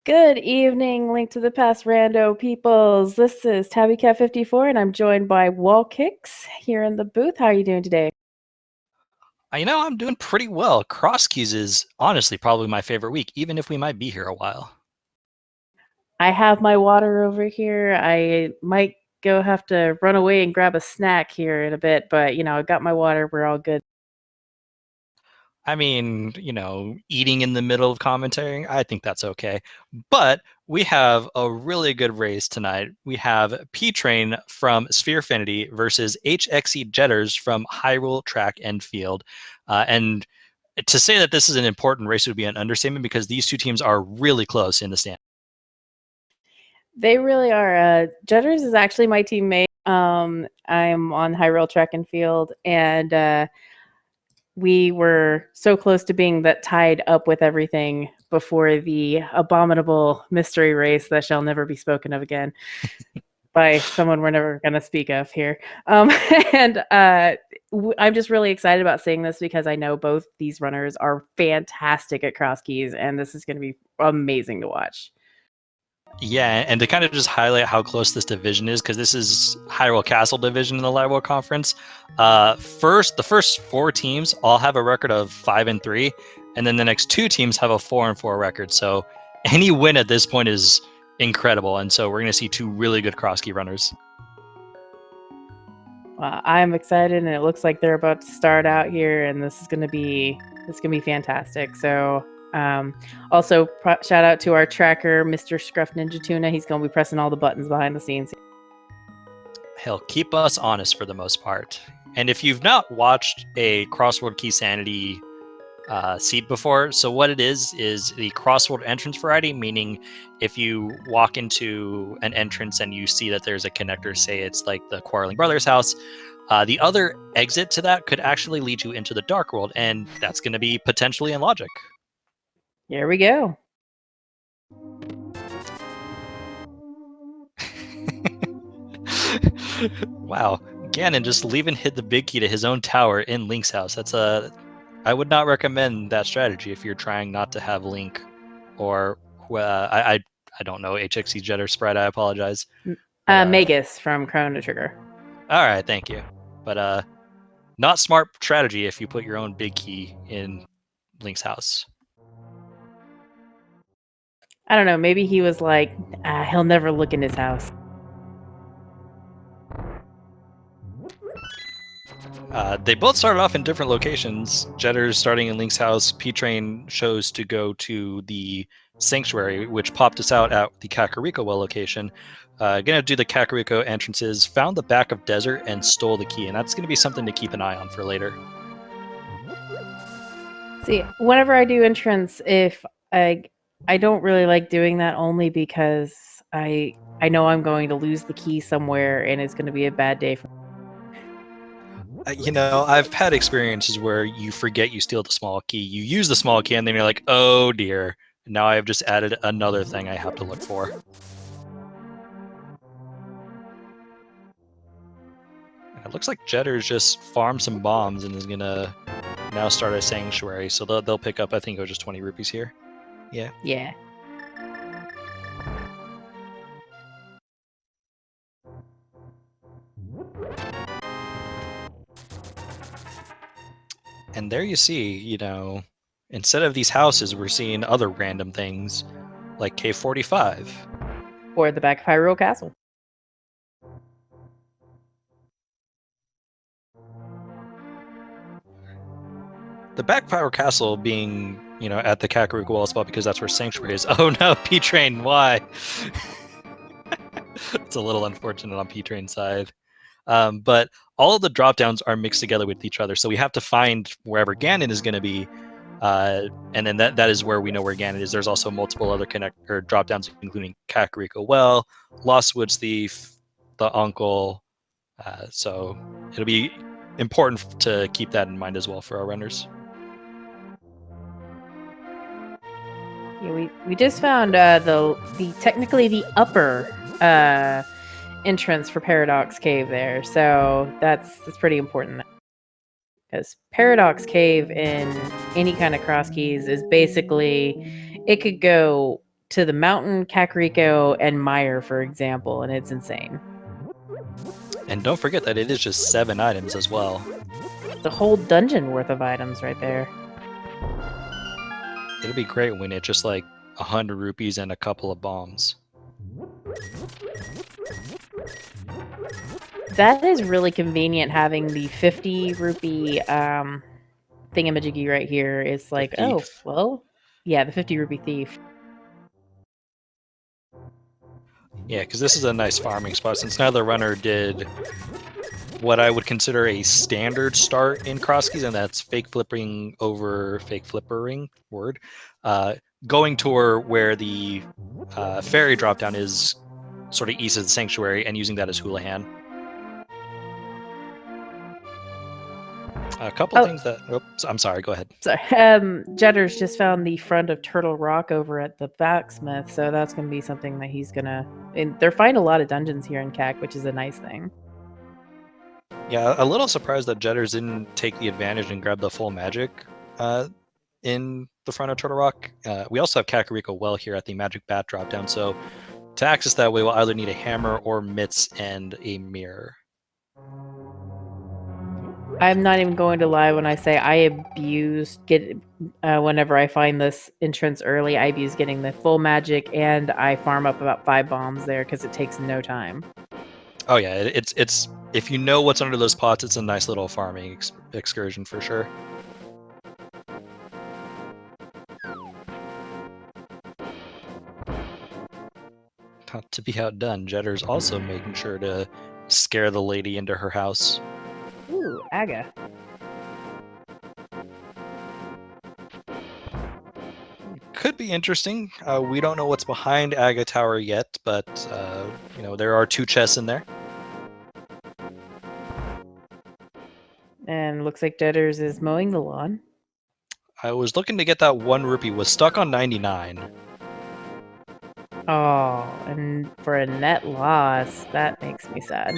Good evening, Link to the Past Rando peoples. This is TabbyCat54, and I'm joined by Wallkicks here in the booth. How are you doing today? I'm doing pretty well. Cross keys is honestly probably my favorite week, even if we might be here a while. I have my water over here. I might have to run away and grab a snack here in a bit, but I got my water. We're all good. I mean, eating in the middle of commentary, I think that's okay. But we have a really good race tonight. We have P-Train from Sphere Affinity versus hXcjedders from Hyrule Track and Field. And to say that this is an important race would be an understatement because these two teams are really close in the stand. They really are. Jedders is actually my teammate. I'm on Hyrule Track and Field, and we were so close to being that tied up with everything before the abominable mystery race that shall never be spoken of again by someone we're never going to speak of here. And I'm just really excited about seeing this because I know both these runners are fantastic at cross keys, and this is going to be amazing to watch. Yeah, and to kind of just highlight how close this division is, because this is Hyrule Castle division in the Livewell Conference. The first four teams all have a record of 5-3, and then the next two teams have a 4-4 record. So any win at this point is incredible, and so we're going to see two really good cross key runners. I'm excited, and it looks like they're about to start out here, and this is going to be fantastic. So. Also, shout out to our tracker, Mr. Scruff Ninja Tuna. He's going to be pressing all the buttons behind the scenes. He'll keep us honest for the most part. And if you've not watched a Crossword Key Sanity seed before, so what it is the crossword entrance variety, meaning if you walk into an entrance and you see that there's a connector, say it's like the Quarreling Brothers house, the other exit to that could actually lead you into the Dark World, and that's going to be potentially in Logic. Here we go. Wow, Ganon just leaving hid the big key to his own tower in Link's house. I would not recommend that strategy if you're trying not to have Link, or I don't know, hXcjedders Sprite. I apologize. Magus from Chrono Trigger. All right, thank you. But not smart strategy if you put your own big key in Link's house. I don't know. Maybe he was like, he'll never look in his house. They both started off in different locations. Jedders starting in Link's house. P-Train chose to go to the Sanctuary, which popped us out at the Kakariko Well location. Gonna do the Kakariko entrances, found the back of Desert, and stole the key. And that's gonna be something to keep an eye on for later. See, whenever I do entrance, if I don't really like doing that only because I know I'm going to lose the key somewhere and it's going to be a bad day for me. I've had experiences where you forget you steal the small key, you use the small key, and then you're like, oh dear, now I have just added another thing I have to look for. It looks like Jedders just farmed some bombs and is gonna now start a Sanctuary, so they'll pick up, I think it was just 20 rupees here. Yeah. Yeah. And there you see, instead of these houses, we're seeing other random things like K45. Or the back of Hyrule Castle. The back of Hyrule Castle being, at the Kakariko Wall spot because that's where Sanctuary is. Oh no, P-Train, why? It's a little unfortunate on P-Train's side. But all of the drop downs are mixed together with each other, so we have to find wherever Ganon is going to be, and then that is where we know where Ganon is. There's also multiple other drop downs, including Kakariko Well, Lost Woods Thief, the Uncle. So it'll be important to keep that in mind as well for our runners. Yeah, we just found the technically the upper entrance for Paradox Cave there, so that's pretty important. Because Paradox Cave in any kind of cross keys is basically, it could go to the mountain, Kakariko, and Meyer, for example, and it's insane. And don't forget that it is just 7 items as well. The whole dungeon worth of items right there. It'll be great when it's just like 100 rupees and a couple of bombs. That is really convenient, having the 50 rupee thingamajiggy right here. Is like, oh, well, yeah, the 50 rupee thief. Yeah, because this is a nice farming spot, since neither runner did what I would consider a standard start in cross keys, and that's fake flipping over fake flippering, word. Going to where the fairy dropdown is sort of east of the sanctuary, and using that as Houlihan. A couple things that... Oops, I'm sorry, go ahead. Sorry. Jedders just found the front of Turtle Rock over at the blacksmith, so that's going to be something that he's going to... And they're finding a lot of dungeons here in CAC, which is a nice thing. Yeah, a little surprised that Jedders didn't take the advantage and grab the full magic in the front of Turtle Rock. We also have Kakariko Well here at the magic bat dropdown, so to access that way, we'll either need a hammer or mitts and a mirror. I'm not even going to lie when I say I abuse whenever I find this entrance early, I abuse getting the full magic, and I farm up about 5 bombs there because it takes no time. Oh yeah, it's if you know what's under those pots, it's a nice little farming excursion for sure. Not to be outdone, Jetter's also making sure to scare the lady into her house. Ooh, Aga. Could be interesting. We don't know what's behind Aga Tower yet, but there are 2 chests in there. And looks like Jedders is mowing the lawn. I was looking to get that 1 rupee, was stuck on 99. Oh, and for a net loss, that makes me sad.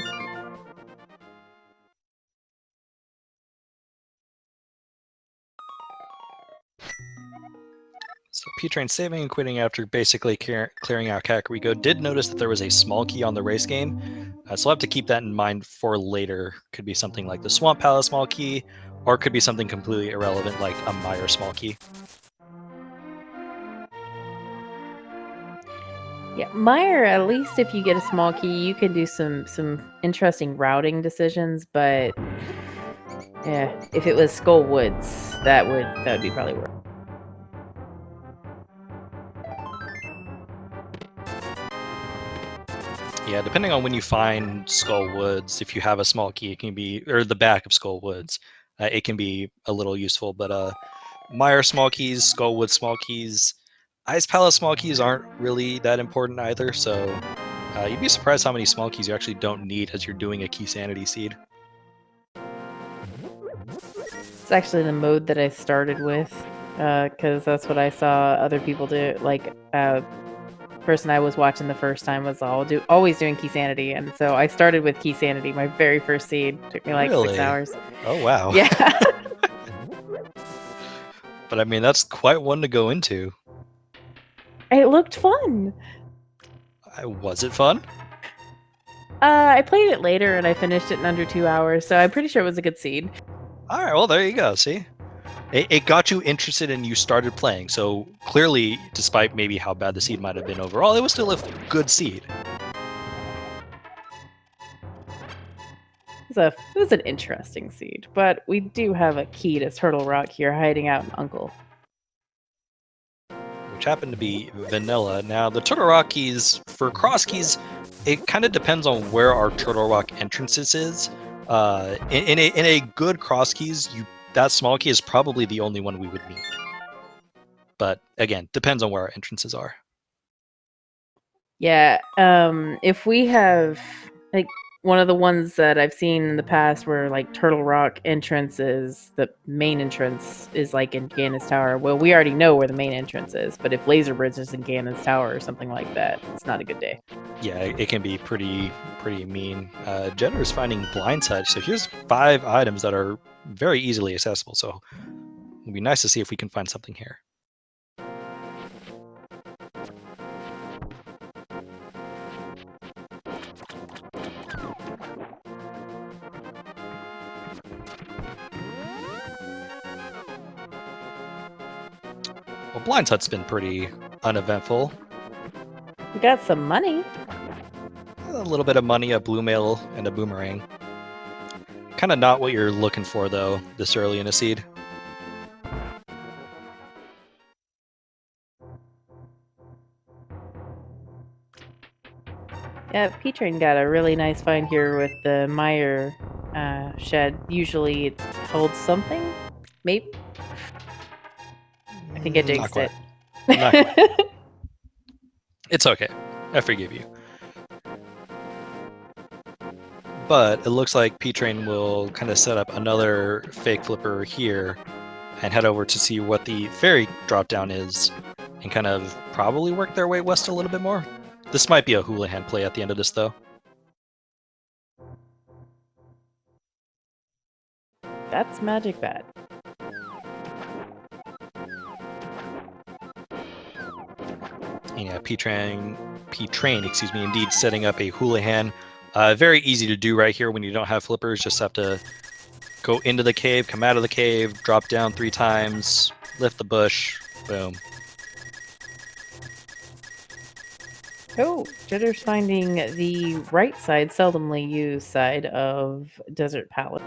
So P-Train saving and quitting after basically clearing out Kakariko did notice that there was a small key on the race game, so I'll have to keep that in mind for later. Could be something like the Swamp Palace small key, or it could be something completely irrelevant like a Meyer small key. Yeah, Meyer, at least if you get a small key, you can do some interesting routing decisions, but yeah, if it was Skull Woods, that would be probably worse. Yeah, depending on when you find Skull Woods, if you have a small key, it can be, or the back of Skull Woods, it can be a little useful. But Meyer small keys, Skull Woods small keys, Ice Palace small keys aren't really that important either. So you'd be surprised how many small keys you actually don't need as you're doing a key sanity seed. It's actually the mode that I started with, because that's what I saw other people do. Like, person I was watching the first time was always doing key sanity, and so I started with key sanity. My very first seed took me like Really? 6 hours. Oh wow! Yeah. But I mean, that's quite one to go into. It looked fun. Was it fun? I played it later and I finished it in under 2 hours, so I'm pretty sure it was a good seed. All right, well, there you go. See, it got you interested and you started playing. So clearly, despite maybe how bad the seed might have been overall, it was still a good seed. It was an interesting seed, but we do have a key to Turtle Rock here hiding out in Uncle. Which happened to be vanilla. Now, the Turtle Rock keys, for cross keys, it kind of depends on where our Turtle Rock entrances is. In a good cross keys, that small key is probably the only one we would need. But again, depends on where our entrances are. Yeah, if we have, like, one of the ones that I've seen in the past where, like, Turtle Rock entrances, the main entrance is, like, in Ganon's Tower. Well, we already know where the main entrance is, but if Laser Bridge is in Ganon's Tower or something like that, it's not a good day. Yeah, it can be pretty mean. Jenner is finding blindside, so here's 5 items that are very easily accessible, so it'll be nice to see if we can find something here. Well, Blind Hut's been pretty uneventful. We got some money. A little bit of money, a blue mail, and a boomerang. Kind of not what you're looking for, though, this early in a seed. Yeah, P-Train got a really nice find here with the Meyer shed. Usually it holds something. Maybe. I think I Not jinxed quite. it. Not quite. It's okay. I forgive you. But it looks like P-Train will kind of set up another fake flipper here and head over to see what the fairy drop down is and kind of probably work their way west a little bit more. This might be a Houlihan play at the end of this, though. That's magic bad. Yeah, P-Train, indeed setting up a Houlihan. Very easy to do right here when you don't have flippers. Just have to go into the cave, come out of the cave, drop down 3 times, lift the bush, boom. Oh, Jedder's finding the right side, seldomly used side of Desert Palace.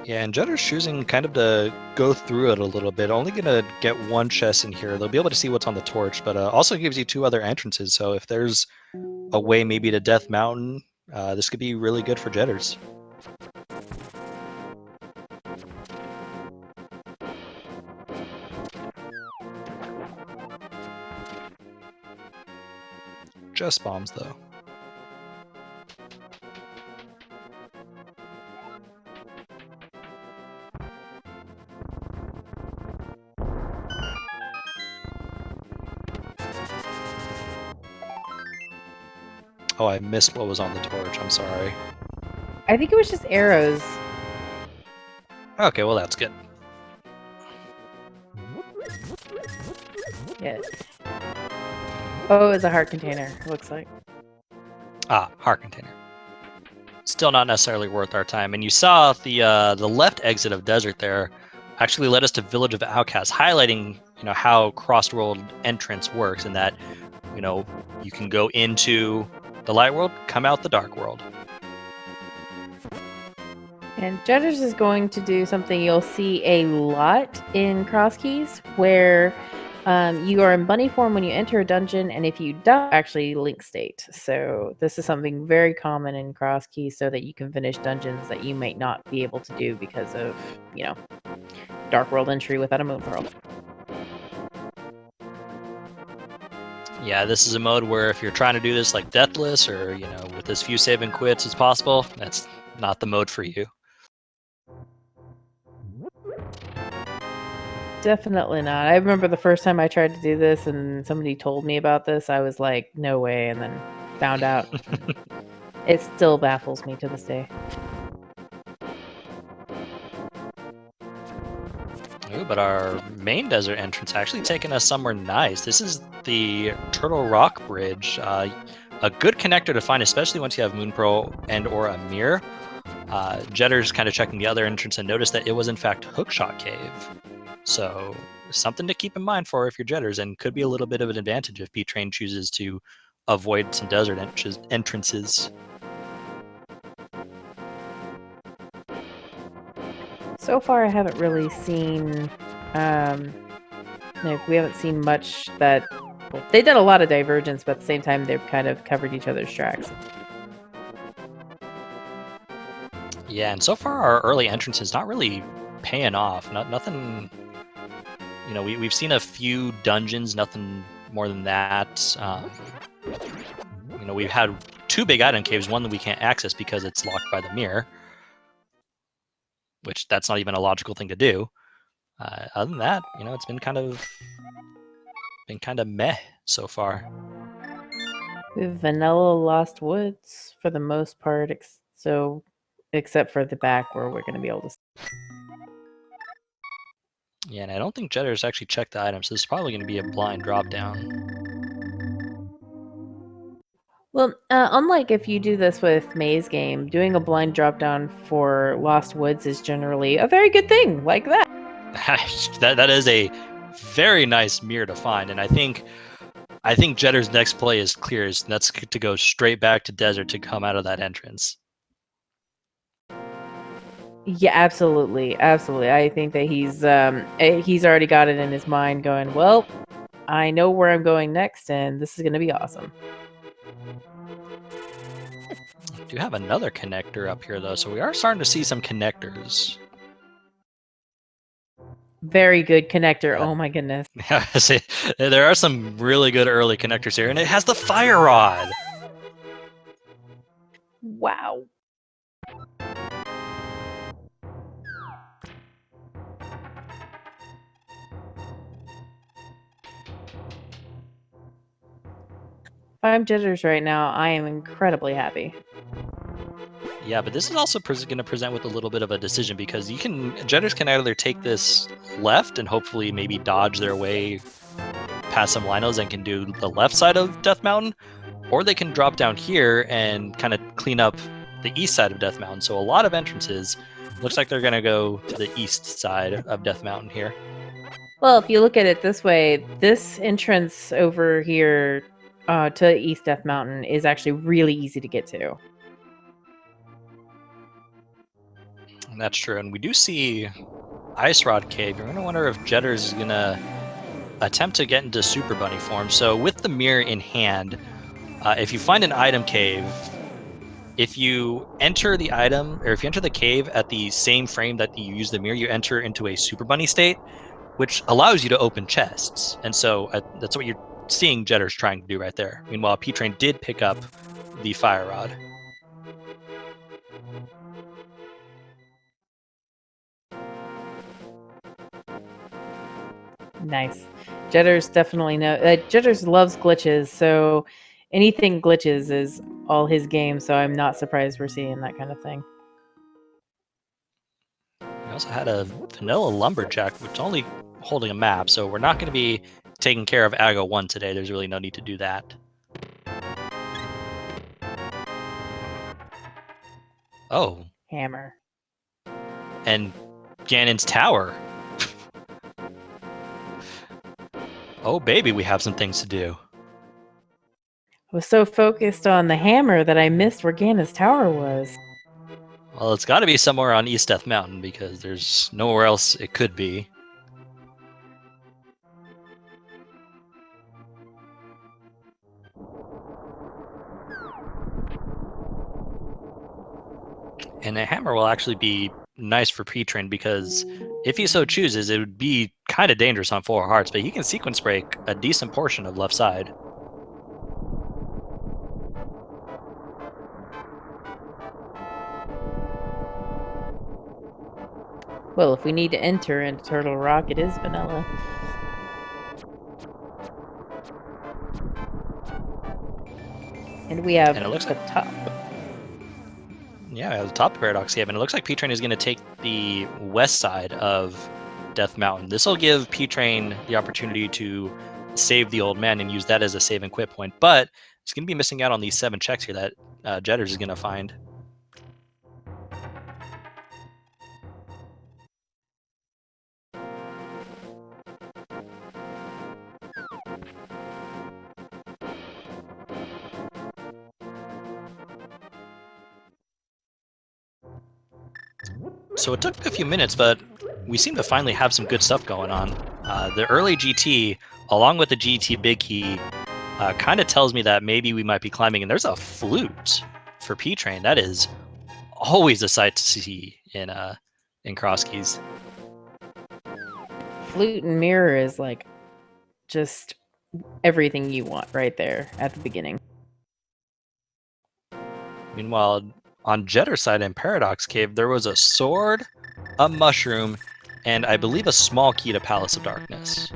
Yeah, and Jedder's choosing kind of to go through it a little bit. Only going to get one chest in here. They'll be able to see what's on the torch, but also gives you 2 other entrances. So if there's a way maybe to Death Mountain, this could be really good for Jedders. Just bombs, though. Oh, I missed what was on the torch. I'm sorry. I think it was just arrows. Okay, well, that's good. Yeah. Oh, it's a heart container, it looks like. Ah, heart container. Still not necessarily worth our time. And you saw the left exit of Desert there actually led us to Village of Outcasts, highlighting how cross-world entrance works, and that you can go into the light world, come out the dark world. And Jedders is going to do something you'll see a lot in Cross Keys, where you are in bunny form when you enter a dungeon, and if you die, actually link state. So this is something very common in Cross Keys, so that you can finish dungeons that you might not be able to do because of, dark world entry without a moon pearl. Yeah, this is a mode where if you're trying to do this like Deathless or with as few save and quits as possible, that's not the mode for you. Definitely not. I remember the first time I tried to do this and somebody told me about this, I was like, no way, and then found out. It still baffles me to this day. Ooh, but our main desert entrance actually taking us somewhere nice. This is the Turtle Rock Bridge. A good connector to find, especially once you have Moon Pearl and or a mirror. Jetter's kind of checking the other entrance and noticed that it was in fact Hookshot Cave. So something to keep in mind for if you're Jetters, and could be a little bit of an advantage if P-Train chooses to avoid some desert entrances. So far, I haven't really seen, we haven't seen much that, well, they did a lot of divergence, but at the same time, they've kind of covered each other's tracks. Yeah, and so far our early entrance is not really paying off. Nothing. We've seen a few dungeons, nothing more than that. We've had 2 big item caves, one that we can't access because it's locked by the mirror, which that's not even a logical thing to do. Other than that, it's been kind of meh so far. We have vanilla Lost Woods for the most part, except for the back where we're going to be able to. Yeah, and I don't think Jetter's actually checked the items. So this is probably going to be a blind drop down. Well, unlike if you do this with Maze Game, doing a blind drop down for Lost Woods is generally a very good thing, like that. that is a very nice mirror to find, and I think Jedder's next play is clear. That's to go straight back to desert to come out of that entrance. Yeah, absolutely, absolutely. I think that he's already got it in his mind, going, well, I know where I'm going next, and this is going to be awesome. We do have another connector up here, though, so we are starting to see some connectors. Very good connector. Oh my goodness. There are some really good early connectors here, and it has the fire rod. Wow. If I'm Jitters right now, I am incredibly happy. Yeah, but this is also going to present with a little bit of a decision, because Jetters can either take this left and hopefully maybe dodge their way past some Linos and can do the left side of Death Mountain, or they can drop down here and kind of clean up the east side of Death Mountain. So a lot of entrances. Looks like they're going to go to the east side of Death Mountain here. Well, if you look at it this way, this entrance over here to East Death Mountain is actually really easy to get to. And that's true. And we do see Ice Rod Cave. You're going to wonder if Jetters is going to attempt to get into Super Bunny form. So with the mirror in hand, if you find an item cave, if you enter the item, or if you enter the cave at the same frame that you use the mirror, you enter into a Super Bunny state, which allows you to open chests. And so that's what you're seeing Jetters trying to do right there. Meanwhile, P-Train did pick up the Fire Rod. Nice. Jitters definitely know. Jitters loves glitches, so anything glitches is all his game. So I'm not surprised we're seeing that kind of thing. We also had a vanilla lumberjack, which is only holding a map, so we're not going to be taking care of Ago 1 today. There's really no need to do that. Oh. Hammer. And Ganon's tower. Oh, baby, we have some things to do. I was so focused on the hammer that I missed where Ganon's tower was. Well, it's got to be somewhere on East Death Mountain, because there's nowhere else it could be. And the hammer will actually be nice for P-Train, because if he so chooses, it would be kind of dangerous on 4 hearts, but he can sequence break a decent portion of left side. Well, if we need to enter into Turtle Rock, it is vanilla. And we have And it looks the top. Yeah, the top Paradox Cave, and it looks like P-Train is going to take the west side of Death Mountain. This will give P-Train the opportunity to save the old man and use that as a save and quit point, but he's going to be missing out on these 7 checks here that Jetters is going to find. So it took a few minutes, but we seem to finally have some good stuff going on. The early GT, along with the GT Big Key, kind of tells me that maybe we might be climbing. And there's a flute for P-Train. That is always a sight to see in Cross Keys. Flute and mirror is like just everything you want right there at the beginning. Meanwhile, on Jetter's side in Paradox Cave, there was a sword, a mushroom, and I believe a small key to Palace of Darkness.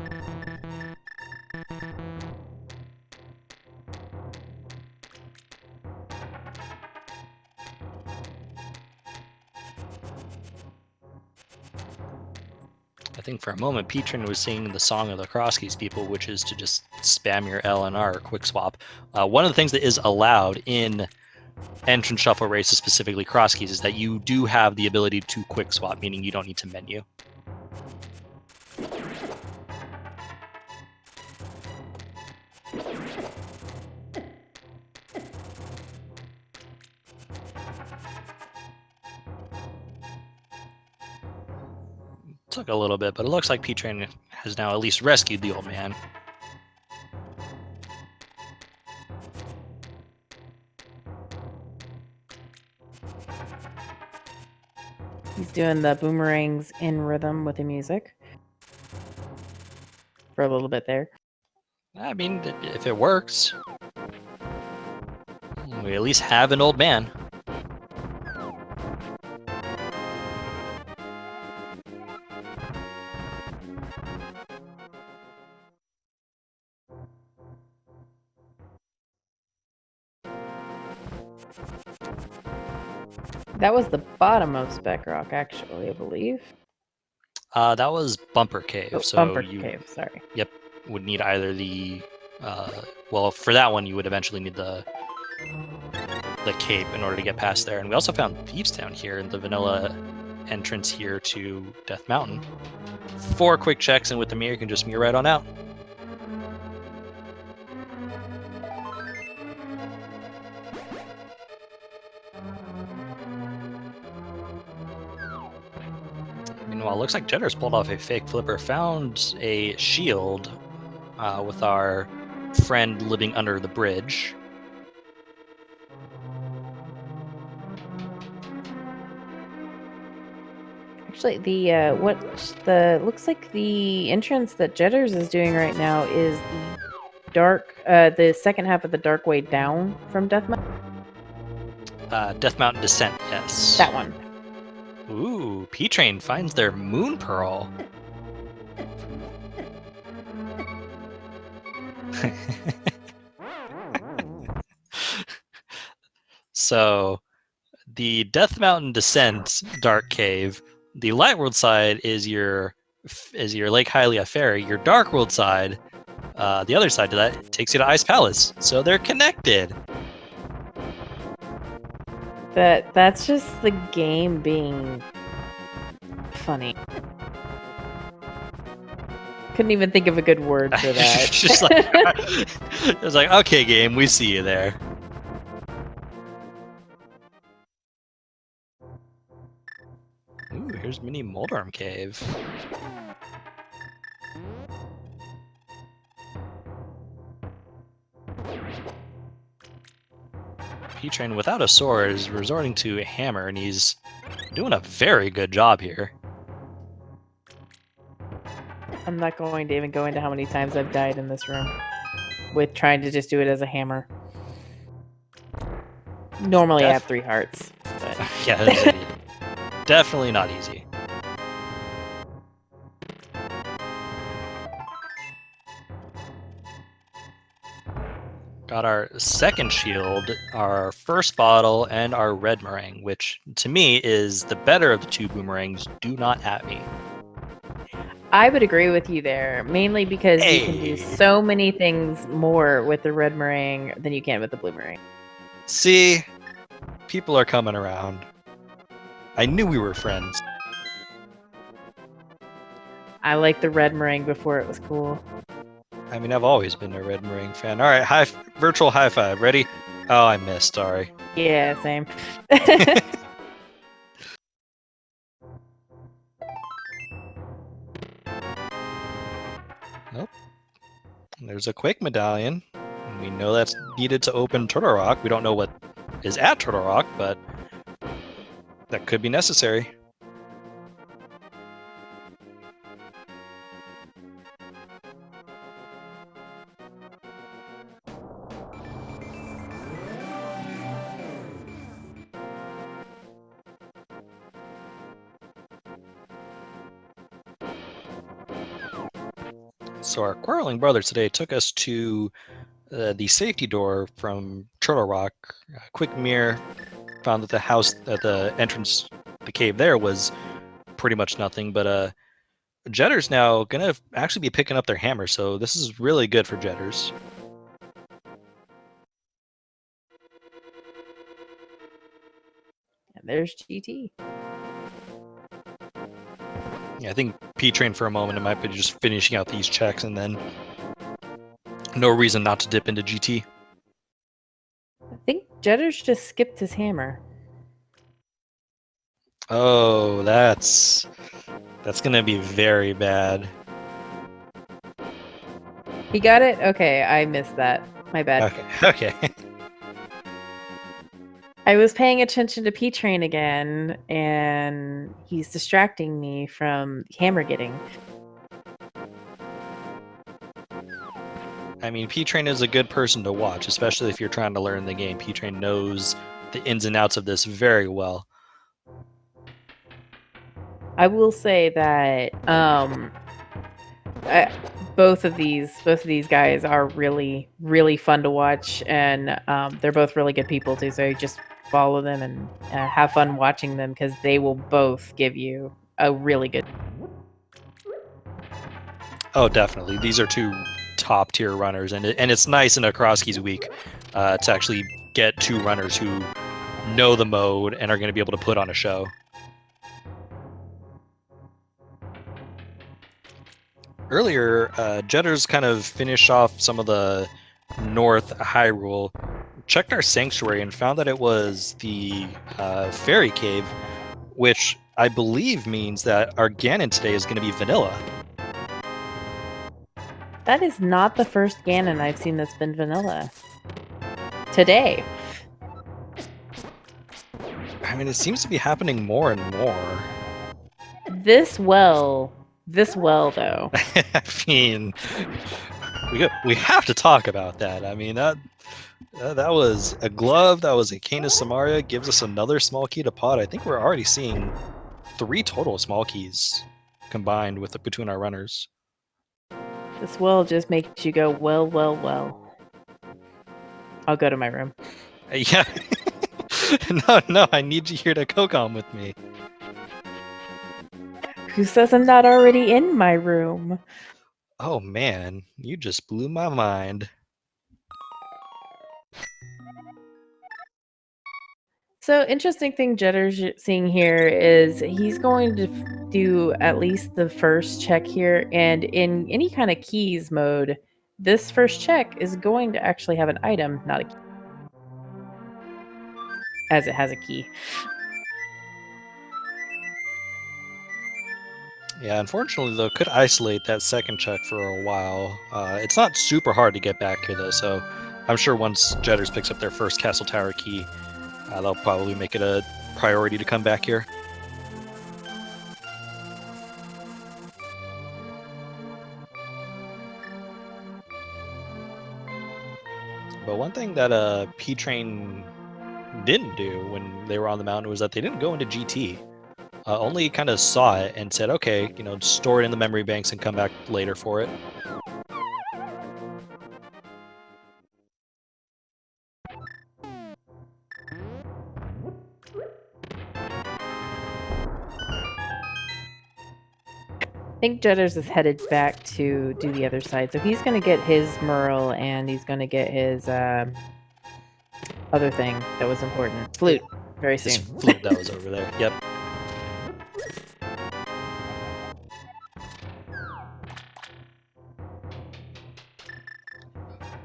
I think for a moment, Petrin was singing the song of the Crosskeys people, which is to just spam your L and R or quick swap. One of the things that is allowed in entrance shuffle races, specifically Crosskeys, is that you do have the ability to quick swap, meaning you don't need to menu. Took a little bit, but it looks like P-Train has now at least rescued the old man. He's doing the boomerangs in rhythm with the music for a little bit there. I mean, if it works, we at least have an old man. That was the bottom of Spec Rock, actually, I believe. That was Bumper Cave. Oh, so Bumper you Cave, sorry. would need either the well, for that one you would eventually need the cape in order to get past there. And we also found Thieves down here in the vanilla entrance here to Death Mountain. 4 quick checks, and with the mirror you can just mirror right on out. Meanwhile, it looks like Jedders pulled off a fake flipper, found a shield with our friend living under the bridge. Actually, looks like the entrance that Jedders is doing right now is the second half of the dark way down from Death Mountain. Death Mountain Descent, yes. That one. Ooh, P-Train finds their Moon Pearl. So, the Death Mountain Descent Dark Cave, the Light World side is your Lake Hylia ferry. Your Dark World side, the other side to that, takes you to Ice Palace. So they're connected. That's just the game being funny. Couldn't even think of a good word for that. Just like, it was like, okay, game, we see you there. Ooh, here's Mini Moldorm Cave. P-Train, without a sword, is resorting to a hammer, and he's doing a very good job here. I'm not going to even go into how many times I've died in this room with trying to just do it as a hammer. Normally I have 3 hearts. But... Yeah, that's definitely not easy. Got our second shield, our first bottle, and our red meringue, which to me is the better of the 2 boomerangs. Do not at me. I would agree with you there, mainly because you can do so many things more with the red meringue than you can with the blue meringue. See? People are coming around. I knew we were friends. I liked the red meringue before it was cool. I mean, I've always been a red meringue fan. All right, virtual high five. Ready? Oh, I missed. Sorry. Yeah, same. Nope. There's a Quake medallion. And we know that's needed to open Turtle Rock. We don't know what is at Turtle Rock, but that could be necessary. So our quarreling brothers today took us to the safety door from Turtle Rock. Quick mirror found that the entrance, the cave there was pretty much nothing, but Jedders now gonna actually be picking up their hammer, so this is really good for Jedders. And there's GT. Yeah, I think P-Train for a moment, it might be just finishing out these checks and then no reason not to dip into GT. I think Jedders just skipped his hammer. Oh, that's gonna be very bad. He got it? Okay, I missed that. My bad. Okay. I was paying attention to P-Train again, and he's distracting me from hammer getting. I mean, P-Train is a good person to watch, especially if you're trying to learn the game. P-Train knows the ins and outs of this very well. I will say that both of these guys are really, really fun to watch, and they're both really good people too. So just follow them and have fun watching them, because they will both give you a really good. Oh, definitely. These are two top tier runners, and it's nice in a Cross Keys week to actually get two runners who know the mode and are going to be able to put on a show. Earlier, Jedders kind of finished off some of the North Hyrule, checked our sanctuary, and found that it was the Fairy Cave, which I believe means that our Ganon today is going to be vanilla. That is not the first Ganon I've seen that's been vanilla. Today. I mean, it seems to be happening more and more. This well, though. I mean, we have to talk about that. I mean, that was a glove. That was a Cane of Samaria. Gives us another small key to pot. I think we're already seeing 3 total small keys combined with between our runners. This well just makes you go, well. I'll go to my room. Yeah. No, I need you here to Kokon with me. Who says I'm not already in my room? Oh man, you just blew my mind. So, interesting thing Jetter's seeing here is he's going to do at least the first check here, and in any kind of keys mode, this first check is going to actually have an item, not a key, as it has a key. Yeah, unfortunately though, could isolate that second check for a while. It's not super hard to get back here though, so I'm sure once Jedders picks up their first Castle Tower key, they'll probably make it a priority to come back here. But one thing that P-Train didn't do when they were on the mountain was that they didn't go into GT. Only kind of saw it and said, okay, store it in the memory banks and come back later for it. I think Jedders is headed back to do the other side, so he's going to get his Merle, and he's going to get his other thing that was important, flute, very soon. His flute that was over there. Yep.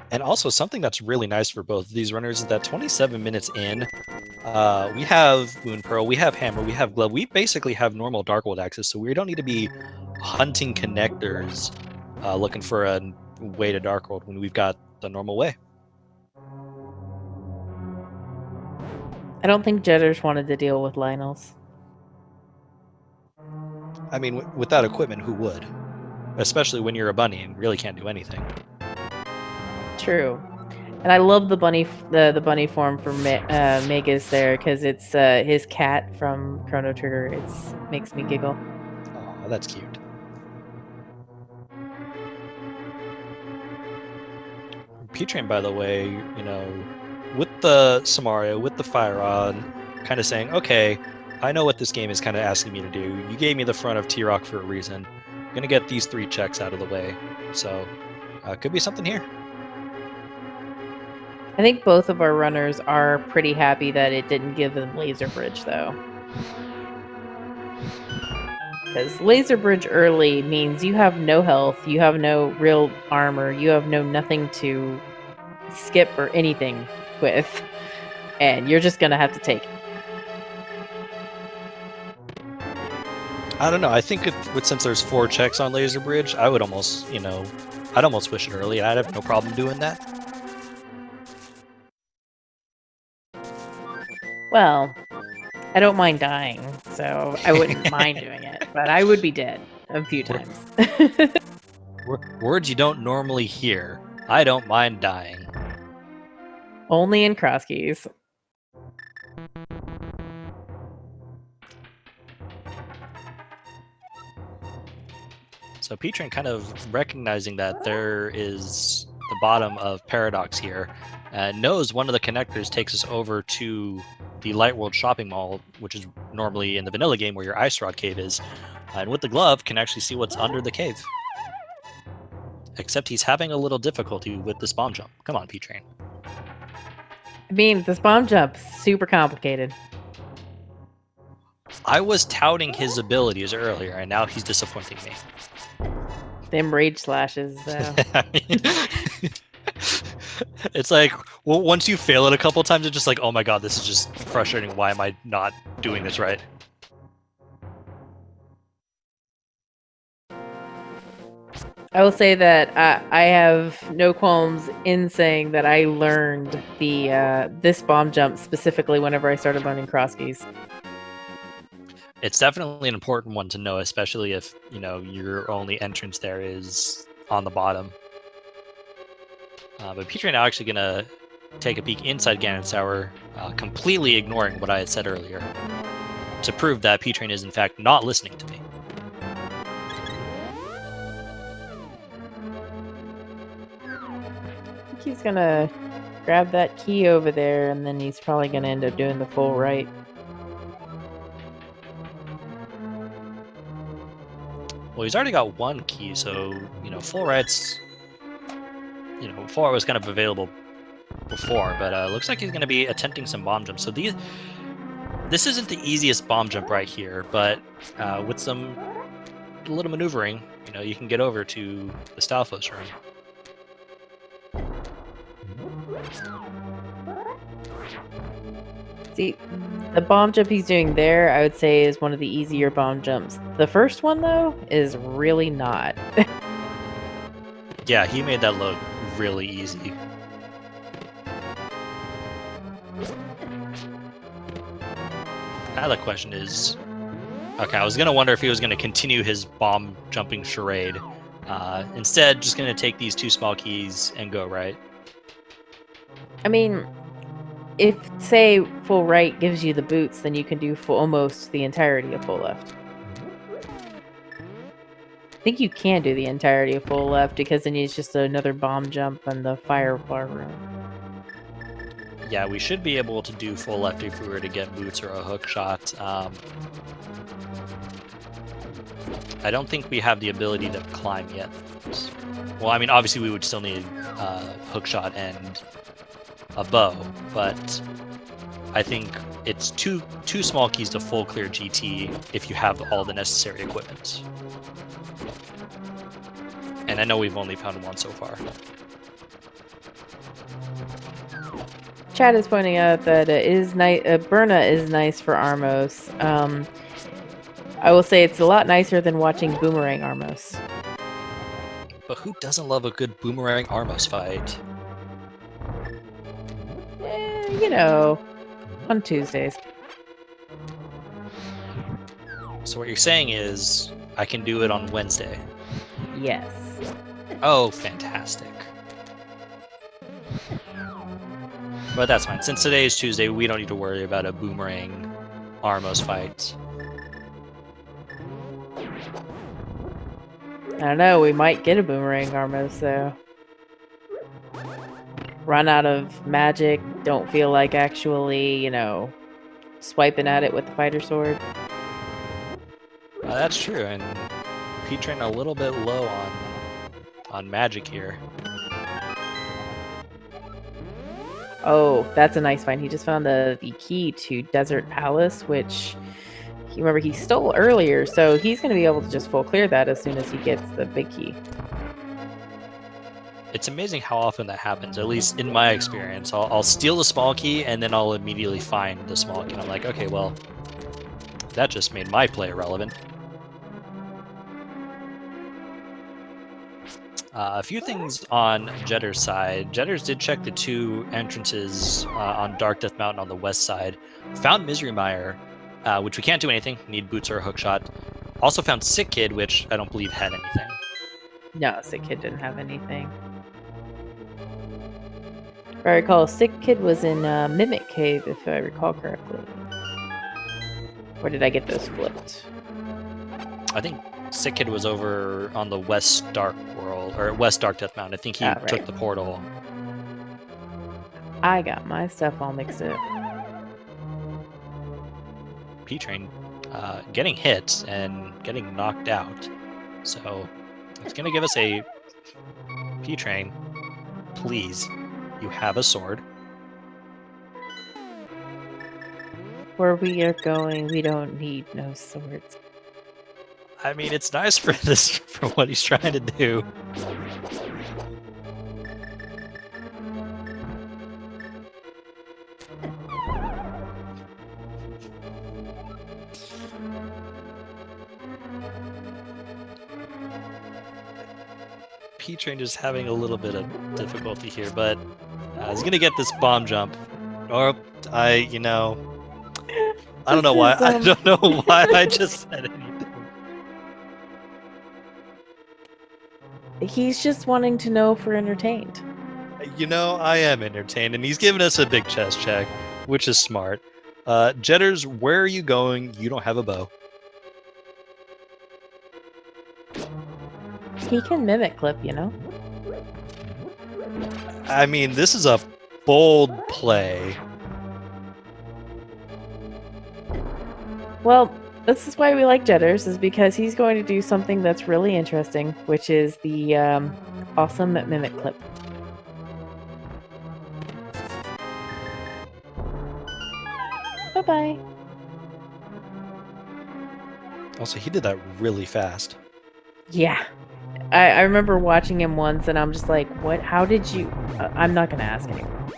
And also something that's really nice for both of these runners is that 27 minutes in, we have Moon Pearl, we have Hammer, we have Glove. We basically have normal Dark World access, so we don't need to be hunting connectors looking for a way to Dark World when we've got the normal way. I don't think Jedders wanted to deal with Lionel's. I mean, with that equipment, who would? Especially when you're a bunny and really can't do anything. True. And I love the bunny form for Megas there, because it's his cat from Chrono Trigger. It makes me giggle. Oh, that's cute. P-Train, by the way, with the Samaria, with the Fire Rod, kind of saying, okay, I know what this game is kind of asking me to do. You gave me the front of T-Rock for a reason. gonna get these 3 checks out of the way. So could be something here. I think both of our runners are pretty happy that it didn't give them laser bridge, though. Because laser bridge early means you have no health, you have no real armor, you have nothing to skip or anything with, and you're just gonna have to take it. I don't know. I think since there's 4 checks on laser bridge, I would almost, I'd almost wish it early. I'd have no problem doing that. Well, I don't mind dying, so I wouldn't mind doing it, but I would be dead a few times. Words you don't normally hear. I don't mind dying. Only in cross keys. So P-Train kind of recognizing that there is the bottom of Paradox here, knows one of the connectors takes us over to the Light World shopping mall, which is normally in the vanilla game where your Ice Rod cave is, and with the glove can actually see what's under the cave. Except he's having a little difficulty with this bomb jump. Come on, P-Train. I mean, this bomb jump's super complicated. I was touting his abilities earlier, and now he's disappointing me. Them rage slashes, though. It's like, well, once you fail it a couple times, it's just like, oh my god, this is just frustrating. Why am I not doing this right? I will say that I have no qualms in saying that I learned the this bomb jump specifically whenever I started learning cross keys. It's definitely an important one to know, especially if, your only entrance there is on the bottom. But P-Train now actually going to take a peek inside Ganon's Tower, completely ignoring what I had said earlier, to prove that P-Train is in fact not listening to me. I think he's going to grab that key over there, and then he's probably going to end up doing the full right. Well, he's already got 1 key, so, full right's, full right was kind of available before, but looks like he's going to be attempting some bomb jumps. So this isn't the easiest bomb jump right here, but with some little maneuvering, you can get over to the Stalfos room. See, the bomb jump he's doing there, I would say, is one of the easier bomb jumps. The first one, though, is really not. Yeah, he made that look really easy. Now the question is... Okay, I was going to wonder if he was going to continue his bomb jumping charade. Instead, just going to take these 2 small keys and go right. I mean... If, say, full right gives you the boots, then you can do almost the entirety of full left. I think you can do the entirety of full left, because then it's just another bomb jump in the fire bar room. Yeah, we should be able to do full left if we were to get boots or a hook shot. I don't think we have the ability to climb yet. Well, I mean, obviously we would still need hook shot and a bow, but I think it's two small keys to full clear GT if you have all the necessary equipment. And I know we've only found 1 so far. Chad is pointing out that Berna is nice for Armos. I will say it's a lot nicer than watching Boomerang Armos. But who doesn't love a good Boomerang Armos fight? On Tuesdays. So what you're saying is, I can do it on Wednesday? Yes. Oh, fantastic. But that's fine. Since today is Tuesday, we don't need to worry about a Boomerang Armos fight. I don't know, we might get a Boomerang Armos, though. Run out of magic, don't feel like actually, swiping at it with the fighter sword. That's true, and P-Train a little bit low on magic here. Oh, that's a nice find. He just found the key to Desert Palace, which you remember he stole earlier, so he's going to be able to just full clear that as soon as he gets the big key. It's amazing how often that happens, at least in my experience. I'll steal the small key, and then I'll immediately find the small key. And I'm like, okay, well, that just made my play irrelevant. A few things on Jedder's side. Jedders did check the 2 entrances on Dark Death Mountain on the west side. Found Misery Mire, which we can't do anything. Need boots or a hookshot. Also found Sick Kid, which I don't believe had anything. No, Sick Kid didn't have anything. If I recall, Sick Kid was in Mimic Cave, if I recall correctly. Or did I get those flipped? I think Sick Kid was over on the West Dark World, or West Dark Death Mountain. I think he took the portal. I got my stuff all mixed up. P-Train getting hit and getting knocked out. So it's going to give us a P-Train. Please, you have a sword. Where we are going, we don't need no swords. I mean, it's nice for this, for what he's trying to do. P-Train just having a little bit of difficulty here, but he's gonna get this bomb jump. Or I don't know why. I don't know why I just said anything. He's just wanting to know if we're entertained. I am entertained, and he's giving us a big chest check, which is smart. Jedders, where are you going? You don't have a bow. He can mimic clip, I mean, this is a bold play. Well, this is why we like Jedders, is because he's going to do something that's really interesting, which is the awesome mimic clip. Bye-bye. Also, he did that really fast. Yeah. I remember watching him once, and I'm just like, what? How did you... I'm not going to ask anymore.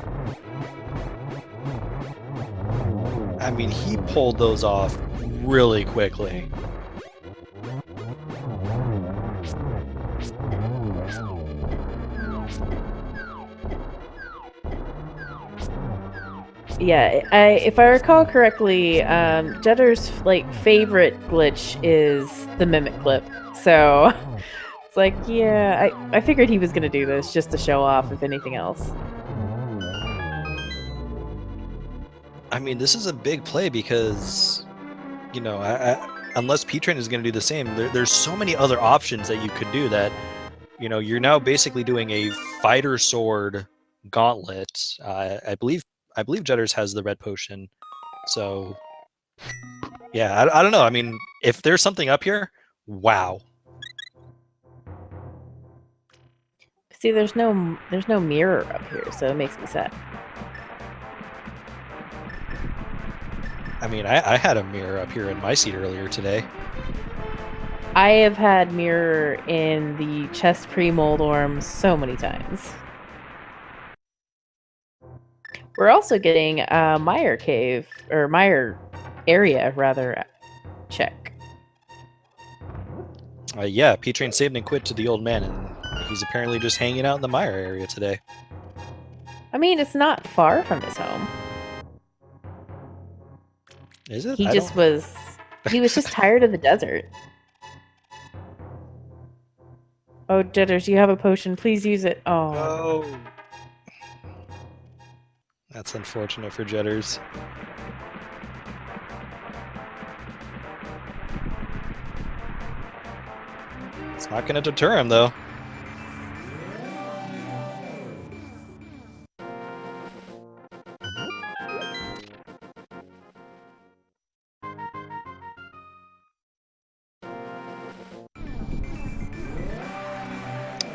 I mean, he pulled those off really quickly. Yeah, if I recall correctly, Jedder's favorite glitch is the mimic clip. So it's like, yeah, I figured he was gonna do this just to show off, if anything else. I mean, this is a big play because, unless P-Train is going to do the same, there's so many other options that you could do that, you're now basically doing a fighter sword gauntlet. I believe Jedders has the red potion. So, yeah, I don't know. I mean, if there's something up here, wow. See, there's no mirror up here, so it makes me sad. I mean, I had a mirror up here in my seat earlier today. I have had mirror in the chest pre-mold orm so many times. We're also getting a Mire cave, or Mire area, rather, check. Yeah, P-Train saved and quit to the old man, and he's apparently just hanging out in the Mire area today. I mean, it's not far from his home. Is it? He was just tired of the desert. Oh, Jedders, you have a potion. Please use it. Oh. Oh. That's unfortunate for Jedders. It's not going to deter him, though.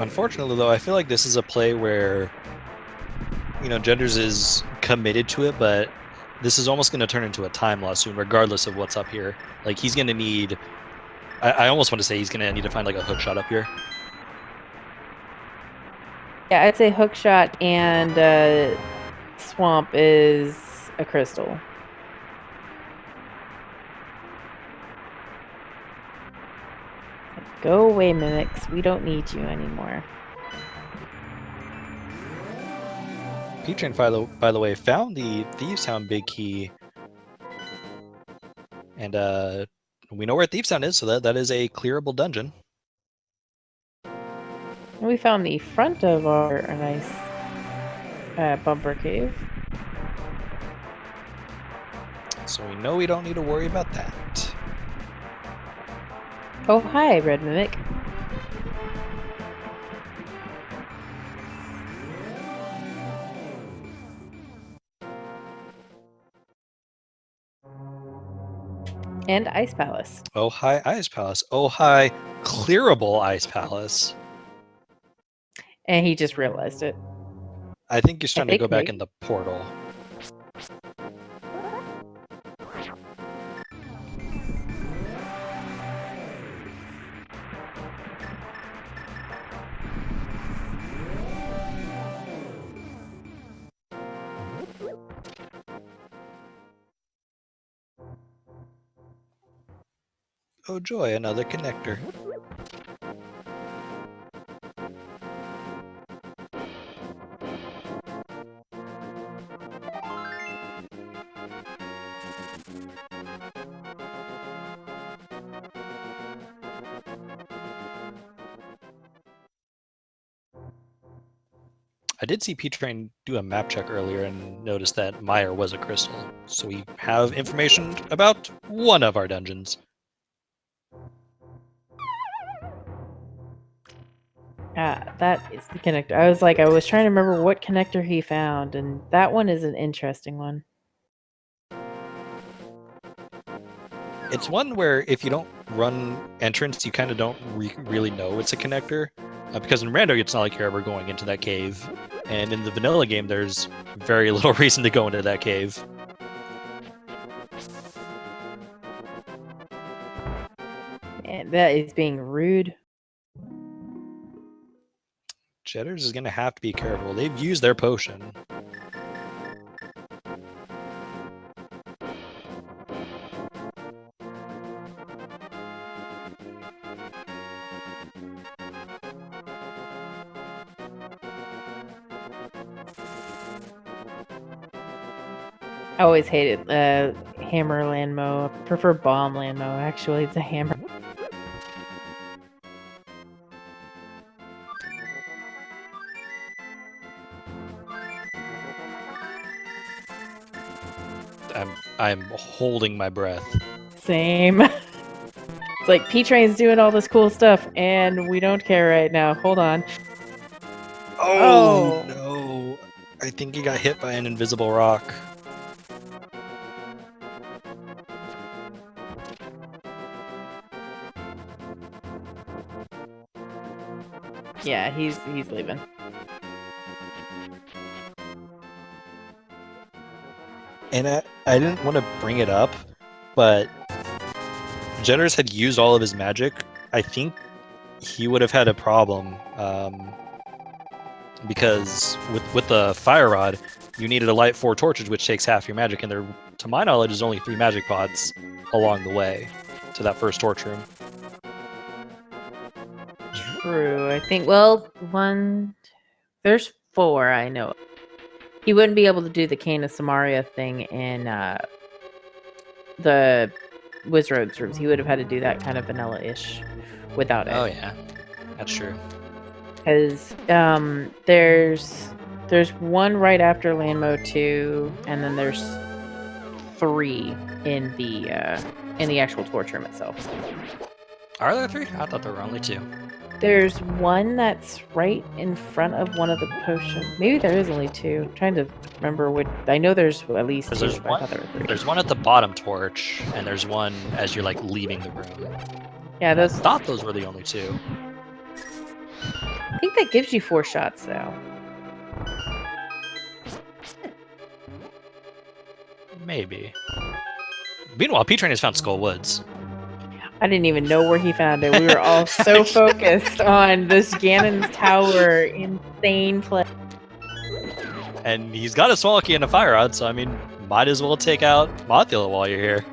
Unfortunately, though, I feel like this is a play where, Genders is committed to it, but this is almost going to turn into a time loss soon, regardless of what's up here. Like, he's going to need... I almost want to say he's going to need to find, like, a hook shot up here. Yeah, I'd say hook shot and swamp is a crystal. Go away, mimics. We don't need you anymore. P-Train, by the way, found the Thieves Town big key. And we know where Thieves Town is, so that is a clearable dungeon. We found the front of our nice bumper cave. So we know we don't need to worry about that. Oh, hi, Red Mimic. And Ice Palace. Oh, hi, Ice Palace. Oh, hi, clearable Ice Palace. And he just realized it. I think he's trying to go back in the portal. Oh joy, another connector. I did see P-Train do a map check earlier and noticed that Meyer was a crystal. So we have information about one of our dungeons. That is the connector. I was trying to remember what connector he found, and that one is an interesting one. It's one where if you don't run entrance, you kind of don't really know it's a connector. Because in Rando, it's not like you're ever going into that cave. And in the vanilla game, there's very little reason to go into that cave. And that is being rude. HXcjedders is going to have to be careful. They've used their potion. I always hated hammer landmo. I prefer bomb landmo, actually. It's a hammer. I'm holding my breath. Same. It's like P-Train's doing all this cool stuff, and we don't care right now. Hold on. Oh no! I think he got hit by an invisible rock. Yeah, he's leaving. And I didn't want to bring it up, but HXcjedders had used all of his magic. I think he would have had a problem because with the fire rod, you needed to light 4 torches, which takes half your magic, and there, to my knowledge, is only 3 magic pods along the way to that first torch room. True. I think, well, there's 4, I know. He wouldn't be able to do the Cane of Samaria thing in the Wizard's rooms. He would have had to do that kind of vanilla-ish without it. Oh yeah, that's true. Because there's one right after Land Mode 2, and then there's 3 in the actual torch room itself. Are there 3? I thought there were only 2. There's one that's right in front of one of the potions. Maybe there is only 2. I'm trying to remember what. I know there's at least 2. There's I thought there were 3. There's one at the bottom torch, and there's one as you're like leaving the room. Yeah, I thought those were the only 2. think that gives you 4 shots, though. Maybe. Meanwhile, P-Train has found Skull Woods. I didn't even know where he found it. We were all so focused on this Ganon's Tower insane play. And he's got a Swallow Key and a Fire Rod, so I mean, might as well take out Mothula while you're here.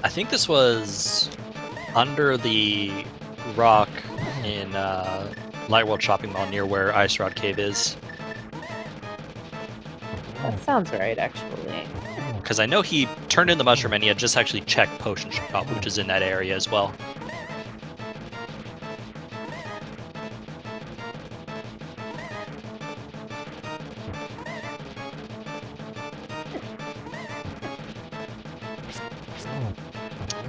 I think this was under the rock in Light World Shopping Mall near where Ice Rod Cave is. That sounds right, actually. Because I know he turned in the mushroom and he had just actually checked Potion Shop, which is in that area as well.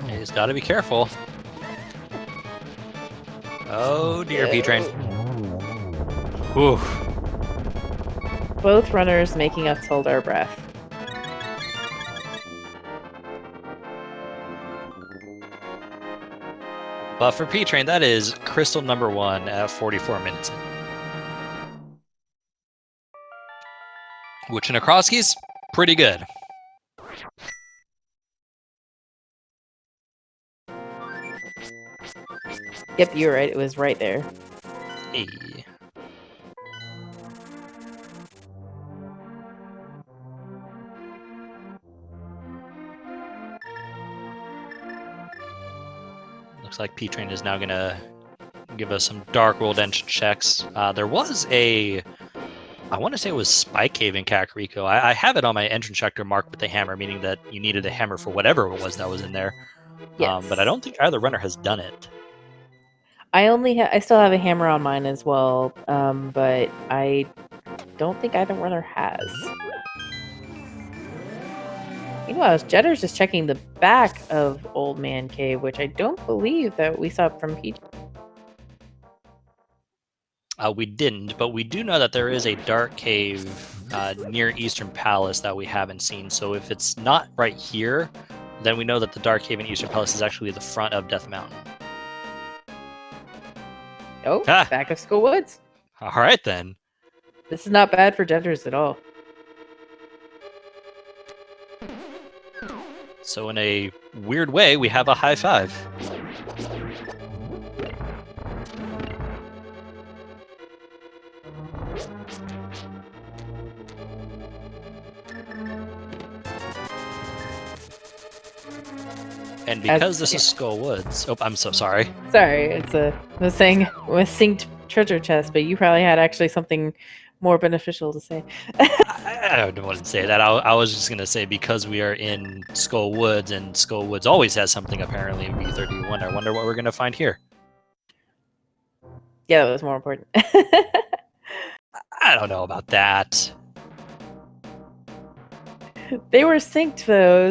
He's got to be careful. Oh dear, P-Train. Oof. Both runners making us hold our breath. But for P-Train, that is crystal number 1 at 44 minutes in. Which in a cross keys, pretty good. Yep, you're right. It was right there. Hey. Looks like P-Train is now going to give us some Dark World entrance checks. There was I want to say it was Spike Cave in Kakariko. I have it on my entrance checker marked with a hammer, meaning that you needed a hammer for whatever it was that was in there. Yes. But I don't think either runner has done it. I still have a hammer on mine as well, but I don't think either runner has. Meanwhile, Jedders is checking the back of Old Man Cave, which I don't believe that we saw from Peach. We didn't, but we do know that there is a dark cave near Eastern Palace that we haven't seen. So if it's not right here, then we know that the dark cave in Eastern Palace is actually the front of Death Mountain. Oh, back of Skull Woods. All right, then. This is not bad for Jedders at all. So in a weird way, we have a high five. And because this is Skull Woods... Oh, I'm so sorry. Sorry, it's I was saying a synced treasure chest, but you probably had actually something more beneficial to say. I don't want to say that. I was just going to say because we are in Skull Woods, and Skull Woods always has something apparently in B31. I wonder what we're going to find here. Yeah, that was more important. I don't know about that. They were synced though.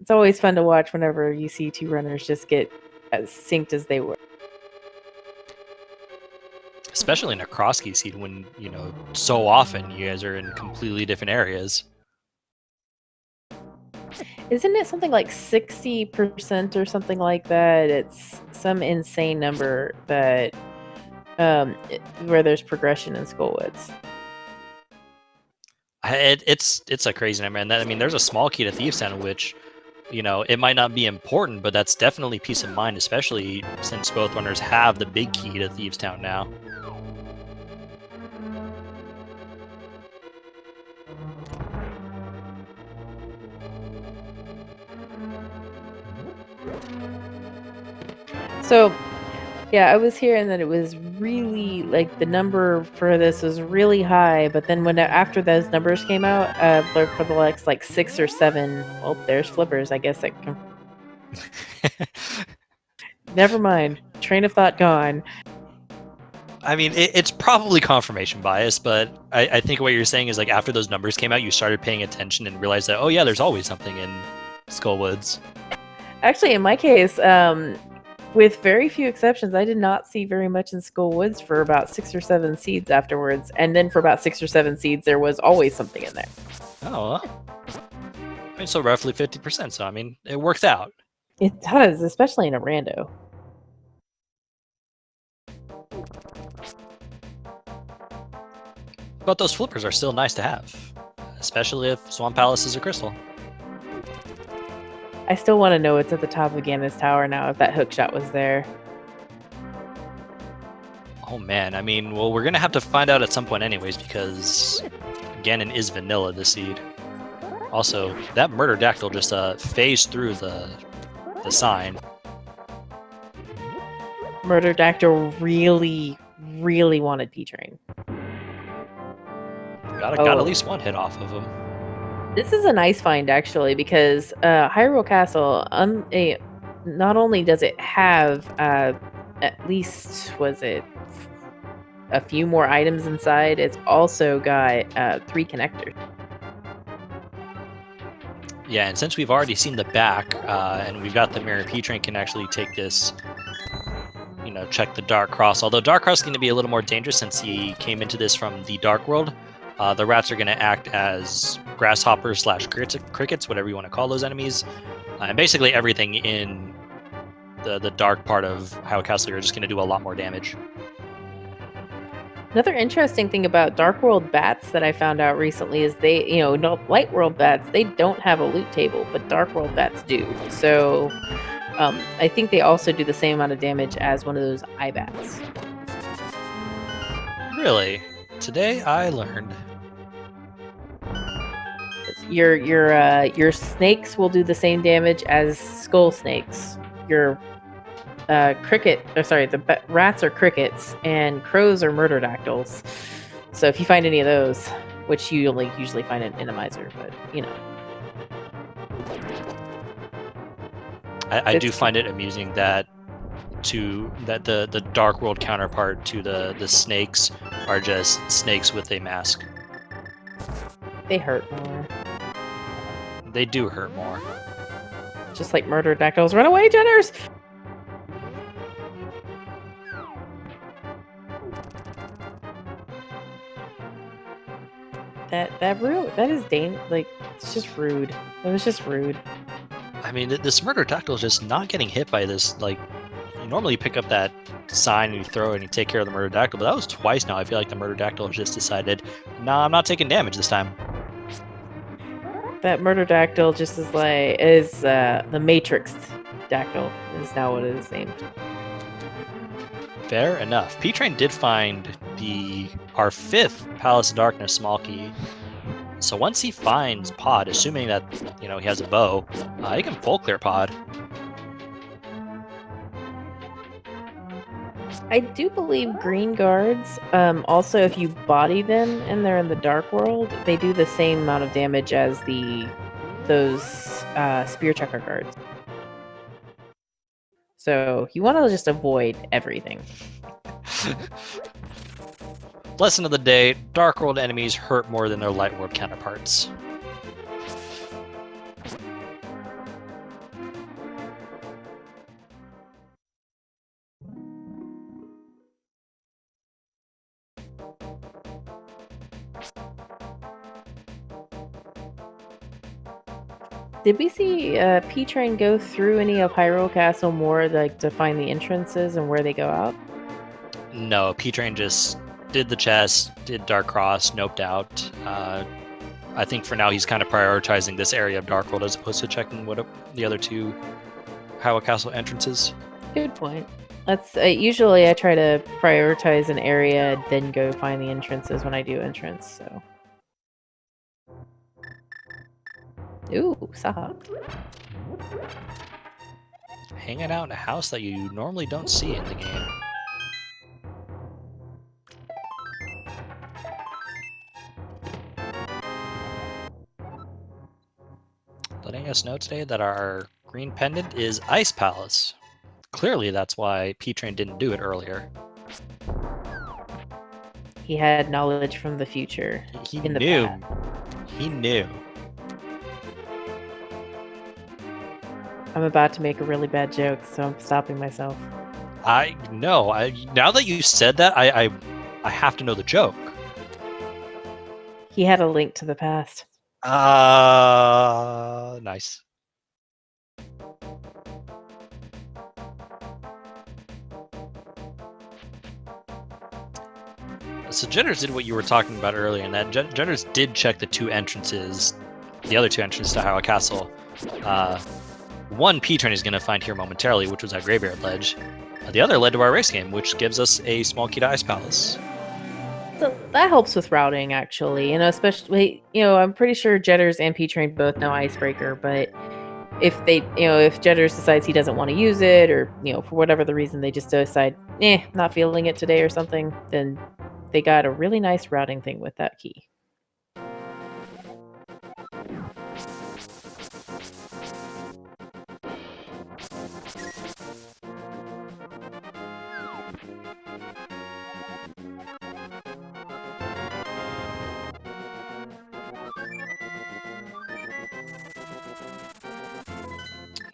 It's always fun to watch whenever you see two runners just get as synced as they were. Especially in a cross key seed when, you know, so often you guys are in completely different areas. Isn't it something like 60% or something like that? It's some insane number that where there's progression in Skullwoods. It's a crazy number, and that, I mean, there's a small key to Thieves Town, which, you know, it might not be important, but that's definitely peace of mind, especially since both runners have the big key to Thieves Town now. So, yeah, I was hearing that it was really, like, the number for this was really high, but then after those numbers came out, for the next, like, 6 or 7, well, there's flippers, I guess. That Never mind. Train of thought gone. I mean, it's probably confirmation bias, but I think what you're saying is, like, after those numbers came out, you started paying attention and realized that, oh yeah, there's always something in Skullwoods. Actually, in my case, with very few exceptions, I did not see very much in Skull Woods for about 6 or 7 seeds afterwards. And then for about 6 or 7 seeds, there was always something in there. Oh, well. I mean, so roughly 50%. So, I mean, it works out. It does, especially in a rando. But those flippers are still nice to have, especially if Swamp Palace is a crystal. I still want to know what's at the top of Ganon's Tower now, if that hook shot was there. Oh man, I mean, well, we're gonna have to find out at some point anyways, because Ganon is vanilla this seed. Also, that Murder Dactyl just phased through the sign. Murder Dactyl really, really wanted P-Train. Got at least one hit off of him. This is a nice find, actually, because Hyrule Castle, not only does it have at least, was it a few more items inside, it's also got 3 connectors. Yeah, and since we've already seen the back, and we've got the mirror, P-Train can actually take this, check the Dark Cross. Although Dark Cross is going to be a little more dangerous since he came into this from the Dark World. The rats are going to act as grasshoppers / crickets, whatever you want to call those enemies. And basically everything in the dark part of Hyrule Castle are just going to do a lot more damage. Another interesting thing about Dark World bats that I found out recently is they, Light World bats, they don't have a loot table, but Dark World bats do. So I think they also do the same amount of damage as one of those eye bats. Really? Today I learned. Your snakes will do the same damage as skull snakes. Your the rats are crickets and crows are murder dactyls. So if you find any of those, which you only usually find in Randomizer, but I do find it amusing that the Dark World counterpart to the snakes are just snakes with a mask. They hurt more. They do hurt more. Just like murder dactyls. Run away, Jedders! That is it's just rude. It was just rude. I mean, this murder dactyl is just not getting hit by this. Like, you normally pick up that sign and you throw it and you take care of the murder dactyl, but that was twice now. I feel like the murder dactyl has just decided, nah, I'm not taking damage this time. That murder dactyl just is the Matrix dactyl is now what it is named. Fair enough. P-Train did find our 5th Palace of Darkness small key. So once he finds Pod, assuming that he has a bow, he can full clear Pod. I do believe green guards, also if you body them and they're in the Dark World, they do the same amount of damage as those spear checker guards. So you want to just avoid everything. Lesson of the day, Dark World enemies hurt more than their Light World counterparts. Did we see P-Train go through any of Hyrule Castle more to find the entrances and where they go out? No, P-Train just did the chest, did Dark Cross, noped out. I think for now he's kind of prioritizing this area of Dark World as opposed to checking what the other 2 Hyrule Castle entrances. Good point. That's usually I try to prioritize an area, then go find the entrances when I do entrance. So. Ooh, Saha. Hanging out in a house that you normally don't see in the game. Letting us know today that our green pendant is Ice Palace. Clearly that's why P-Train didn't do it earlier. He had knowledge from the future. He knew. He knew. I'm about to make a really bad joke, so I'm stopping myself. I know. Now that you said that, I have to know the joke. He had a link to the past. Nice. So Jedders did what you were talking about earlier, and that Jedders did check the other two entrances to Hyrule Castle. One P-Train is going to find here momentarily, which was at Graveyard Ledge. The other led to our race game, which gives us a small key to Ice Palace. So that helps with routing, actually. Especially, I'm pretty sure Jedders and P-Train both know Icebreaker, but if Jedders decides he doesn't want to use it, or, for whatever the reason, they just decide, not feeling it today or something, then they got a really nice routing thing with that key.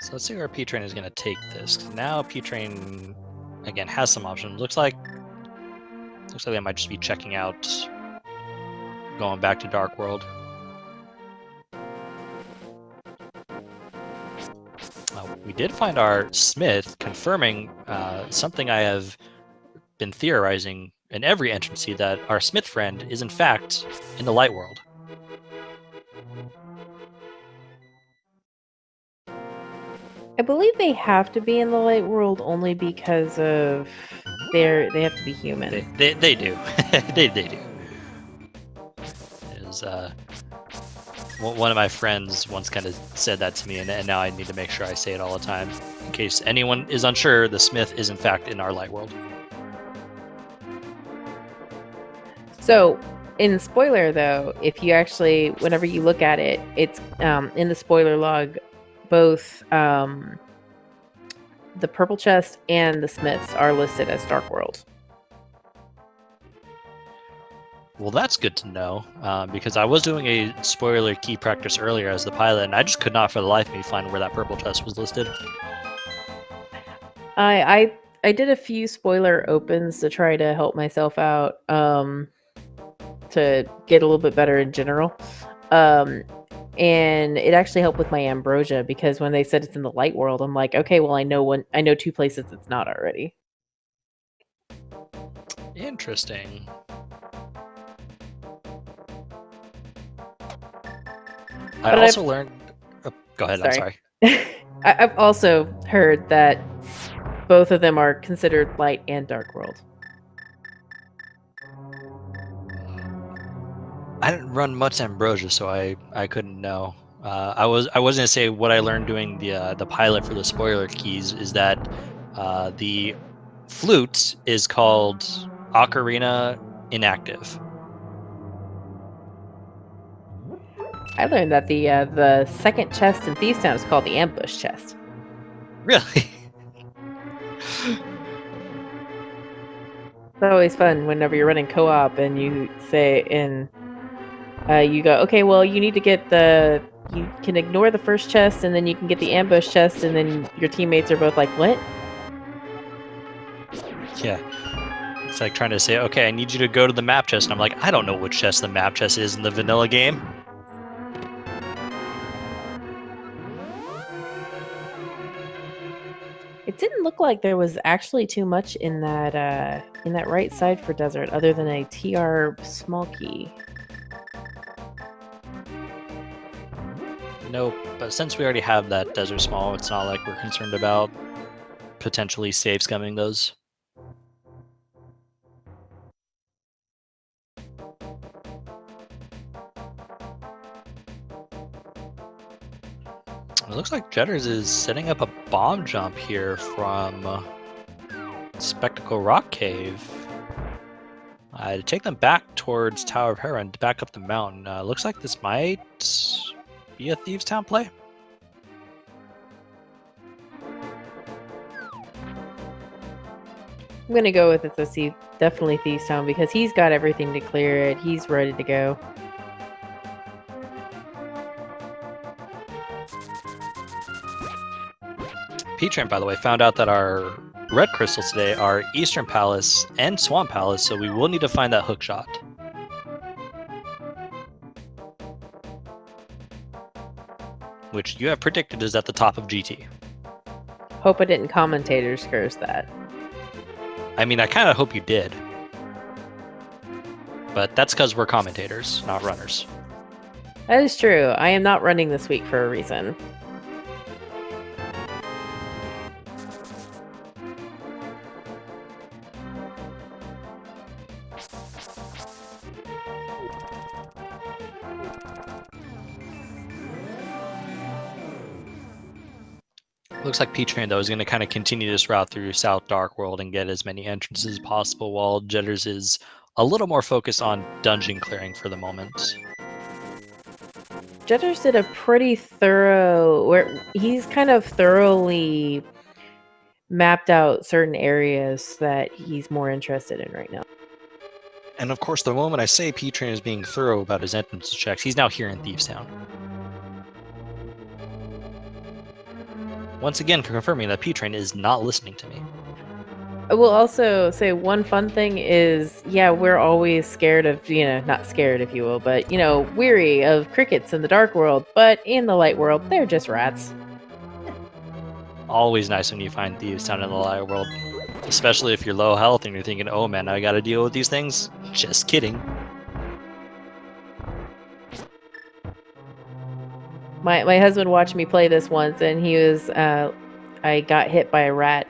So let's see where P-Train is going to take this. Now P-Train, again, has some options. Looks like they might just be checking out, going back to Dark World. We did find our Smith, confirming something I have been theorizing in every entrance, that our Smith friend is in fact in the Light World. I believe they have to be in the Light World only because of they have to be human. They do. they do. There's, one of my friends once kind of said that to me, and now I need to make sure I say it all the time. In case anyone is unsure, the Smith is in fact in our Light World. So, in spoiler though, if you actually, whenever you look at it, it's in the spoiler log, both the purple chest and the Smiths are listed as Dark World. Well, that's good to know, because I was doing a spoiler key practice earlier as the pilot, and I just could not for the life of me find where that purple chest was listed. I did a few spoiler opens to try to help myself out, to get a little bit better in general. And it actually helped with my ambrosia, because when they said it's in the Light World, I'm like, okay, well, I know two places it's not already. Interesting. I also learned... Oh, go ahead, sorry. I'm sorry. I've also heard that both of them are considered Light and Dark World. I didn't run much ambrosia, so I couldn't know. I was gonna say what I learned doing the pilot for the spoiler keys is that the flute is called Ocarina Inactive. I learned that the second chest in Thieves Town is called the Ambush Chest. Really? It's always fun whenever you're running co-op and you say, you go, okay, well, you need to get you can ignore the first chest, and then you can get the ambush chest, and then your teammates are both like, what? Yeah. It's like trying to say, okay, I need you to go to the map chest, and I'm like, I don't know which chest the map chest is in the vanilla game. It didn't look like there was actually too much in that right side for desert, other than a TR small key. Nope, but since we already have that desert small, it's not like we're concerned about potentially save scumming those. It looks like Jedders is setting up a bomb jump here from Spectacle Rock Cave. To take them back towards Tower of Hera and back up the mountain. Looks like this might be a Thieves Town play. I'm gonna go with it's definitely Thieves Town, because he's got everything to clear it. He's ready to go. P-Train, by the way, found out that our red crystals today are Eastern Palace and Swamp Palace, so we will need to find that hook shot. Which you have predicted is at the top of GT. Hope I didn't commentators curse that. I mean, I kind of hope you did. But that's because we're commentators, not runners. That is true. I am not running this week for a reason. Looks like P-Train, though, is going to kind of continue this route through South Dark World and get as many entrances as possible, while Jedders is a little more focused on dungeon clearing for the moment. Jedders did a pretty thorough, where he's kind of thoroughly mapped out certain areas that he's more interested in right now. And of course, the moment I say P-Train is being thorough about his entrance checks, he's now here in Thieves Town. Once again, confirming that P-Train is not listening to me. I will also say one fun thing is, yeah, we're always scared of, not scared, if you will, but, weary of crickets in the dark world. But in the light world, they're just rats. Always nice when you find Thieves Town in the light world. Especially if you're low health and you're thinking, oh man, I gotta deal with these things. Just kidding. My husband watched me play this once, and he was, I got hit by a rat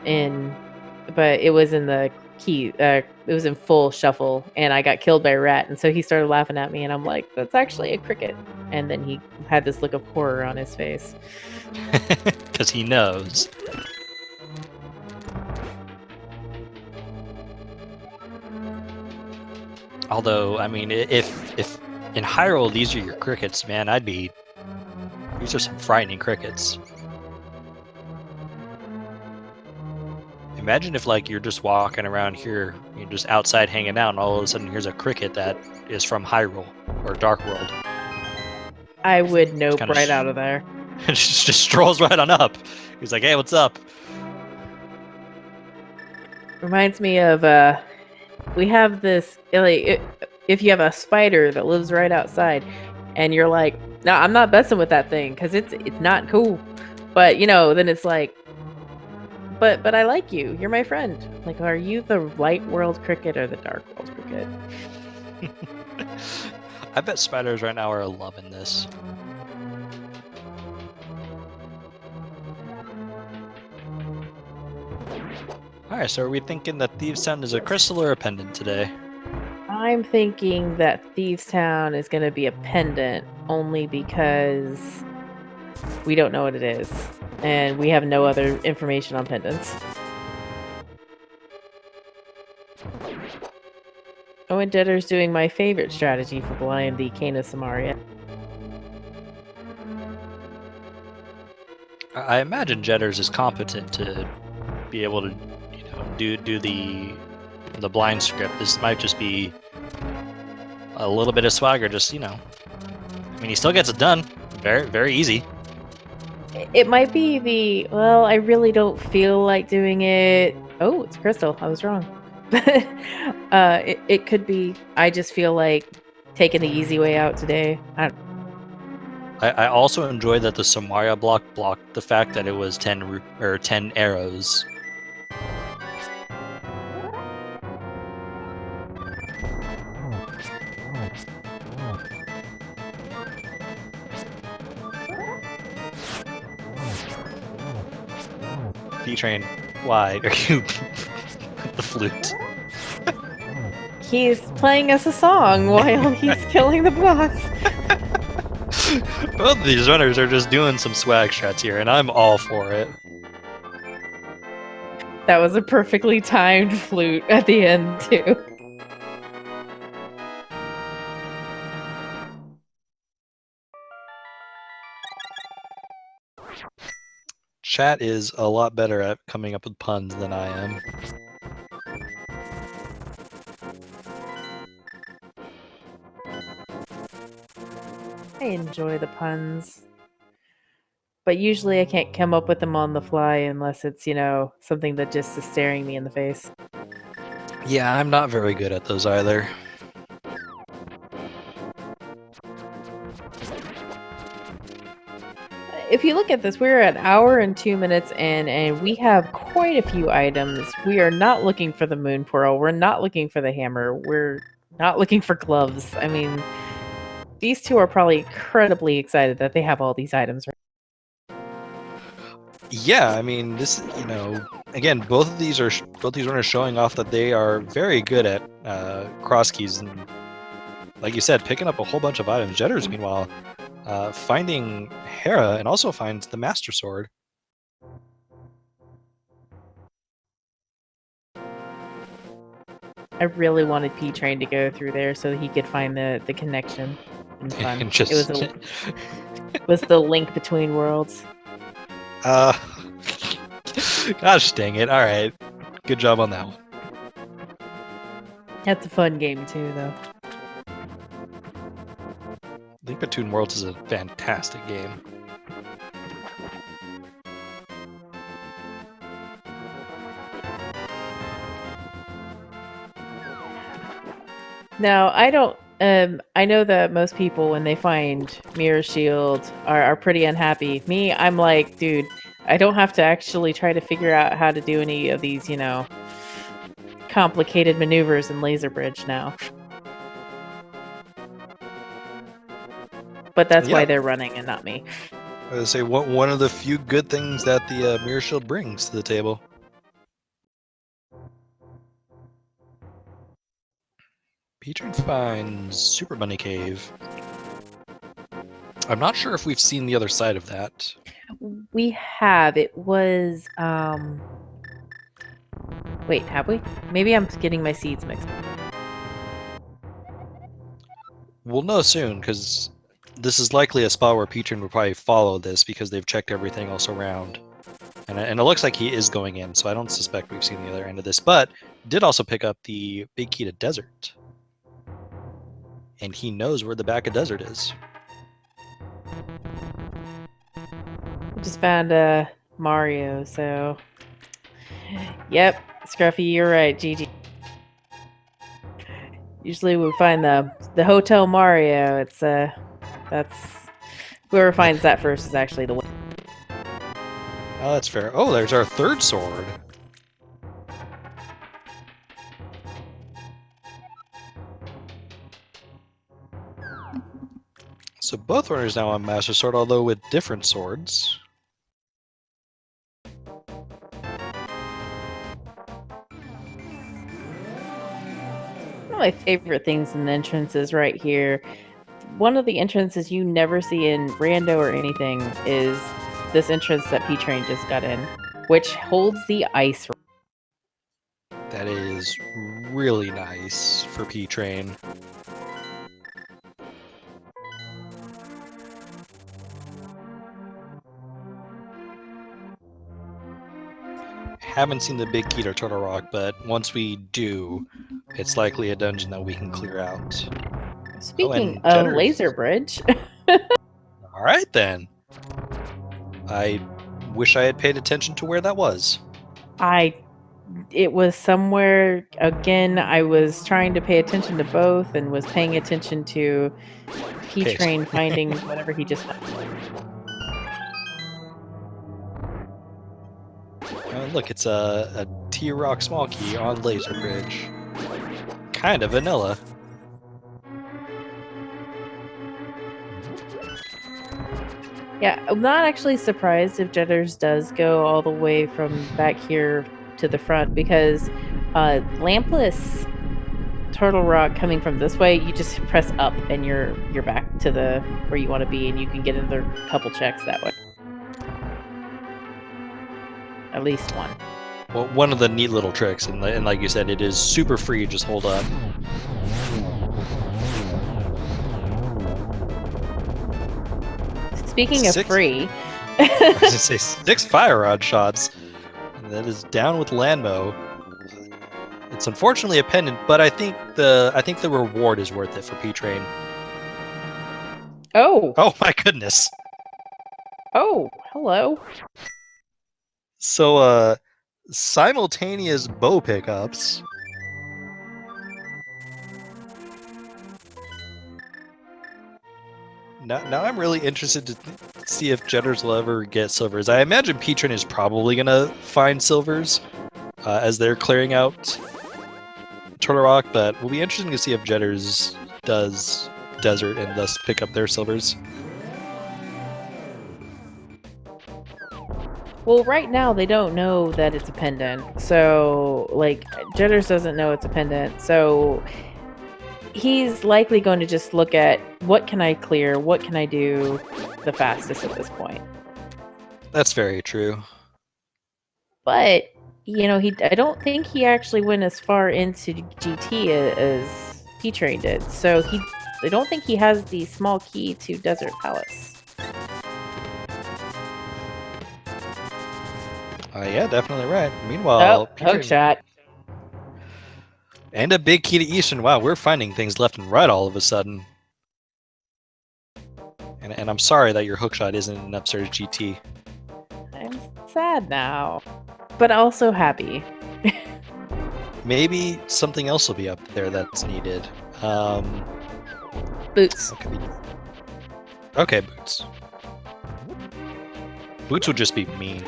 but it was in the key, it was in full shuffle, and I got killed by a rat, and so he started laughing at me, and I'm like, that's actually a cricket. And then he had this look of horror on his face. Because he knows. Although, I mean, if in Hyrule these are your crickets, man, these are some frightening crickets. Imagine if, like, you're just walking around here, you're just outside hanging out, and all of a sudden here's a cricket that is from Hyrule, or Dark World. I would nope right out of there. It just strolls right on up. He's like, hey, what's up? Reminds me of, we have this, if you have a spider that lives right outside, and you're like, no, I'm not messing with that thing, because it's not cool. But, then it's like, but I like you. You're my friend. Like, are you the light world cricket or the dark world cricket? I bet spiders right now are loving this. Alright, so are we thinking that Thieves Town is a crystal or a pendant today? I'm thinking that Thieves Town is going to be a pendant, only because we don't know what it is. And we have no other information on pendants. Oh, and Jedders doing my favorite strategy for blind the Cane of Samaria. I imagine Jedders is competent to be able to, do the blind script. This might just be a little bit of swagger, just, I mean, he still gets it done. Very, very easy. It might be I really don't feel like doing it. Oh, it's Crystal. I was wrong. It could be, I just feel like taking the easy way out today. I also enjoy that the Samaria block blocked the fact that it was 10 arrows. P-Train, why are you the flute? He's playing us a song while he's killing the boss. Both of these runners are just doing some swag strats here, and I'm all for it. That was a perfectly timed flute at the end, too. Chat is a lot better at coming up with puns than I am. I enjoy the puns. but usually I can't come up with them on the fly unless it's, something that just is staring me in the face. Yeah, I'm not very good at those either. If you look at this, we're at 1 hour and 2 minutes in, and we have quite a few items. We are not looking for the moon pearl. We're not looking for the hammer. We're not looking for gloves. I mean, these two are probably incredibly excited that they have all these items. Yeah, I mean, this, again, both these runners showing off that they are very good at cross keys, and like you said, picking up a whole bunch of items. Jedders, meanwhile, finding Hera and also finds the Master Sword. I really wanted P-Train to go through there so he could find the connection and fun. And just, it was the link between worlds. Gosh dang it. All right. Good job on that one. That's a fun game too, though. Link Between Worlds is a fantastic game. Now, I don't. I know that most people, when they find Mirror Shield, are pretty unhappy. Me, I'm like, dude, I don't have to actually try to figure out how to do any of these, complicated maneuvers in Laser Bridge now. But that's why they're running and not me. I would say one of the few good things that the Mirror Shield brings to the table. P-Train finds Super Bunny Cave. I'm not sure if we've seen the other side of that. We have. It was, wait, have we? Maybe I'm getting my seeds mixed. We'll know soon, because this is likely a spot where P-Train would probably follow this because they've checked everything else around. And it looks like he is going in, so I don't suspect we've seen the other end of this. But did also pick up the big key to Desert. And he knows where the back of Desert is. We just found Mario, so... Yep, Scruffy, you're right, GG. Usually we find the Hotel Mario. It's that's... Whoever finds that first is actually the winner. Oh, that's fair. Oh, there's our third sword. So both runners now on Master Sword, although with different swords. One of my favorite things in the entrances right here. One of the entrances you never see in Rando or anything is this entrance that P-Train just got in, which holds the ice. That is really nice for P-Train. Haven't seen the big key to Turtle Rock, but once we do, it's likely a dungeon that we can clear out. Speaking of Laser Bridge. All right, then. I wish I had paid attention to where that was. It was somewhere, again, I was trying to pay attention to both and was paying attention to P-Train finding whatever he just found. Look, it's a T-Rock small key on Laser Bridge. Kind of vanilla. Yeah, I'm not actually surprised if Jedders does go all the way from back here to the front, because lampless Turtle Rock coming from this way, you just press up and you're back to the where you want to be, and you can get another couple checks that way. At least one. Well, one of the neat little tricks, and like you said, it is super free. Just hold up. Speaking of free, I was gonna say 6 fire rod shots. And that is down with Landmo. It's unfortunately a pendant, but I think the reward is worth it for P-Train. Oh my goodness! Oh, hello. So, simultaneous bow pickups. Now I'm really interested to see if Jedders will ever get silvers. I imagine Petron is probably gonna find silvers as they're clearing out Turtle Rock, but it will be interesting to see if Jedders does desert and thus pick up their silvers. Well, right now they don't know that it's a pendant. So, like, Jitters doesn't know it's a pendant. So, he's likely going to just look at what can I clear, what can I do the fastest at this point. That's very true. But, I don't think he actually went as far into GT as P-Train did. So, I don't think he has the small key to Desert Palace. Yeah, definitely right. Meanwhile, Hook shot. And a big key to Eastern. Wow, we're finding things left and right all of a sudden. And I'm sorry that your hookshot isn't an upstairs GT. I'm sad now, but also happy. Maybe something else will be up there that's needed. Boots. Okay, boots. Boots would just be mean.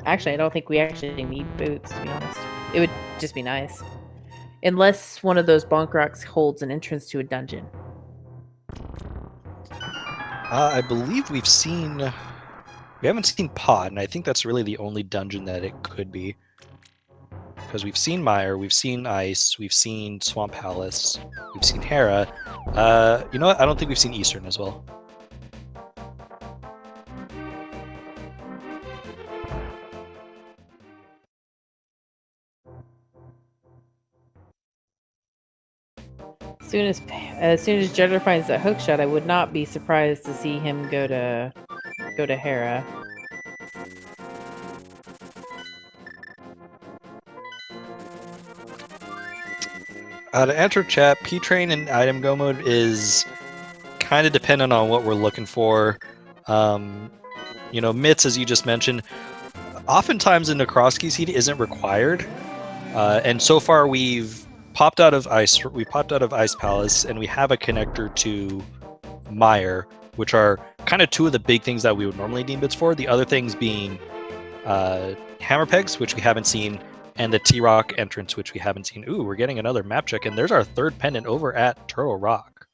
Actually, I don't think we actually need boots, to be honest. It would just be nice. Unless one of those bonk rocks holds an entrance to a dungeon. I believe we haven't seen Pod, and I think that's really the only dungeon that it could be. Because we've seen Mire, we've seen Ice, we've seen Swamp Palace, we've seen Hera. You know what? I don't think we've seen Eastern as well. As soon as Jeddah finds that hookshot, I would not be surprised to see him go to Hera. To enter chat, P-Train and item go mode is kind of dependent on what we're looking for. Mitts, as you just mentioned, oftentimes a Necroski seed isn't required. And so far we've popped out of Ice Palace, and we have a connector to Mire, which are kind of two of the big things that we would normally deem bits for. The other things being Hammer Pegs, which we haven't seen, and the T-Rock entrance, which we haven't seen. Ooh, we're getting another map check, and there's our third pendant over at Turtle Rock.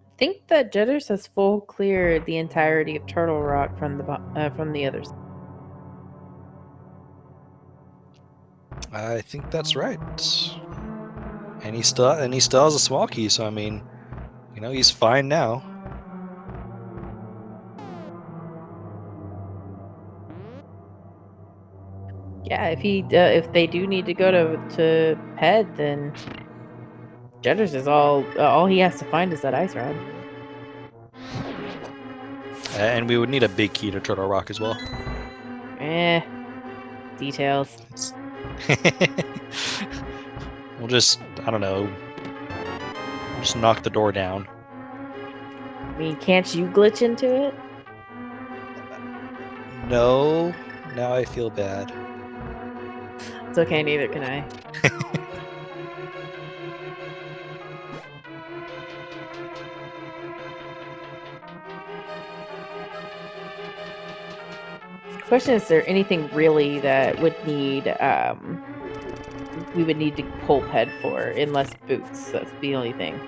I think that Jedders has full cleared the entirety of Turtle Rock from the others. I think that's right. And he still has a small key, so I mean, he's fine now. Yeah, if they do need to go to Ped, then Jedders is all he has to find is that ice rod. And we would need a big key to Turtle Rock as well. Details. We'll just, I don't know, just knock the door down. I mean, can't you glitch into it? No, now I feel bad. It's okay, neither can I. Question is there anything really that would need we would need to pull Ped for, unless boots. That's the only thing.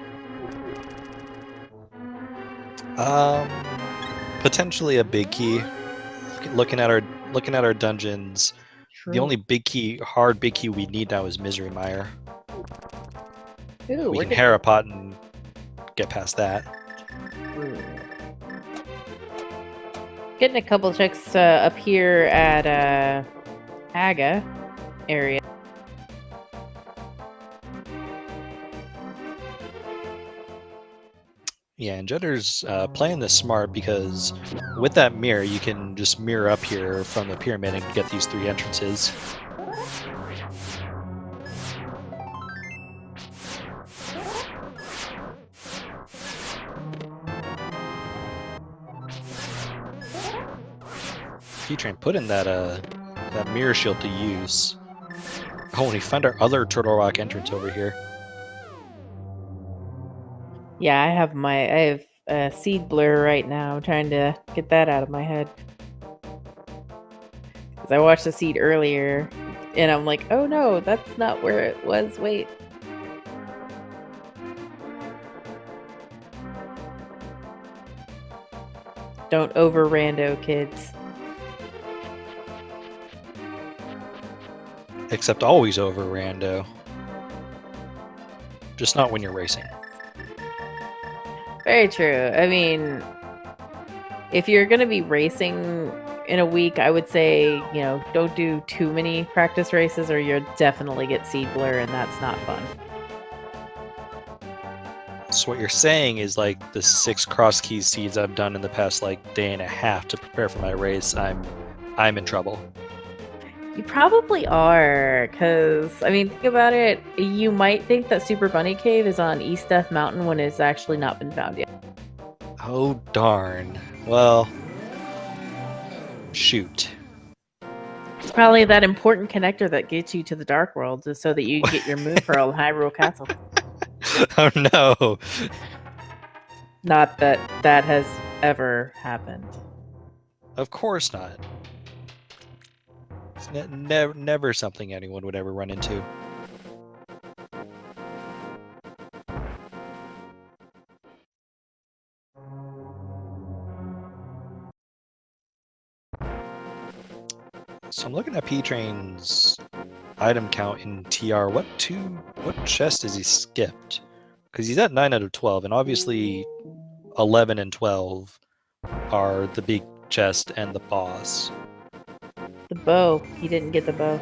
Potentially a big key. Looking at our dungeons, True. the only hard big key we need now is Misery Mire. Ooh, we can Harapot and get past that. Getting a couple checks up here at Aga area. Yeah, and Jedder's playing this smart because with that mirror, you can just mirror up here from the pyramid and get these 3 entrances. P-Train put in that mirror shield to use. Oh, and we found our other Turtle Rock entrance over here. Yeah, I have seed blur right now. I'm trying to get that out of my head. Because I watched the seed earlier, and I'm like, oh no, that's not where it was. Wait. Don't over rando, kids. Except always over rando. Just not when you're racing. Very true. I mean, if you're going to be racing in a week, I would say, don't do too many practice races or you'll definitely get seed blur, and that's not fun. So what you're saying is like the 6 cross keys seeds I've done in the past day and a half to prepare for my race, I'm in trouble. You probably are, because, think about it. You might think that Super Bunny Cave is on East Death Mountain when it's actually not been found yet. Oh, darn. Well, shoot. It's probably that important connector that gets you to the Dark World, just so that you get your Moon Pearl in Hyrule Castle. Oh, no. Not that that has ever happened. Of course not. It's never something anyone would ever run into. So I'm looking at P-Train's item count in TR. What chest has he skipped? Because he's at 9 out of 12, and obviously 11 and 12 are the big chest and the boss. The bow. He didn't get the bow.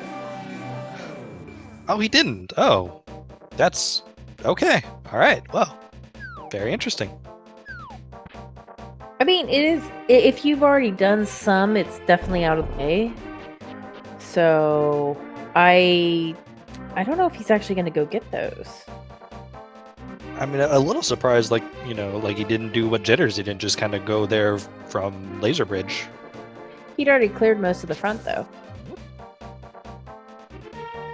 Oh, he didn't. Oh, that's okay. All right. Well, very interesting. It is. If you've already done some, it's definitely out of the way. So I don't know if he's actually going to go get those. A little surprised, he didn't do what Jitters did and just kind of go there from Laser Bridge. He'd already cleared most of the front, though.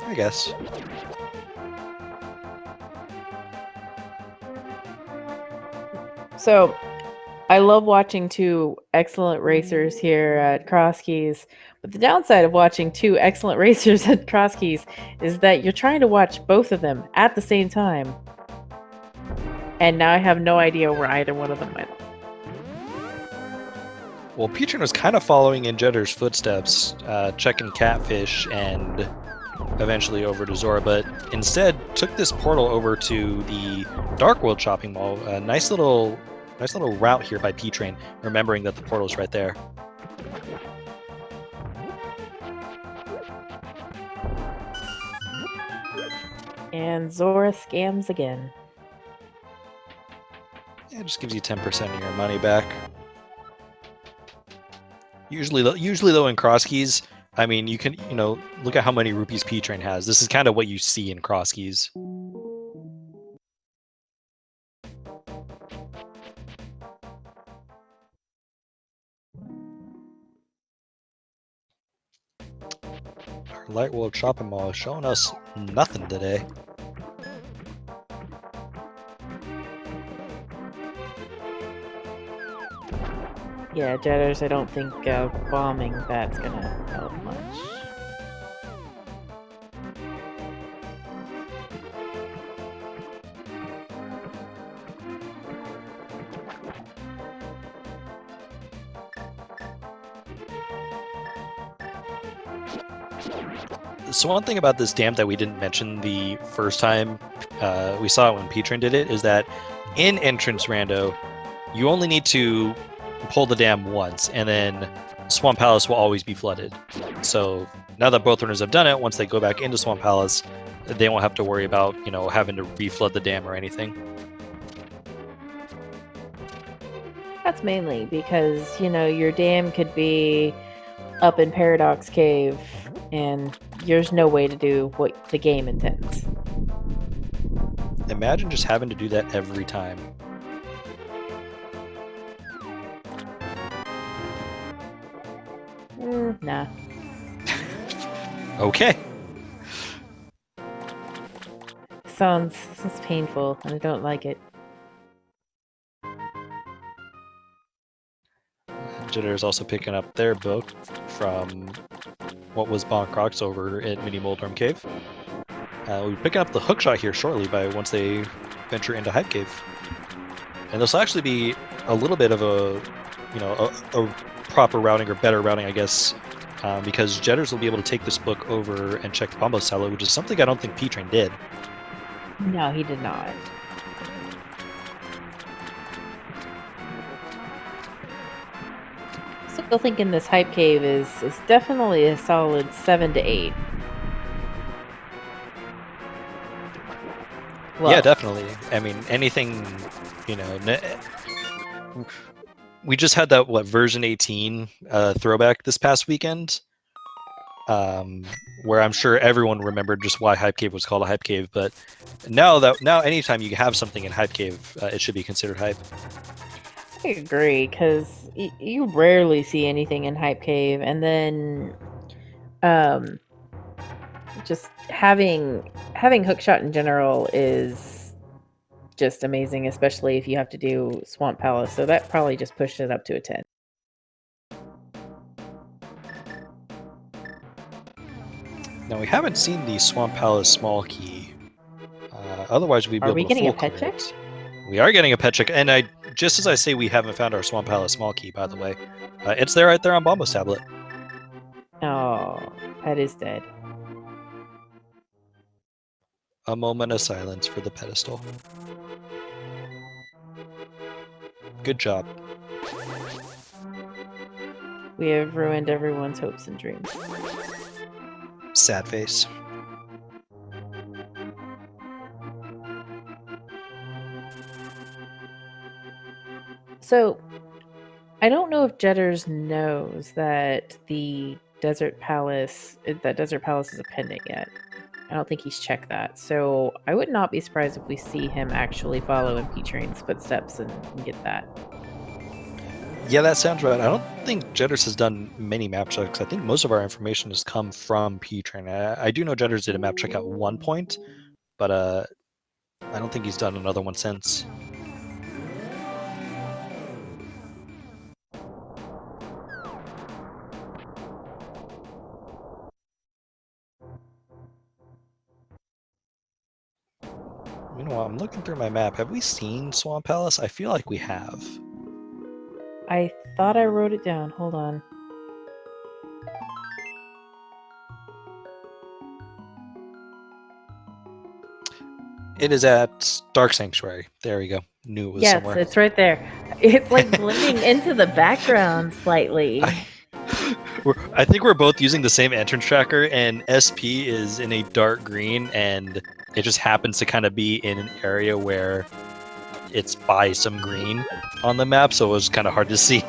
I guess. So, I love watching 2 excellent racers here at Cross Keys, but the downside of watching 2 excellent racers at Cross Keys is that you're trying to watch both of them at the same time. And now I have no idea where either one of them went. Well, P-Train was kind of following in Jetter's footsteps, checking Catfish and eventually over to Zora, but instead took this portal over to the Dark World shopping mall. A nice little route here by P-Train, remembering that the portal's right there. And Zora scams again. Yeah, it just gives you 10% of your money back. Usually though in Cross Keys, you can, look at how many rupees P-Train has. This is kind of what you see in Cross Keys. Our Light World shopping mall is showing us nothing today. Yeah, Jedders, I don't think bombing that's gonna help much. So one thing about this dam that we didn't mention the first time we saw it when P-Train did it is that in Entrance Rando, you only need to pull the dam once, and then Swamp Palace will always be flooded. So now that both runners have done it, once they go back into Swamp Palace, they won't have to worry about having to reflood the dam or anything. that's mainly because, your dam could be up in Paradox Cave, and there's no way to do what the game intends. Imagine just having to do that every time. Nah. Okay. Sounds painful, and I don't like it. Jitter's also picking up their book from what was Bonk Rocks over at Mini Moldorm Cave. We'll be picking up the hookshot here shortly once they venture into Hype Cave. And this will actually be a little bit of a proper routing, or better routing, I guess, because Jedders will be able to take this book over and check the Bombo Silo, which is something I don't think P-Train did. No, he did not. Still thinking this Hype Cave is definitely a solid 7 to 8. Well, yeah, definitely. I mean, anything, we just had that, version 18 throwback this past weekend, where I'm sure everyone remembered just why Hype Cave was called a Hype Cave. But now anytime you have something in Hype Cave, it should be considered hype. I agree, because you rarely see anything in Hype Cave, and then just having hookshot in general is just amazing, especially if you have to do Swamp Palace. So that probably just pushed it up to a 10. Now, we haven't seen the Swamp Palace small key. Otherwise, we'd be able to getting a full pet clear check? it. We are getting a pet check, and just as I say, we haven't found our Swamp Palace small key, by the way. It's there right there on Bombo's tablet. Oh, pet is dead. A moment of silence for the pedestal. Good job. We have ruined everyone's hopes and dreams. Sad face. So, I don't know if Jedders knows that the Desert Palace is a pendant yet. I don't think he's checked that. So I would not be surprised if we see him actually follow in P-Train's footsteps and get that. Yeah, that sounds right. I don't think Jedders has done many map checks. I think most of our information has come from P-Train. I do know Jedders did a map check at one point, but I don't think he's done another one since. Meanwhile, I'm looking through my map. Have we seen Swamp Palace? I feel like we have. I thought I wrote it down. Hold on. It is at Dark Sanctuary. There we go. Knew it was Yes, somewhere. it's right there. It's like blending into the background slightly. I think we're both using the same entrance tracker, and SP is in a dark green, and it just happens to kind of be in an area where it's by some green on the map, so it was kind of hard to see.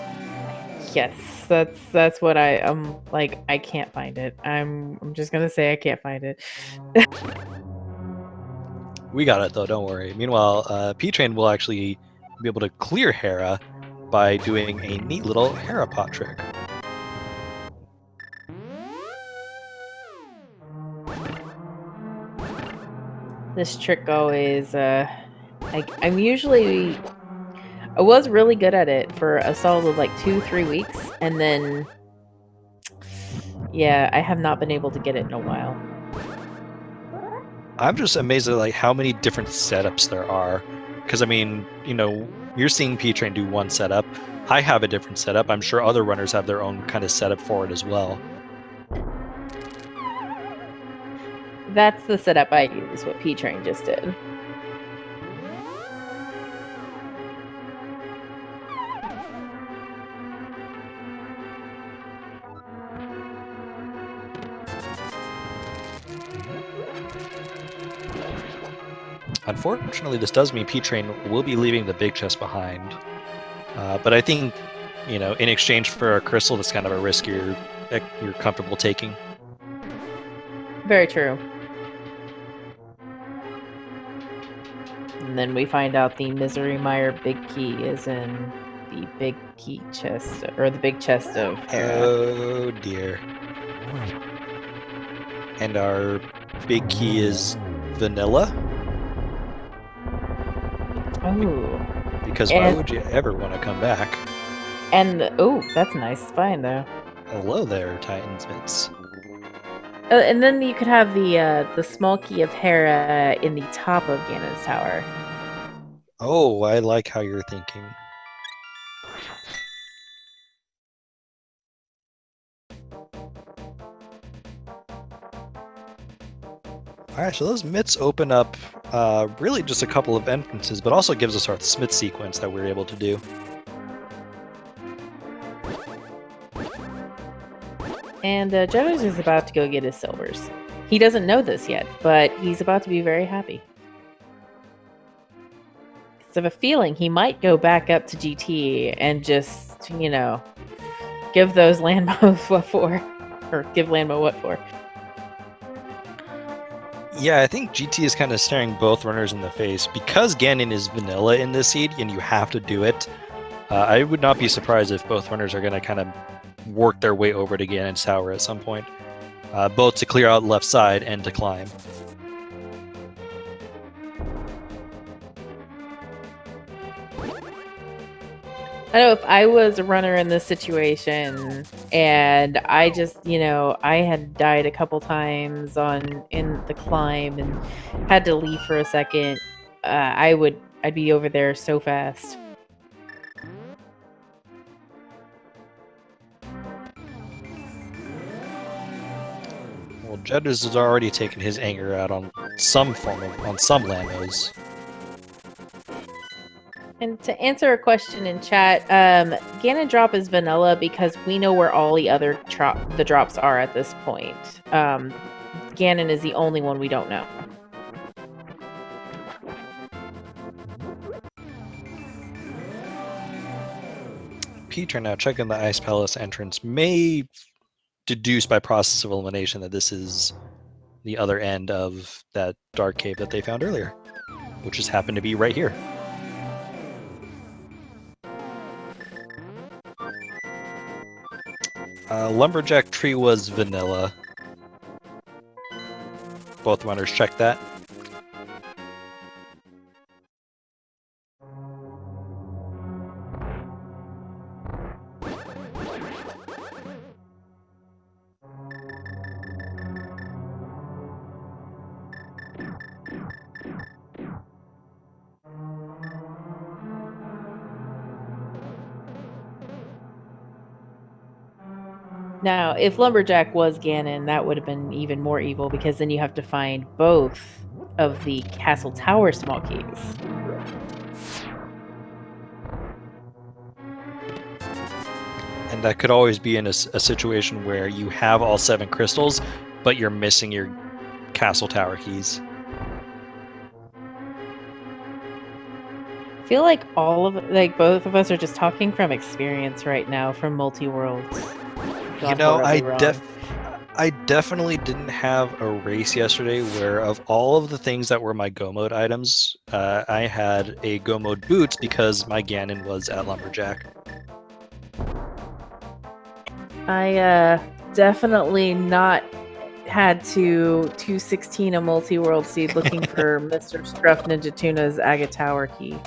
Yes, that's what I'm like. I can't find it. I'm just gonna say I can't find it. We got it though, don't worry. Meanwhile, P-Train will actually be able to clear Hera by doing a neat little Hera pot trick. This trick always, I was really good at it for a solid like 2-3 weeks, and then yeah, I have not been able to get it in a while. I'm just amazed at how many different setups there are. Because I mean, you're seeing P-Train do one setup. I have a different setup. I'm sure other runners have their own kind of setup for it as well. That's the setup I use, what P-Train just did. Unfortunately, this does mean P-Train will be leaving the big chest behind. But I think, in exchange for a crystal, that's kind of a risk you're comfortable taking. Very true. And then we find out the Misery Mire big key is in the big key chest, or the big chest of Hera. Oh dear. And our big key is vanilla? Oh. Because why would you ever want to come back? And that's nice spine though. Hello there, Titan's Mitts. And then you could have the small key of Hera in the top of Ganon's tower. Oh, I like how you're thinking. Alright, so those mitts open up really just a couple of entrances, but also gives us our smith sequence that we're able to do. And Hexcjedders is about to go get his silvers. He doesn't know this yet, but he's about to be very happy. I have a feeling he might go back up to GT and just, give those Landmo what for. Or give Landmo what for. Yeah, I think GT is kind of staring both runners in the face. Because Ganon is vanilla in this seed, and you have to do it, I would not be surprised if both runners are going to kind of work their way over to Ganon's tower at some point. Both to clear out the left side and to climb. I know if I was a runner in this situation and I just, I had died a couple times in the climb and had to leave for a second, I'd be over there so fast. Well, Hexcjedders has already taken his anger out on some Landmos. And to answer a question in chat, Ganon drop is vanilla because we know where all the other the drops are at this point. Ganon is the only one we don't know. Peter, now checking the Ice Palace entrance, may deduce by process of elimination that this is the other end of that dark cave that they found earlier, which just happened to be right here. Lumberjack tree was vanilla. Both runners checked that. Now, if Lumberjack was Ganon, that would have been even more evil because then you have to find both of the castle tower small keys. And that could always be in a situation where you have all 7 crystals, but you're missing your castle tower keys. I feel like both of us are just talking from experience right now from multi-worlds. I definitely didn't have a race yesterday where of all of the things that were my Go Mode items, I had a Go Mode boots because my Ganon was at Lumberjack. I definitely not had to 216 a multi-world seed looking for Mr. Struff Ninja Tuna's Aga Tower key.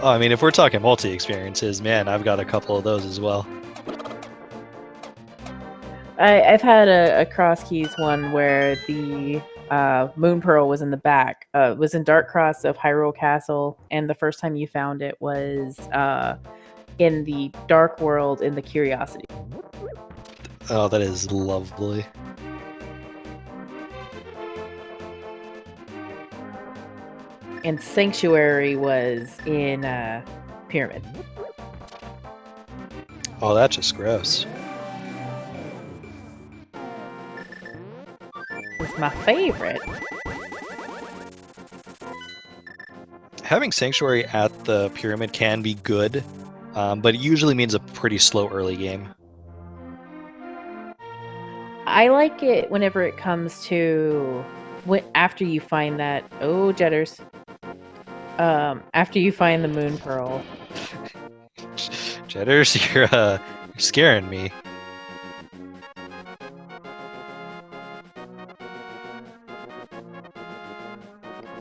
Oh, I mean, if we're talking multi-experiences, man, I've got a couple of those as well. I've had a cross keys one where the Moon Pearl was in the back. It was in Dark Cross of Hyrule Castle, and the first time you found it was in the Dark World in the Curiosity. Oh, that is lovely. And Sanctuary was in Pyramid. Oh, that's just gross. It's my favorite. having Sanctuary at the pyramid can be good, but it usually means a pretty slow early game. I like it whenever it comes to after you find that Jedders. After you find the moon pearl. Jedders, you're scaring me.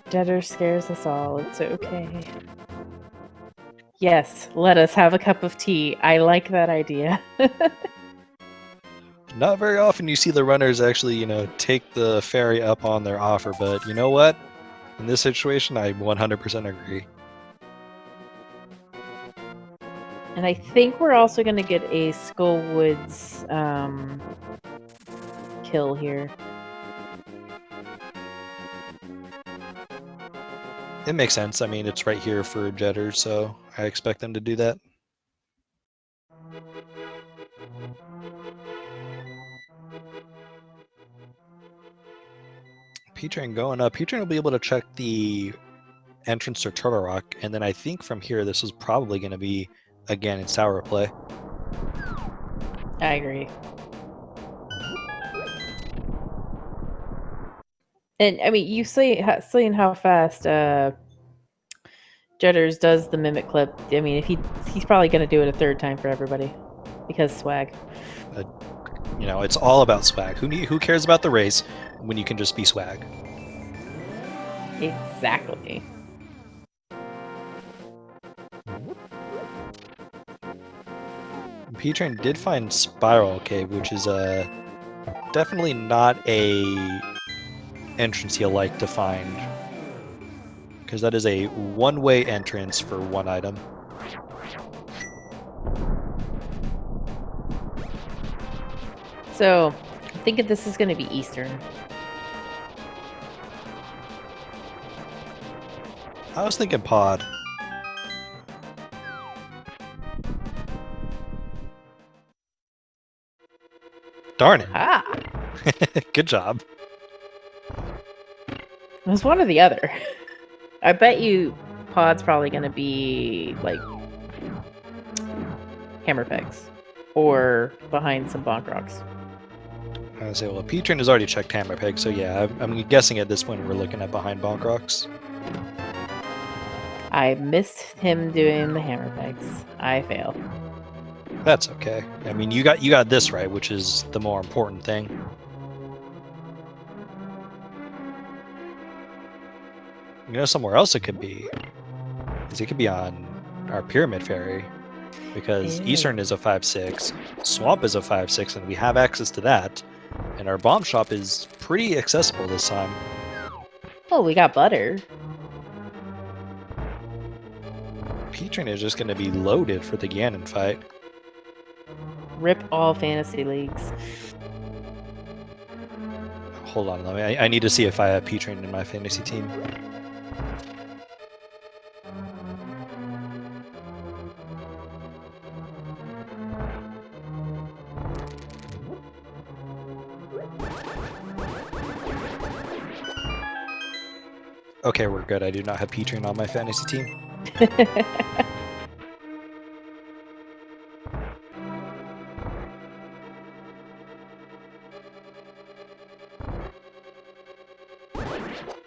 Jedders scares us all. It's okay. Yes, let us have a cup of tea. I like that idea. Not very often you see the runners actually, take the fairy up on their offer, but you know what? In this situation, I 100% agree. And I think we're also going to get a Skullwoods kill here. It makes sense. I mean, it's right here for Jedders, so I expect them to do that. P-Train going up. P-Train will be able to check the entrance to Turtle Rock, and then I think from here this is probably going to be, again, its tower play. I agree. And, I mean, you've seen how fast Jedders does the mimic clip. I mean, if he's probably going to do it a third time for everybody. Because swag. It's all about swag. Who cares about the race when you can just be swag? Exactly. P-Train did find Spiral Cave, which is definitely not a entrance you'll like to find, because that is a one-way entrance for one item. So, I'm thinking this is going to be Eastern. I was thinking Pod. Darn it. Ah! Good job. It was one or the other. I bet you Pod's probably going to be, like, hammer pegs. Or behind some bonk rocks. I would say, well, P-Train has already checked hammer peg, so yeah, I'm guessing at this point we're looking at behind bonk rocks. I missed him doing the hammer pegs. I failed. That's okay. I mean, you got this right, which is the more important thing. Somewhere else it could be. Is it could be on our Pyramid Fairy, because Eastern is a 5/6, Swamp is a 5/6, and we have access to that. And our bomb shop is pretty accessible this time. Oh, we got butter. P-Train is just going to be loaded for the Ganon fight. Rip all fantasy leagues. Hold on, I need to see if I have P-Train in my fantasy team. Okay, we're good. I do not have P-Train on my fantasy team.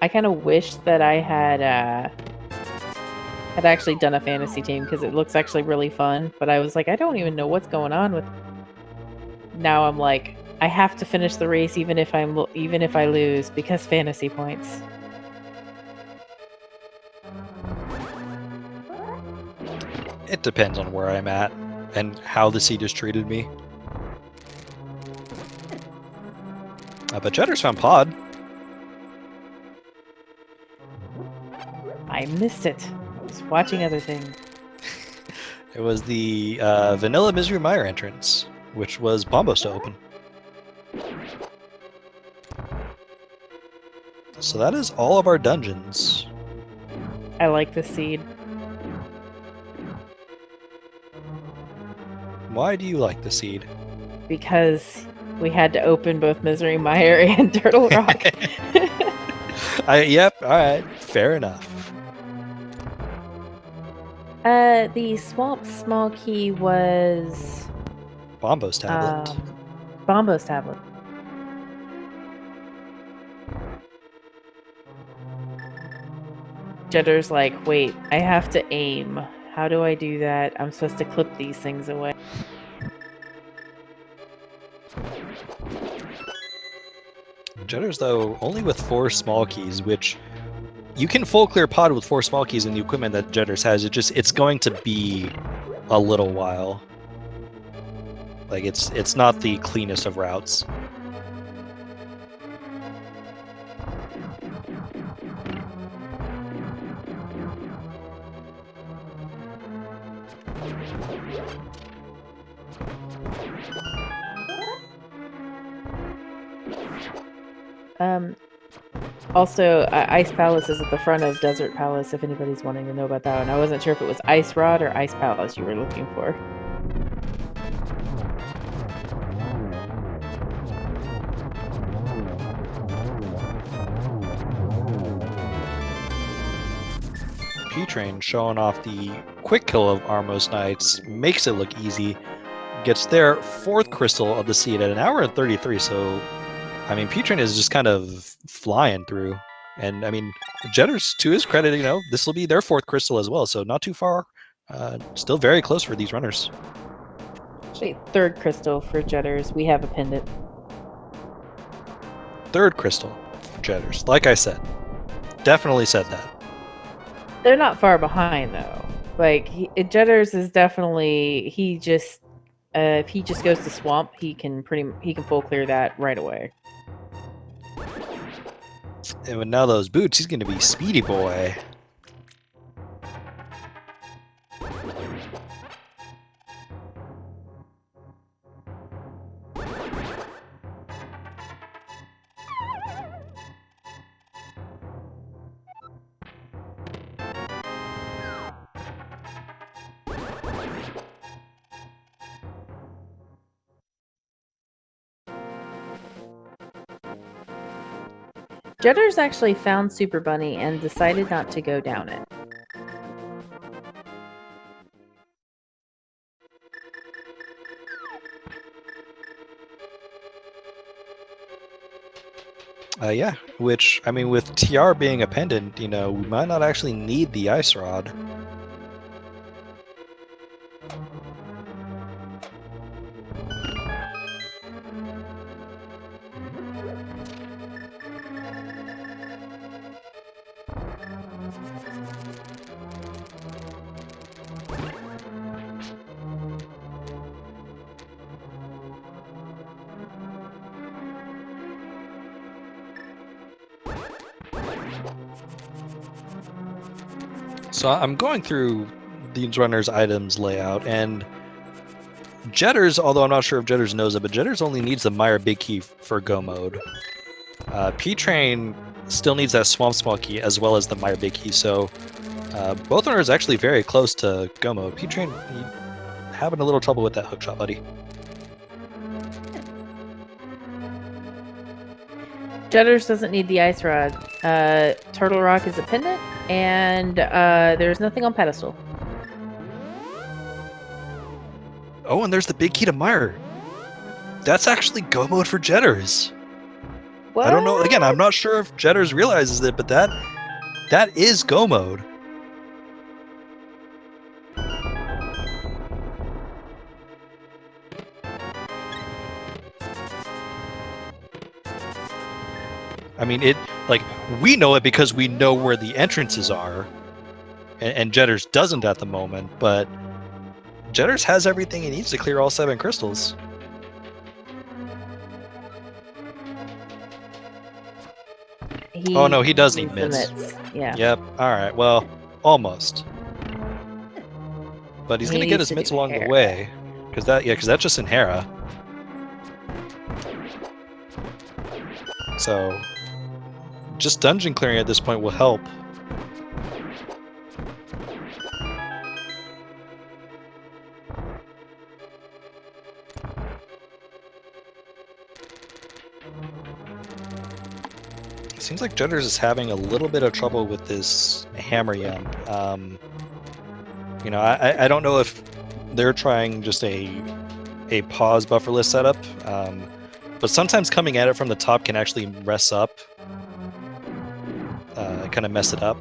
I kind of wish that I had actually done a fantasy team, because it looks actually really fun. But I was like, I don't even know what's going on with. Now I'm like, I have to finish the race even if I lose, because fantasy points. It depends on where I'm at and how the seed has treated me. But Jedders found Pod. I missed it. I was watching other things. It was the Vanilla Misery Mire entrance, which was Bombos to open. So that is all of our dungeons. I like this seed. Why do you like the seed? Because we had to open both Misery Mire and Turtle Rock. Yep, alright, fair enough. The swamp small key was Bombo's tablet. Bombo's tablet. Jeddar's like, wait, I have to aim. How do I do that? I'm supposed to clip these things away. Jeddar's, though, only with 4 small keys, which you can full clear pod with 4 small keys in the equipment that Jeddar's has. It's going to be a little while. Like, it's not the cleanest of routes. Also, Ice Palace is at the front of Desert Palace, if anybody's wanting to know about that one. I wasn't sure if it was Ice Rod or Ice Palace you were looking for. P-Train showing off the quick kill of Armos Knights, makes it look easy, gets their 4th crystal of the seed at 1 hour and 33, so I mean, P-Train is just kind of flying through. And I mean, Jedders, to his credit, you know, this will be their 4th crystal as well, so not too far. Still very close for these runners. Actually, 3rd crystal for Jedders. We have a pendant. 3rd crystal for Jedders. Like I said, definitely said that. They're not far behind though. Like Jedders is definitely if he just goes to swamp, he can full clear that right away. And with now those boots, he's going to be Speedy Boy. Jedders actually found Super Bunny and decided not to go down it. Yeah, which, I mean, with TR being a pendant, you know, we might not actually need the Ice Rod. So I'm going through these runners' items layout, and Jedders, although I'm not sure if Jedders knows it, but Jedders only needs the Meyer Big Key for Go mode. P-Train still needs that Swamp Small Key as well as the Meyer Big Key, so both runners actually very close to Go mode. P-Train having a little trouble with that hookshot, buddy. Jedders doesn't need the Ice Rod. Turtle Rock is a pendant, and there's nothing on pedestal. Oh, and there's the Big Key to Meyer. That's actually Go mode for Jedders. What? I don't know. Again, I'm not sure if Jedders realizes it, but that is Go mode. I mean, we know it because we know where the entrances are, and Jedders doesn't at the moment, but Jedders has everything he needs to clear all 7 crystals. Oh no, he does need mids. Yeah. Yep. All right. Well, almost. But he's gonna get his mids along the way, because that's just in Hera. So, just dungeon clearing at this point will help. It seems like Jedders is having a little bit of trouble with this hammer yump. You know, I don't know if they're trying just a pause bufferless setup, but sometimes coming at it from the top can actually mess up, kind of mess it up.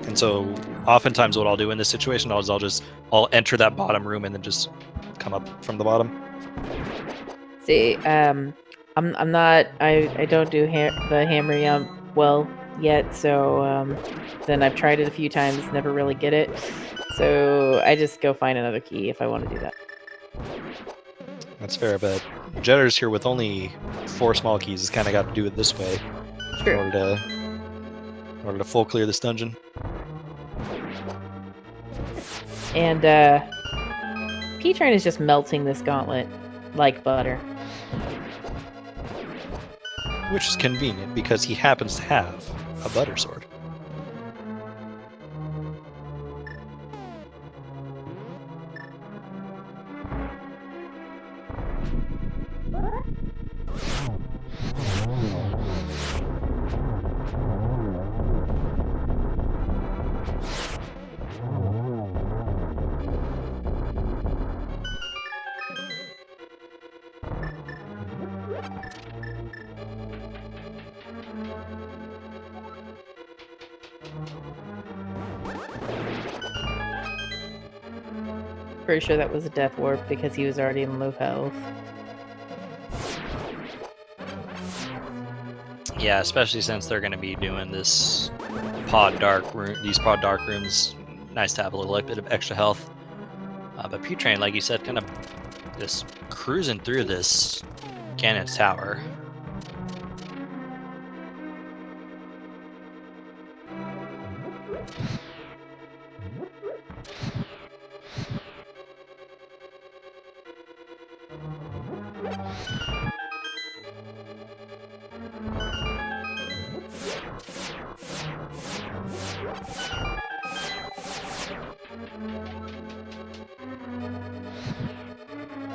And so oftentimes what I'll do in this situation is I'll enter that bottom room and then just come up from the bottom. See, I'm not. I don't do the hammer jump well yet. So then I've tried it a few times, never really get it. So I just go find another key if I want to do that. That's fair, but Jedders here with only 4 small keys has kind of got to do it this way True. in order to full clear this dungeon. And P-Train is just melting this gauntlet like butter. Which is convenient because he happens to have a butter sword. Pretty sure that was a death warp because he was already in low health. Yeah, especially since they're going to be doing this pod dark room. These pod dark rooms, nice to have a little bit of extra health. But P-Train, like you said, kind of just cruising through this Ganon's tower.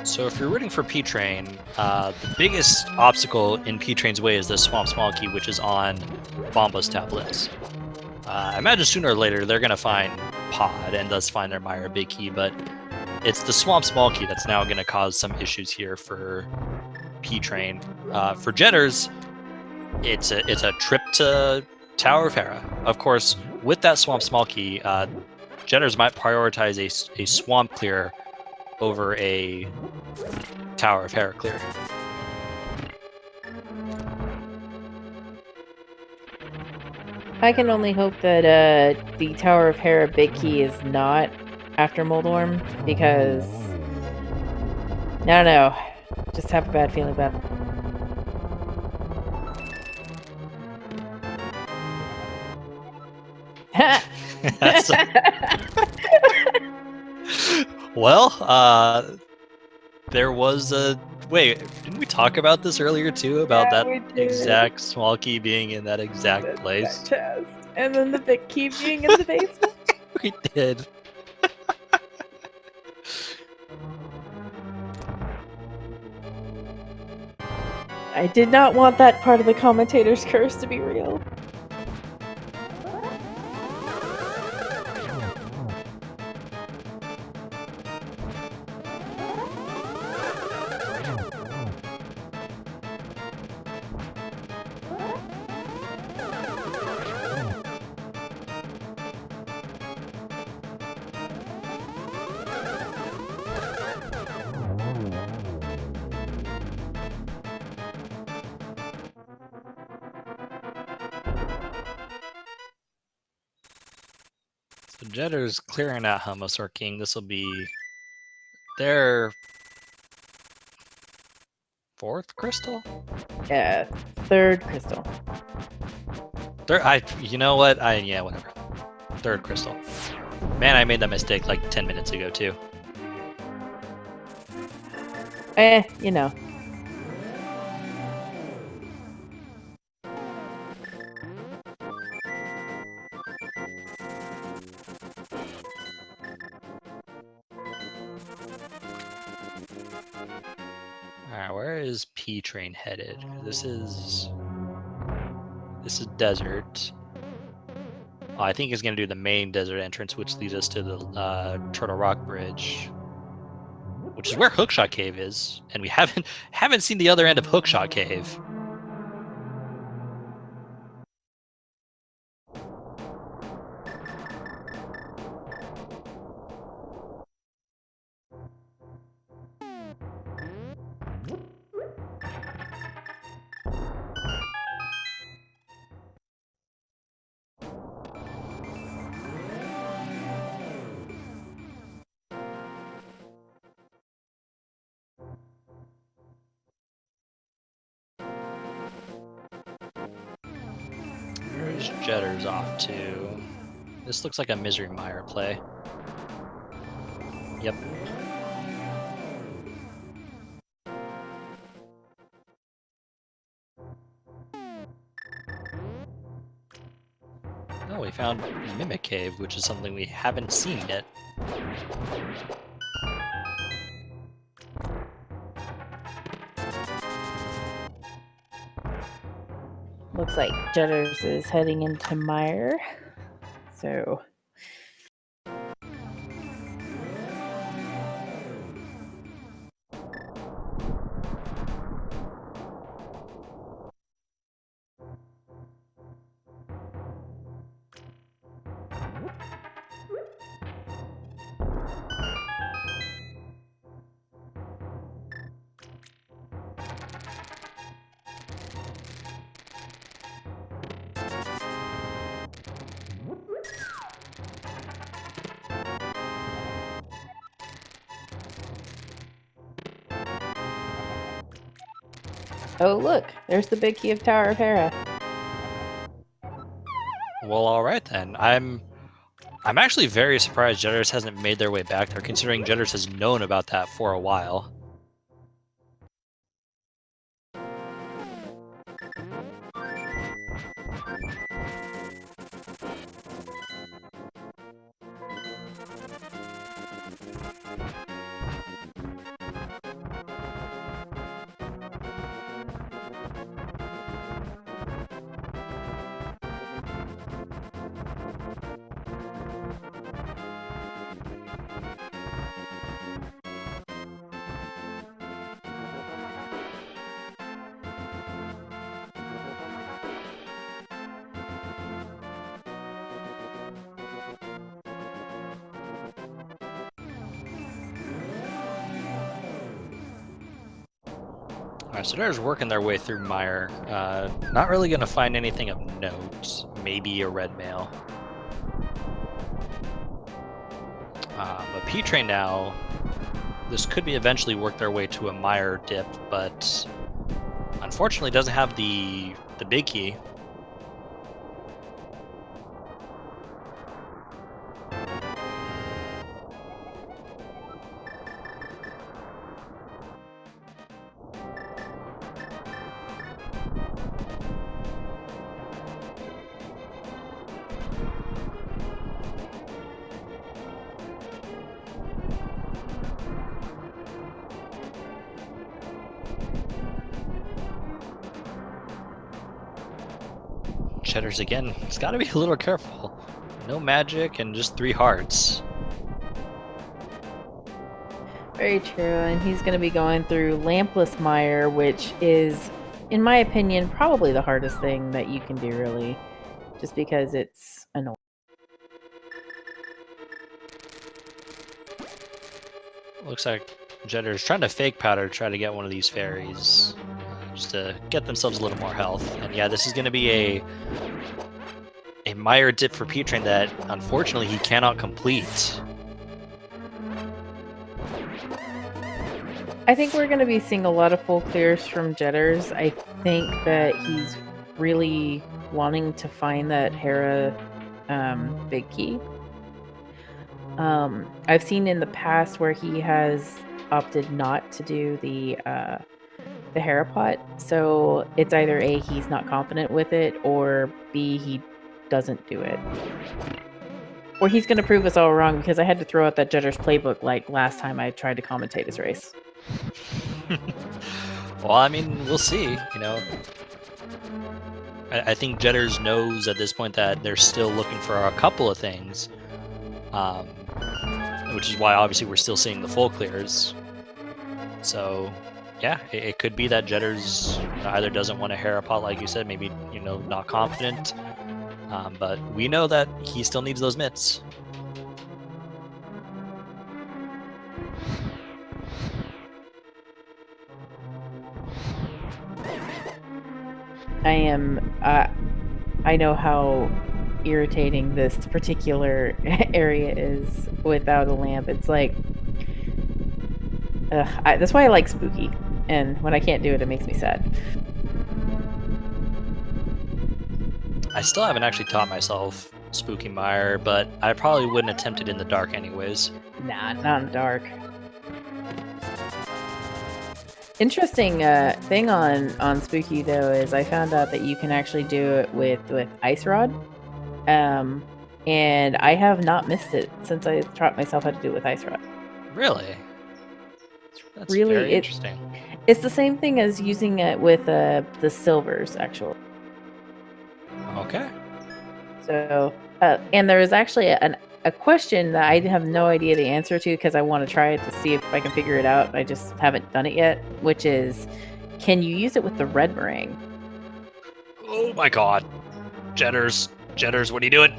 So if you're rooting for P-Train, the biggest obstacle in P-Train's way is the Swamp Small Key, which is on Bomba's tablets. I imagine sooner or later they're going to find Pod and thus find their Myra Big Key, but it's the Swamp Small Key that's now going to cause some issues here for P-Train. For Jedders, it's a trip to Tower of Hera. Of course, with that Swamp Small Key, Jedders might prioritize a Swamp clear over a Tower of Hera clear. I can only hope that the Tower of Hera Big Key is not after Moldorm, because I don't know, just have a bad feeling about it. Well, there was a... Wait, didn't we talk about this earlier too? About Yeah, that we did. exact small key being in that exact place? That chest. And then the big key being in the basement. We did. I did not want that part of the commentator's curse to be real. So Jedders clearing out Hummus King. This will be their 4th crystal? Yeah, 3rd crystal. You know what? Yeah, whatever. 3rd crystal. Man, I made that mistake like 10 minutes ago too. You know. Alright, where is P-Train headed? This is desert. I think he's going to do the main desert entrance, which leads us to the Turtle Rock Bridge, which is where Hookshot Cave is, and we haven't seen the other end of Hookshot Cave. Where's Jedders off to? This looks like a Misery Mire play. Yep. Oh, we found Mimic Cave, which is something we haven't seen yet. Looks like Jedders is heading into Mire. So oh, look, there's the big key of Tower of Hera. Well, all right then. I'm actually very surprised Jedders hasn't made their way back there, considering Jedders has known about that for a while. Alright, so they're working their way through Mire. Not really going to find anything of note. Maybe a red mail. But P-Train now, this could be eventually work their way to a Mire dip, but unfortunately doesn't have the big key. Jedders again. He's got to be a little careful. No magic and just 3 hearts. Very true, and he's going to be going through Lampless Mire, which is, in my opinion, probably the hardest thing that you can do, really, just because it's annoying. Looks like Jedders trying to fake powder to try to get one of these fairies, just to get themselves a little more health. And yeah, this is going to be a Mire dip for P-Train that, unfortunately, he cannot complete. I think we're going to be seeing a lot of full clears from Jedders. I think that he's really wanting to find that Hera big key. I've seen in the past where he has opted not to do the Hera pot, so it's either A, he's not confident with it, or B, he doesn't do it. Or he's going to prove us all wrong, because I had to throw out that Jedders playbook like last time I tried to commentate his race. Well, I mean, we'll see, you know. I think Jedders knows at this point that they're still looking for a couple of things, which is why obviously we're still seeing the full clears. So, yeah, it could be that Jedders either doesn't want to Hera pot, like you said, maybe not confident, but we know that he still needs those mitts. I know how irritating this particular area is without a lamp. It's like, that's why I like spooky, and when I can't do it, it makes me sad. I still haven't actually taught myself Spooky Mire, but I probably wouldn't attempt it in the dark anyways. Nah, not in the dark. Interesting thing on Spooky though is I found out that you can actually do it with Ice Rod, and I have not missed it since I taught myself how to do it with Ice Rod. Really? That's really very interesting. It's the same thing as using it with the silvers, actually. Okay. So, and there is actually a question that I have no idea the answer to because I want to try it to see if I can figure it out. I just haven't done it yet, which is, can you use it with the red meringue? Oh my god. Jedders, what are you doing?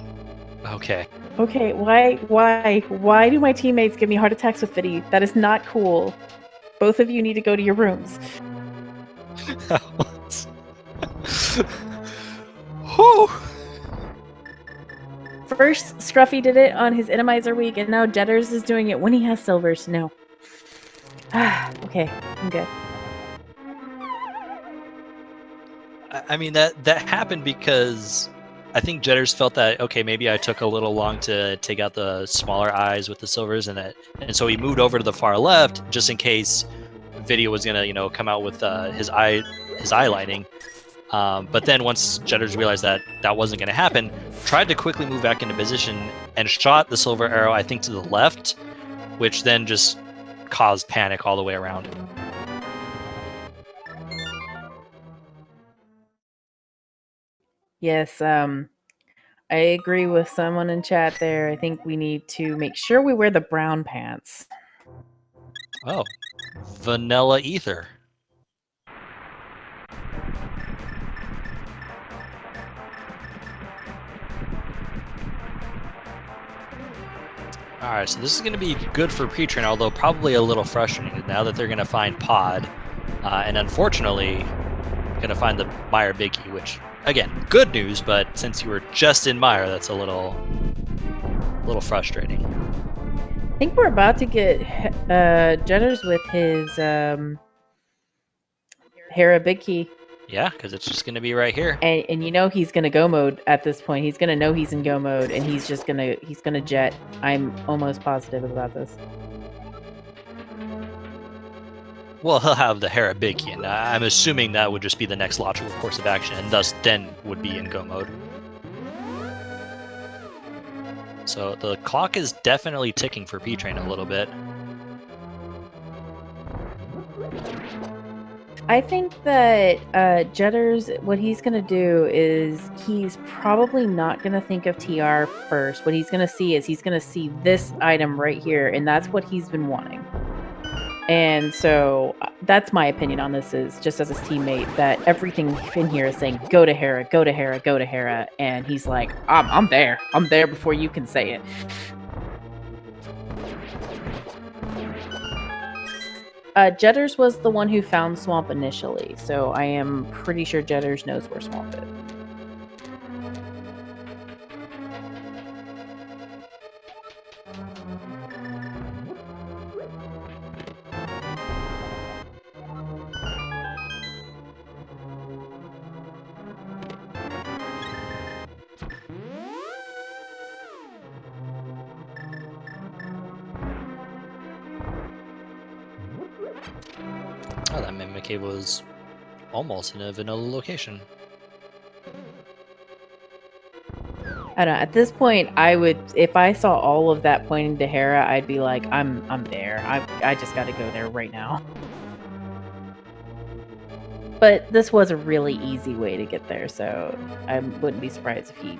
Okay. Okay, why do my teammates give me heart attacks with Viddy? That is not cool. Both of you need to go to your rooms. Whew. First, Scruffy did it on his Randomizer week, and now Jedders is doing it when he has silvers. No. Okay, I'm good. I mean, that happened because I think Jedders felt that, okay, maybe I took a little long to take out the smaller eyes with the silvers, and so he moved over to the far left just in case Video was gonna, come out with his eye lighting. But then once Jedders realized that wasn't going to happen, tried to quickly move back into position and shot the silver arrow, I think, to the left, which then just caused panic all the way around. Yes, I agree with someone in chat there. I think we need to make sure we wear the brown pants. Oh, vanilla ether. Alright, so this is going to be good for pre-train, although probably a little frustrating now that they're going to find Pod, and unfortunately going to find the Mire Biggie, which, again, good news, but since you were just in Mire, that's a little frustrating. I think we're about to get Jedders with his Hera Big Key. Yeah, because it's just going to be right here. And he's going to go mode at this point. He's going to know he's in go mode, and he's going to jet. I'm almost positive about this. Well, he'll have the Hera Big Key, and I'm assuming that would just be the next logical course of action, and thus then would be in go mode. So the clock is definitely ticking for P-Train a little bit. I think that Jedders, what he's going to do is he's probably not going to think of TR first. What he's going to see is he's going to see this item right here, and that's what he's been wanting. And so that's my opinion on this, is just as his teammate, that everything in here is saying, go to Hera, go to Hera, go to Hera. And he's like, I'm there. I'm there before you can say it. Jedders was the one who found Swamp initially, so I am pretty sure Jedders knows where Swamp is. Oh, that Mimic Cave was almost in a vanilla location. I don't know. At this point, I would, if I saw all of that pointing to Hera, I'd be like, I'm there. I just got to go there right now. But this was a really easy way to get there, so I wouldn't be surprised if he,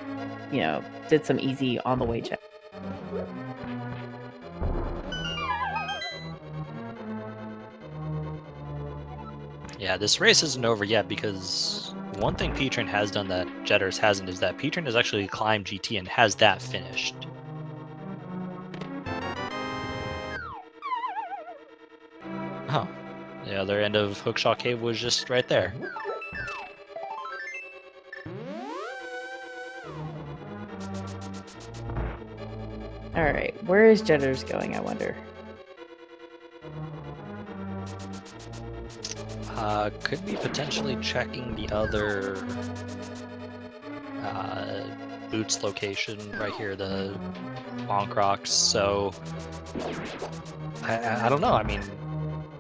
did some easy on the way check. Yeah, this race isn't over yet because one thing P-Train has done that Jedders hasn't is that P-Train has actually climbed GT and has that finished. Oh, the other end of Hookshaw Cave was just right there. All right, where is Jedders going, I wonder? Could be potentially checking the other Boots location right here, the Bonk Rocks. So I don't know. I mean,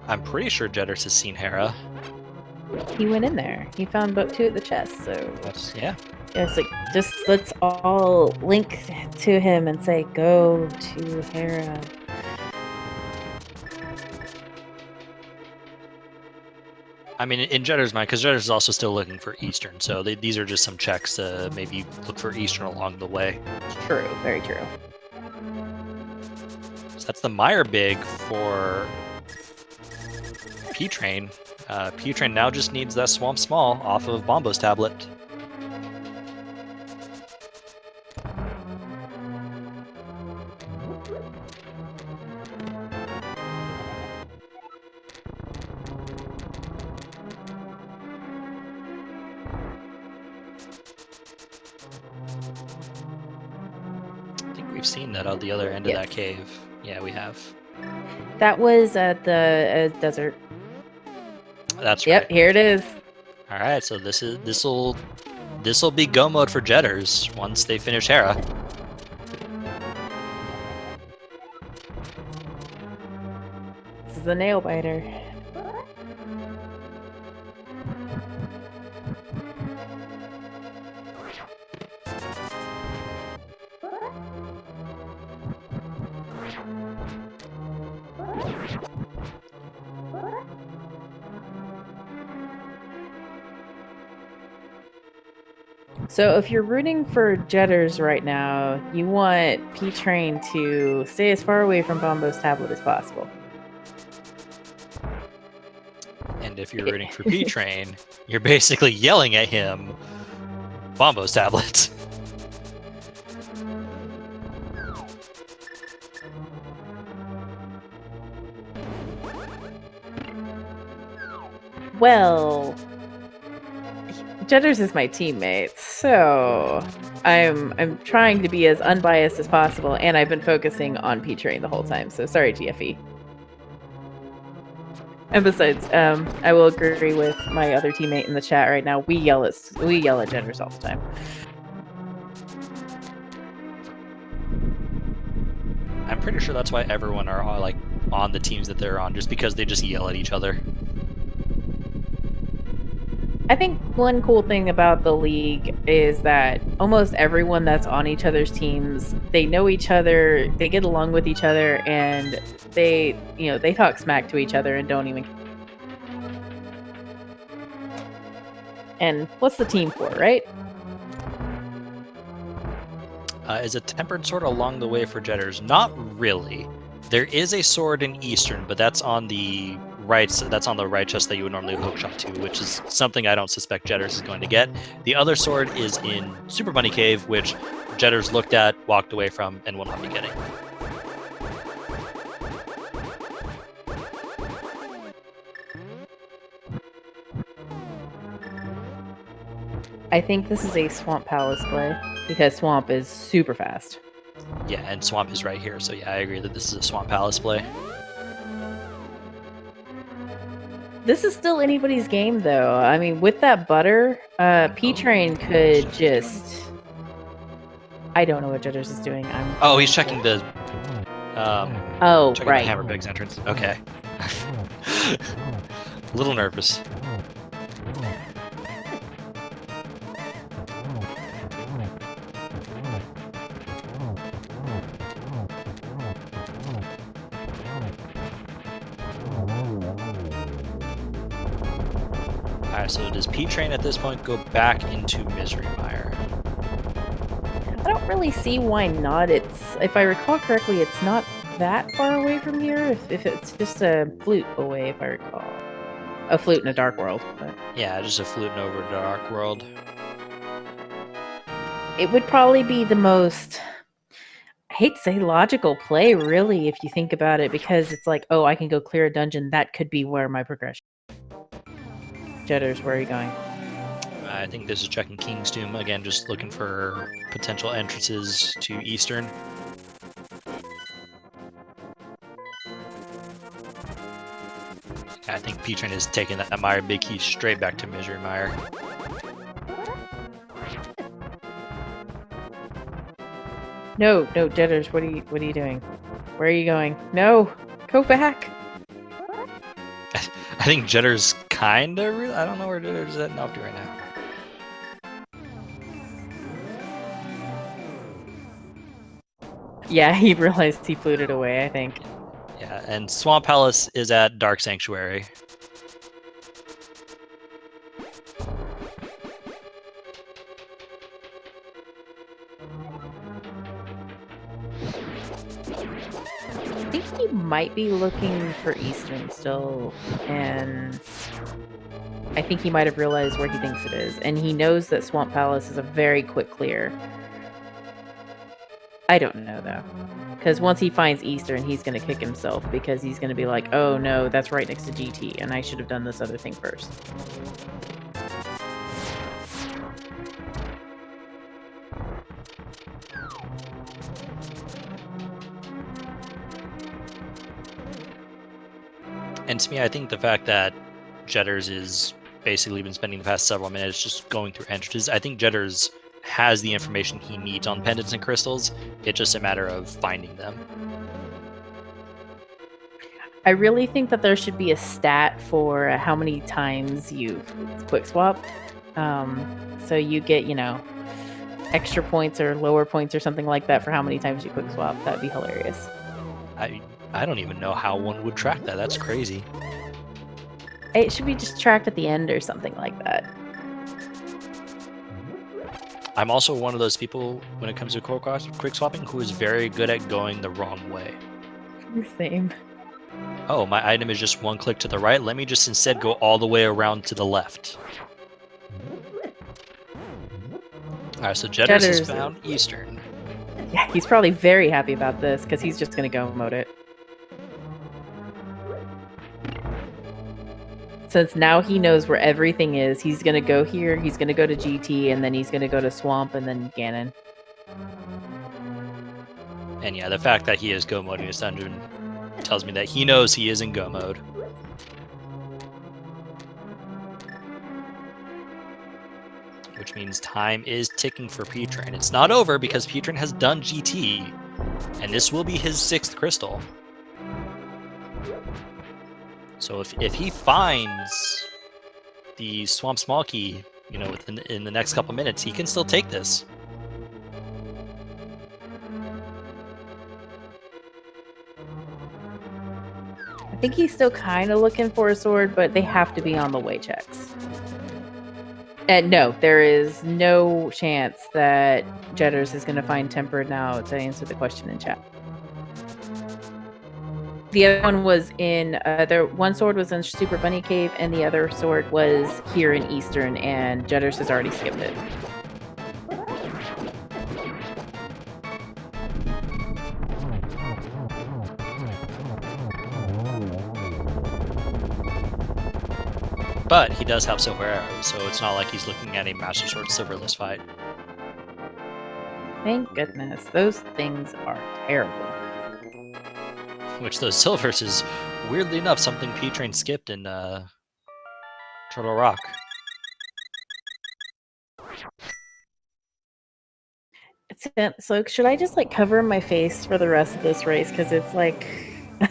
I'm pretty sure Jedders has seen Hera. He went in there. He found boat 2 at the chest, so... Yeah. Yeah, it's like, just let's all link to him and say, go to Hera. I mean, in Jedders' mind, because Jedders is also still looking for Eastern, so these are just some checks to maybe look for Eastern along the way. True, very true. So that's the Meyer Big for P-Train. P-Train now just needs that Swamp Small off of Bombo's tablet. Seen that on the other end of that cave. Yeah, we have. That was at the desert. That's right. Yep, here it is. All right, so this will be go mode for Jedders once they finish Hera. This is the nail biter. So if you're rooting for Jedders right now, you want P-Train to stay as far away from Bombo's tablet as possible. And if you're rooting for P-Train, you're basically yelling at him, Bombo's tablet. Well, Jedders is my teammate, so I'm trying to be as unbiased as possible, and I've been focusing on P-Train the whole time, so sorry, GFE. And besides, I will agree with my other teammate in the chat right now. We yell at Jedders all the time. I'm pretty sure that's why everyone are all, like on the teams that they're on, just because they just yell at each other. I think one cool thing about the league is that almost everyone that's on each other's teams, they know each other, they get along with each other, and they talk smack to each other and don't even. And what's the team for, right? Is a tempered sword along the way for Jedders? Not really. There is a sword in Eastern, but that's on the right. That's on the right chest that you would normally hookshot to, which is something I don't suspect Jedders is going to get. The other sword is in Super Bunny Cave, which Jedders looked at, walked away from, and will not be getting. I think this is a Swamp Palace play, because Swamp is super fast. Yeah, and Swamp is right here, so yeah, I agree that this is a Swamp Palace play. This is still anybody's game, though. I mean, with that butter, P-Train could just... I don't know what Jedders is doing. Oh, he's checking the... checking right. the Hammer Big's entrance. Okay. A little nervous. Alright, so does P-Train at this point go back into Misery Mire? I don't really see why not. It's, if I recall correctly, it's not that far away from here. If it's just a flute away, if I recall. A flute in a dark world. But Yeah, just a fluting over Dark World. it would probably be the most, I hate to say logical play, really, if you think about it, because it's like, oh, I can go clear a dungeon. That could be where my progression. Jedders, where are you going? I think this is checking King's Tomb. Again, just looking for potential entrances to Eastern. I think P-Train is taking that Mire Big Key straight back to Misery Mire. No, Jedders, what are you doing? Where are you going? No, go back. I think Jetter's kinda really, I don't know where Jetter's at off to right now. Yeah, he realized he fluted away, I think. Yeah, and Swamp Palace is at Dark Sanctuary. I think he might be looking for Eastern still, and I think he might have realized where he thinks it is, and he knows that Swamp Palace is a very quick clear. I don't know, though, because once he finds Eastern, he's going to kick himself, because he's going to be like, oh no, that's right next to GT, and I should have done this other thing first. And to me, I think the fact that Jedders is basically been spending the past several minutes just going through entrances, I think Jedders has the information he needs on pendants and crystals. It's just a matter of finding them. I really think that there should be a stat for how many times you quick swap. So you get, extra points or lower points or something like that for how many times you quick swap. That'd be hilarious. I don't even know how one would track that. That's crazy. It should be just tracked at the end or something like that. I'm also one of those people when it comes to quick swapping who is very good at going the wrong way. Same. Oh, my item is just one click to the right. Let me just instead go all the way around to the left. Alright, so Jedders has found Eastern. Yeah, he's probably very happy about this because he's just going to go mode it. Since now he knows where everything is, he's going to go here, he's going to go to GT, and then he's going to go to Swamp and then Ganon. And yeah, the fact that he is go moding this dungeon tells me that he knows he is in go mode. Which means time is ticking for P-Train. It's not over because P-Train has done GT, and this will be his 6th crystal. So if he finds the Swamp Small Key, in the next couple minutes, he can still take this. I think he's still kind of looking for a sword, but they have to be on the way checks. And no, there is no chance that Jedders is going to find Tempered now to answer the question in chat. The other one was in, one sword was in Super Bunny Cave, and the other sword was here in Eastern, and Jedders has already skipped it. But he does have silver arrows, so it's not like he's looking at a Master Sword silverless fight. Thank goodness. Those things are terrible. Which those silvers is, weirdly enough, something P-Train skipped in Turtle Rock. So should I just cover my face for the rest of this race? Because it's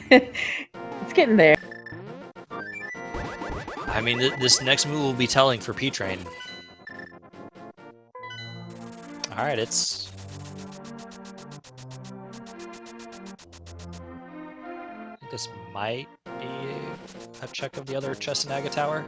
it's getting there. I mean, this next move will be telling for P-Train. Alright, it's... I think this might be a check of the other chest in Aga Tower.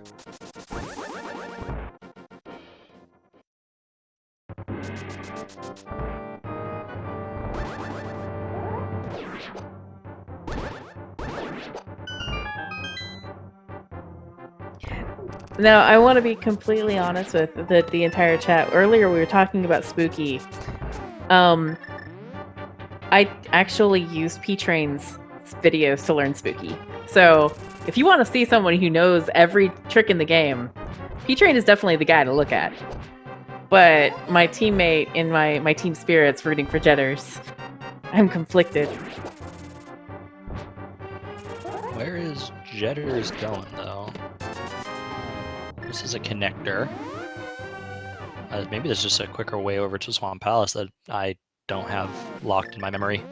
Now, I want to be completely honest with the entire chat. Earlier, we were talking about Spooky. I actually used P-Train's videos to learn Spooky. So, if you want to see someone who knows every trick in the game, P-Train is definitely the guy to look at. But my teammate in my team spirit's rooting for Jedders. I'm conflicted. Where is Jedders going, though? This is a connector. Maybe there's just a quicker way over to Swamp Palace that I don't have locked in my memory.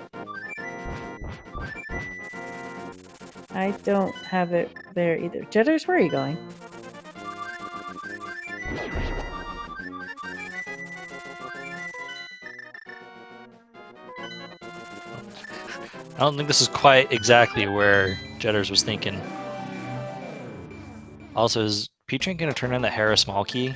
I don't have it there either. Jedders, where are you going? I don't think this is quite exactly where Jedders was thinking. Also, is P-Train going to turn in the Hera small key?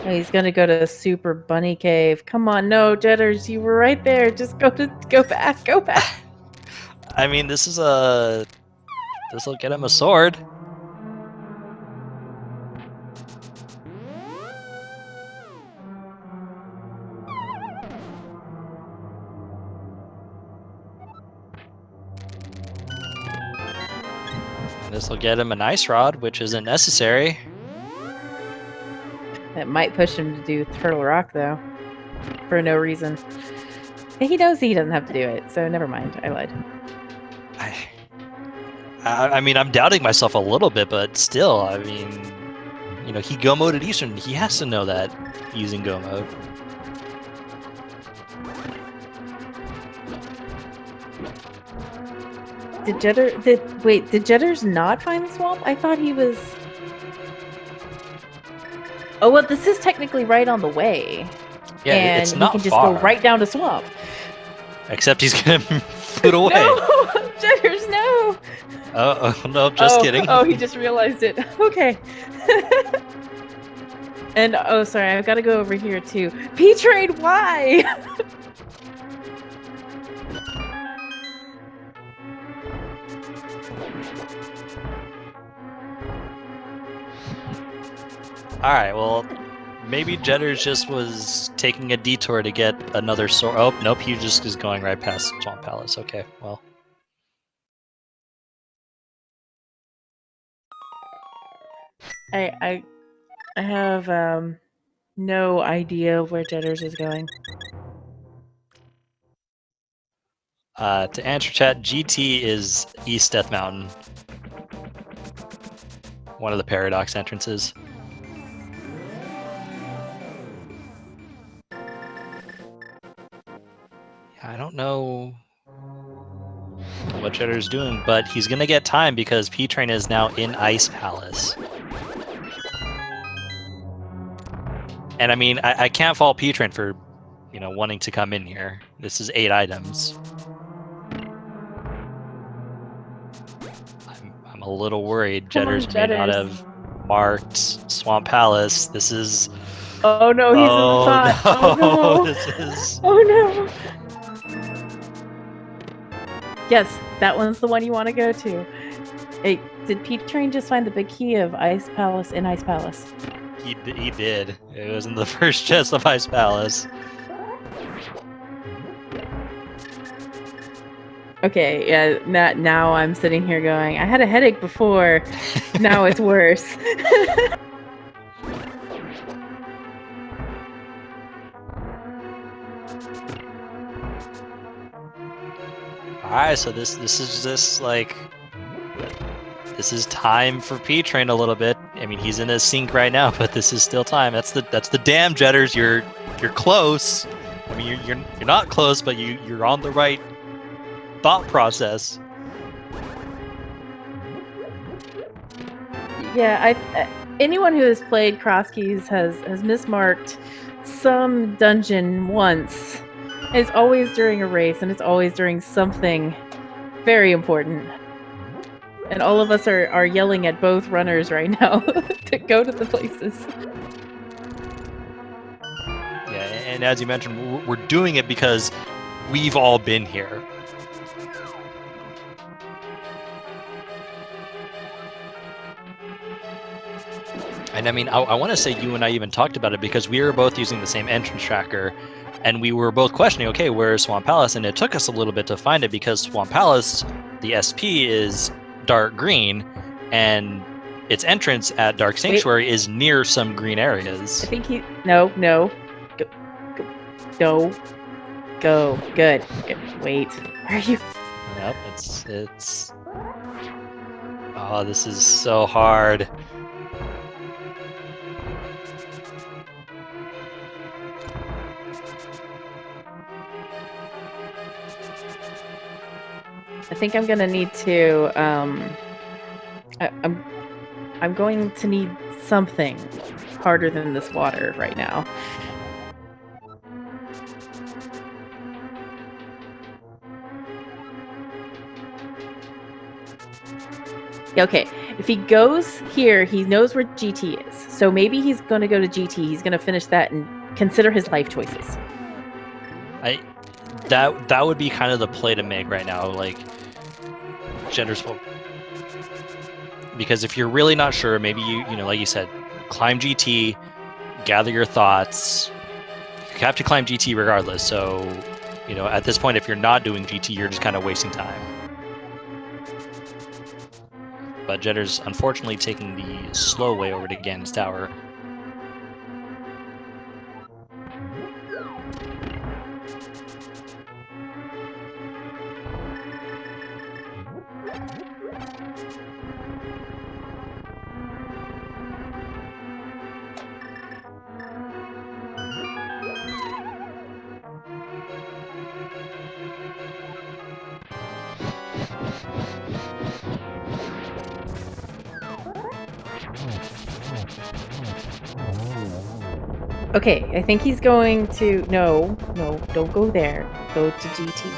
Oh, he's gonna go to Super Bunny Cave. Come on, no, Jedders, you were right there. Just go back, go back. I mean, this'll get him a sword. This will get him an ice rod, which isn't necessary. That might push him to do Turtle Rock, though, for no reason. He knows he doesn't have to do it, so never mind. I lied. I mean, I'm doubting myself a little bit, but still, I mean, you know, he go moded Eastern. He has to know that using go mode. Did Jedders not find the swamp? I thought he was... Oh, well, this is technically right on the way. Yeah, and it's not he can just far. go right down to swamp. Except he's gonna foot away. No! Jedders, no! Oh, no, just kidding. Oh, he just realized it. Okay. And, oh, sorry, I've got to go over here, too. P-Train, why? Alright, well, maybe Jedders just was taking a detour to get another sword. Oh, nope, he just is going right past Swamp Palace. Okay, well. I have no idea where Jedders is going. To answer chat, GT is East Death Mountain. One of the Paradox entrances. I don't know what Jedders doing, but he's gonna get time because P-Train is now in Ice Palace. And I mean, I can't fault P-Train for, you know, wanting to come in here. This is 8 items. I'm a little worried Jedders may not have marked Swamp Palace. This is... Oh no, he's in the thought. Oh no. This is... Oh no. Yes, that one's the one you want to go to. Hey, did P-Train just find the big key of Ice Palace in Ice Palace? He did. It was in the first chest of Ice Palace. Okay, yeah, now I'm sitting here going, I had a headache before, now it's worse. Alright, so this is just like... This is time for P-Train a little bit. I mean, he's in a sink right now, but this is still time. That's the damn Jedders. You're close. I mean, you're not close, but you're on the right thought process. Yeah, anyone who has played Cross Keys has mismarked some dungeon once. It's always during a race, and it's always during something very important. And all of us are yelling at both runners right now to go to the places. Yeah, and as you mentioned, we're doing it because we've all been here. And I mean, I want to say you and I even talked about it because we were both using the same entrance tracker, and we were both questioning, okay, where's Swamp Palace? And it took us a little bit to find it because Swamp Palace, the SP is dark green, and its entrance at Dark Sanctuary is near some green areas. I think he... No. Go. Good. Wait. Where are you? Yep, it's... Oh, this is so hard. I think I'm gonna need to, I'm going to need something harder than this water right now. Okay, if he goes here, he knows where GT is. So maybe he's going to go to GT. He's going to finish that and consider his life choices. That would be kind of the play to make right now, like Hexcjedders will, because if you're really not sure, maybe you know, like you said, climb GT, gather your thoughts. You have to climb GT regardless. So, you know, at this point, if you're not doing GT, you're just kind of wasting time. But Hexcjedders unfortunately taking the slow way over to Ganon's Tower. Okay, I think he's going to... No, don't go there. Go to GT.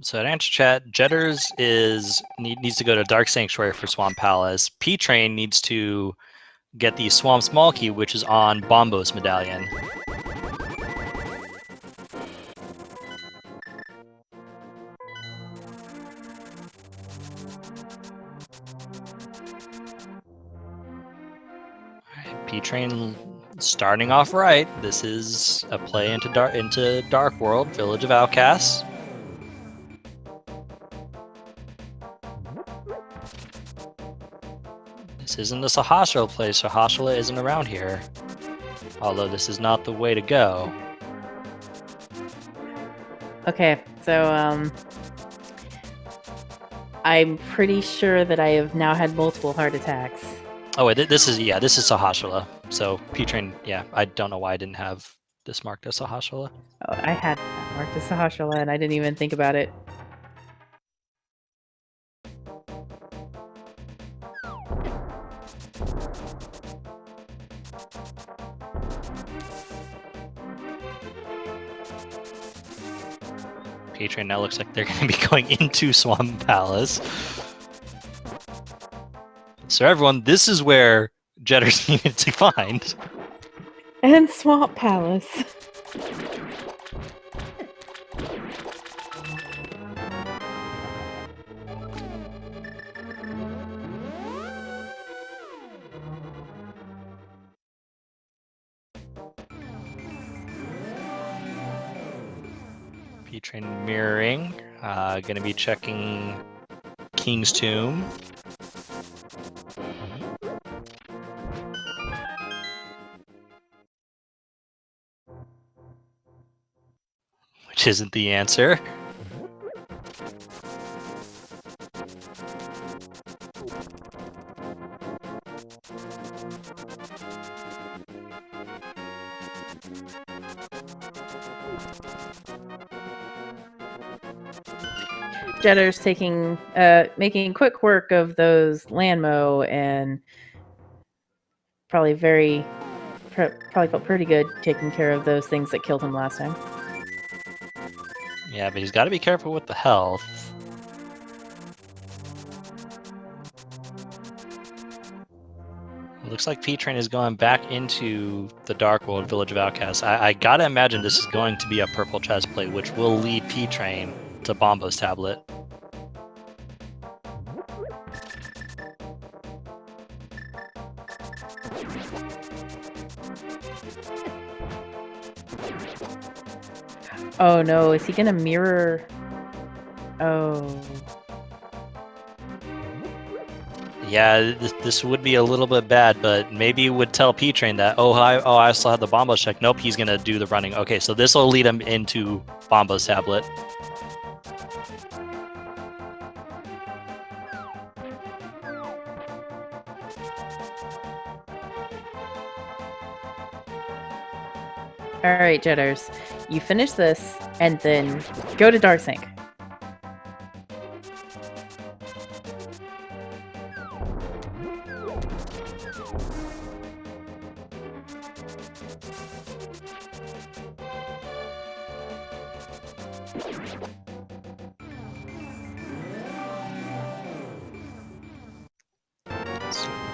So to answer chat, Hexcjedders needs to go to Dark Sanctuary for Swamp Palace. P-Train needs to get the Swamp Small Key, which is on Bombo's medallion. P-Train starting off right. This is a play into Dark World, Village of Outcasts. This isn't a Sahasrahla place. Sahasrahla isn't around here. Although this is not the way to go. Okay, so, I'm pretty sure that I have now had multiple heart attacks. Oh wait, this is Sahasrahla. So P-Train, yeah, I don't know why I didn't have this marked as Sahasrahla. Oh, I had that marked as Sahasrahla and I didn't even think about it. P-Train now looks like they're going to be going into Swamp Palace. So everyone, this is where Hexcjedders needed to find. And Swamp Palace. P-Train mirroring. Going to be checking King's Tomb. Which isn't the answer. Hexcjedders making quick work of those Landmo and probably probably felt pretty good taking care of those things that killed him last time. Yeah, but he's got to be careful with the health. It looks like P-Train is going back into the Dark World Village of Outcasts. I gotta imagine this is going to be a purple chest plate, which will lead P-Train to Bombo's tablet. Oh no, is he gonna mirror? Oh. Yeah, this would be a little bit bad, but maybe it would tell P-Train that, I still have the Bombo check. Nope, he's gonna do the running. Okay, so this will lead him into Bombo's tablet. All right, Jedders, you finish this and then go to Darksync.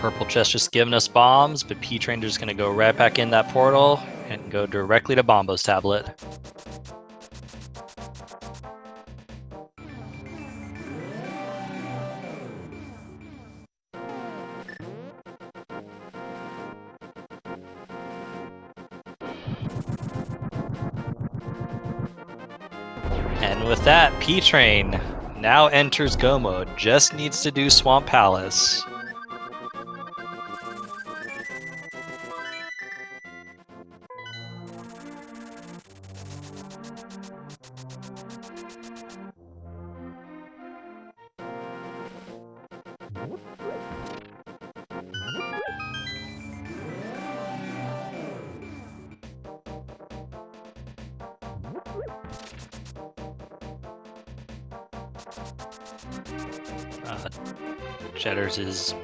Purple chest just giving us bombs, but P-Train just gonna go right back in that portal and go directly to Bombo's tablet. And with that, P-Train now enters Go mode. Just needs to do Swamp Palace. Hexcjedders is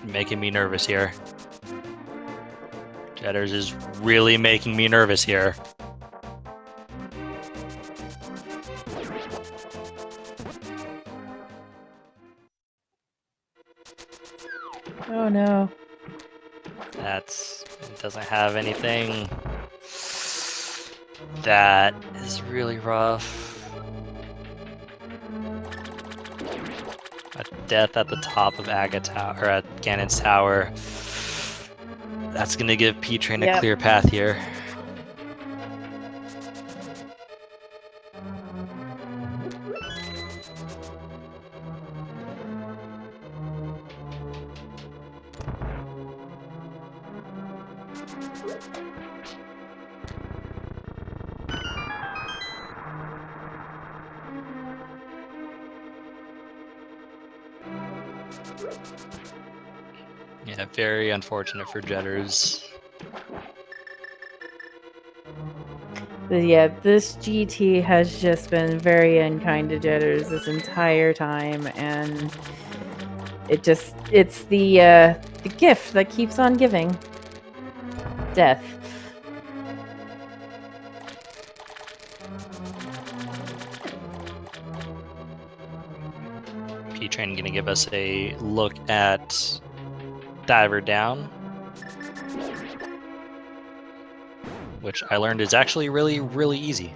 making me nervous here. Hexcjedders is really making me nervous here. Oh no. It doesn't have anything. That is really rough. A death at the top of or at Ganon's Tower. That's gonna give P-Train a clear path here. Yeah, very unfortunate for Hexcjedders. Yeah, this GT has just been very unkind to Hexcjedders this entire time, and it's the gift that keeps on giving. Death. P-Train gonna give us a look at Diver Down, which I learned is actually really, really easy.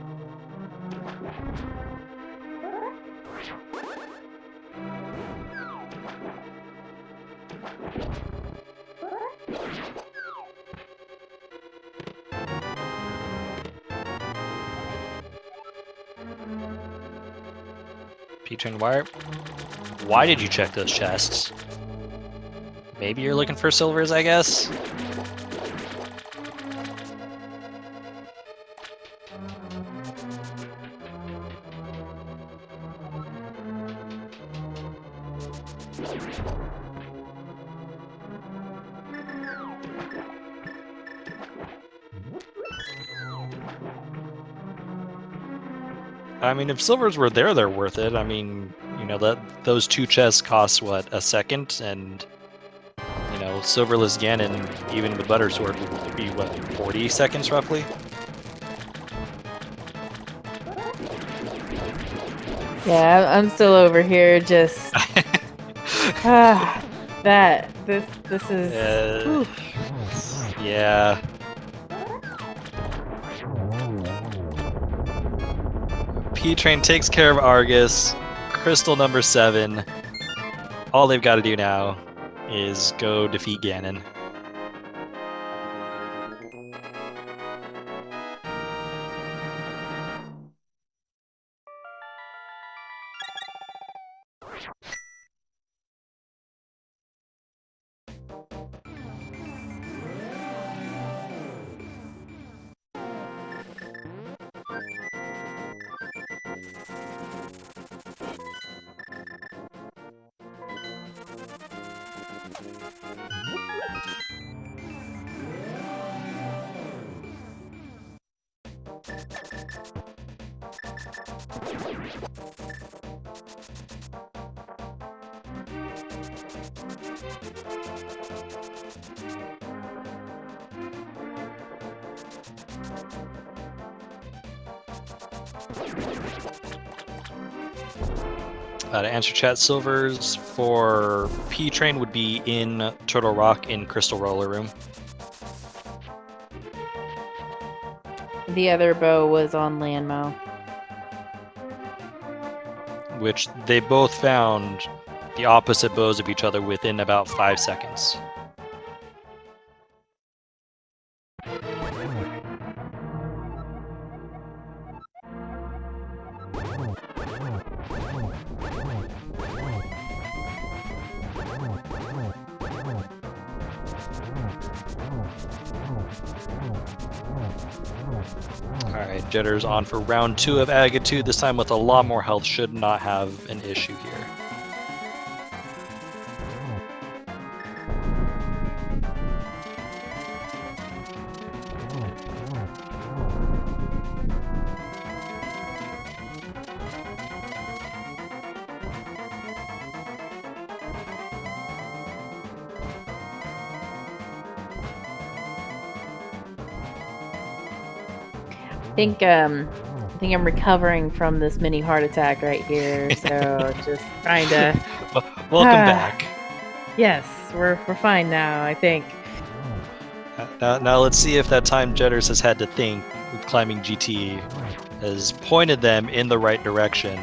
P-Train, why did you check those chests? Maybe you're looking for silvers, I guess? I mean, if silvers were there, they're worth it. I mean, you know, those two chests cost, what, a second? And, you know, Silverless Ganon, even with Butter Sword, would be, what, 40 seconds roughly? Yeah, I'm still over here just this is whew. Yeah. P-Train takes care of Argus. Crystal number 7. All they've got to do now is go defeat Ganon. To answer chat, silvers for P-Train would be in Turtle Rock in Crystal Roller Room. The other bow was on Landmo. Which they both found the opposite bows of each other within about 5 seconds. Alright, Jedders on for round 2 of Agatude, this time with a lot more health, should not have an issue here. I think I'm recovering from this mini heart attack right here, so just trying to. Welcome back. Yes, we're fine now, I think. Now let's see if that time Jedders has had to think with climbing GT has pointed them in the right direction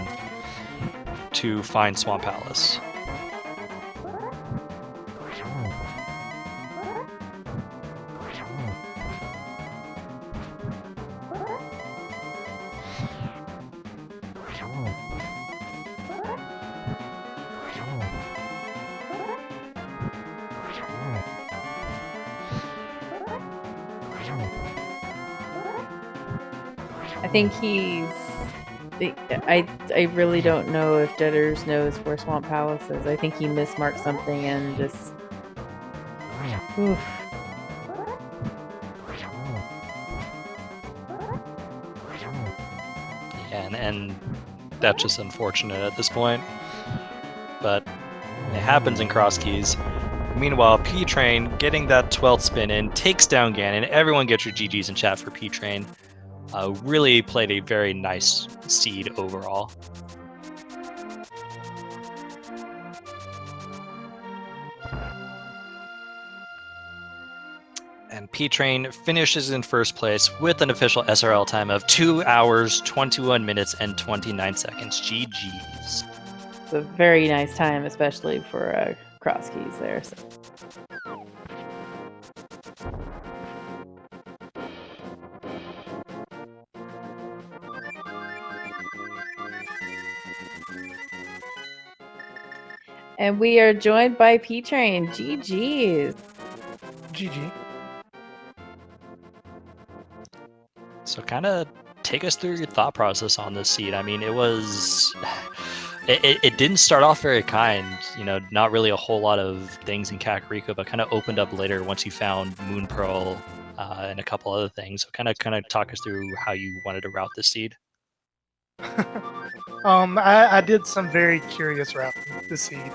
to find Swamp Palace. I think I really don't know if Jedders knows where Swamp Palace is. I think he mismarked something and just. Oof. Yeah, and that's just unfortunate at this point. But it happens in cross keys. Meanwhile, P-Train getting that 12th spin in, takes down Ganon. Everyone get your GGs in chat for P-Train. Really played a very nice seed overall. And P-Train finishes in first place with an official SRL time of 2 hours, 21 minutes, and 29 seconds. GG's. It's a very nice time, especially for cross keys there. So. And we are joined by P-Train. GG's. GG. So kind of take us through your thought process on this seed. I mean, it was... It didn't start off very kind, you know, not really a whole lot of things in Kakariko, but kind of opened up later once you found Moon Pearl and a couple other things. So kind of talk us through how you wanted to route this seed. I did some very curious routing this seed.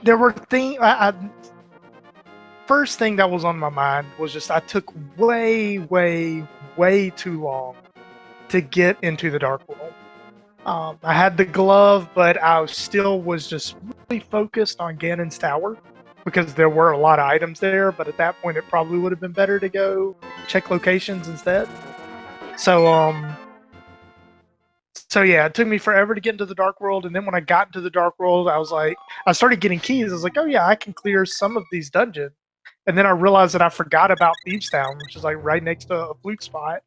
there were things. First thing that was on my mind was just I took way too long to get into the Dark World. I had the glove, but I still was just really focused on Ganon's Tower because there were a lot of items there. But at that point, it probably would have been better to go check locations instead. So yeah, it took me forever to get into the Dark World, and then when I got into the Dark World, I started getting keys. I was like, oh yeah, I can clear some of these dungeons. And then I realized that I forgot about Thieves Town, which is like right next to a fluke spot.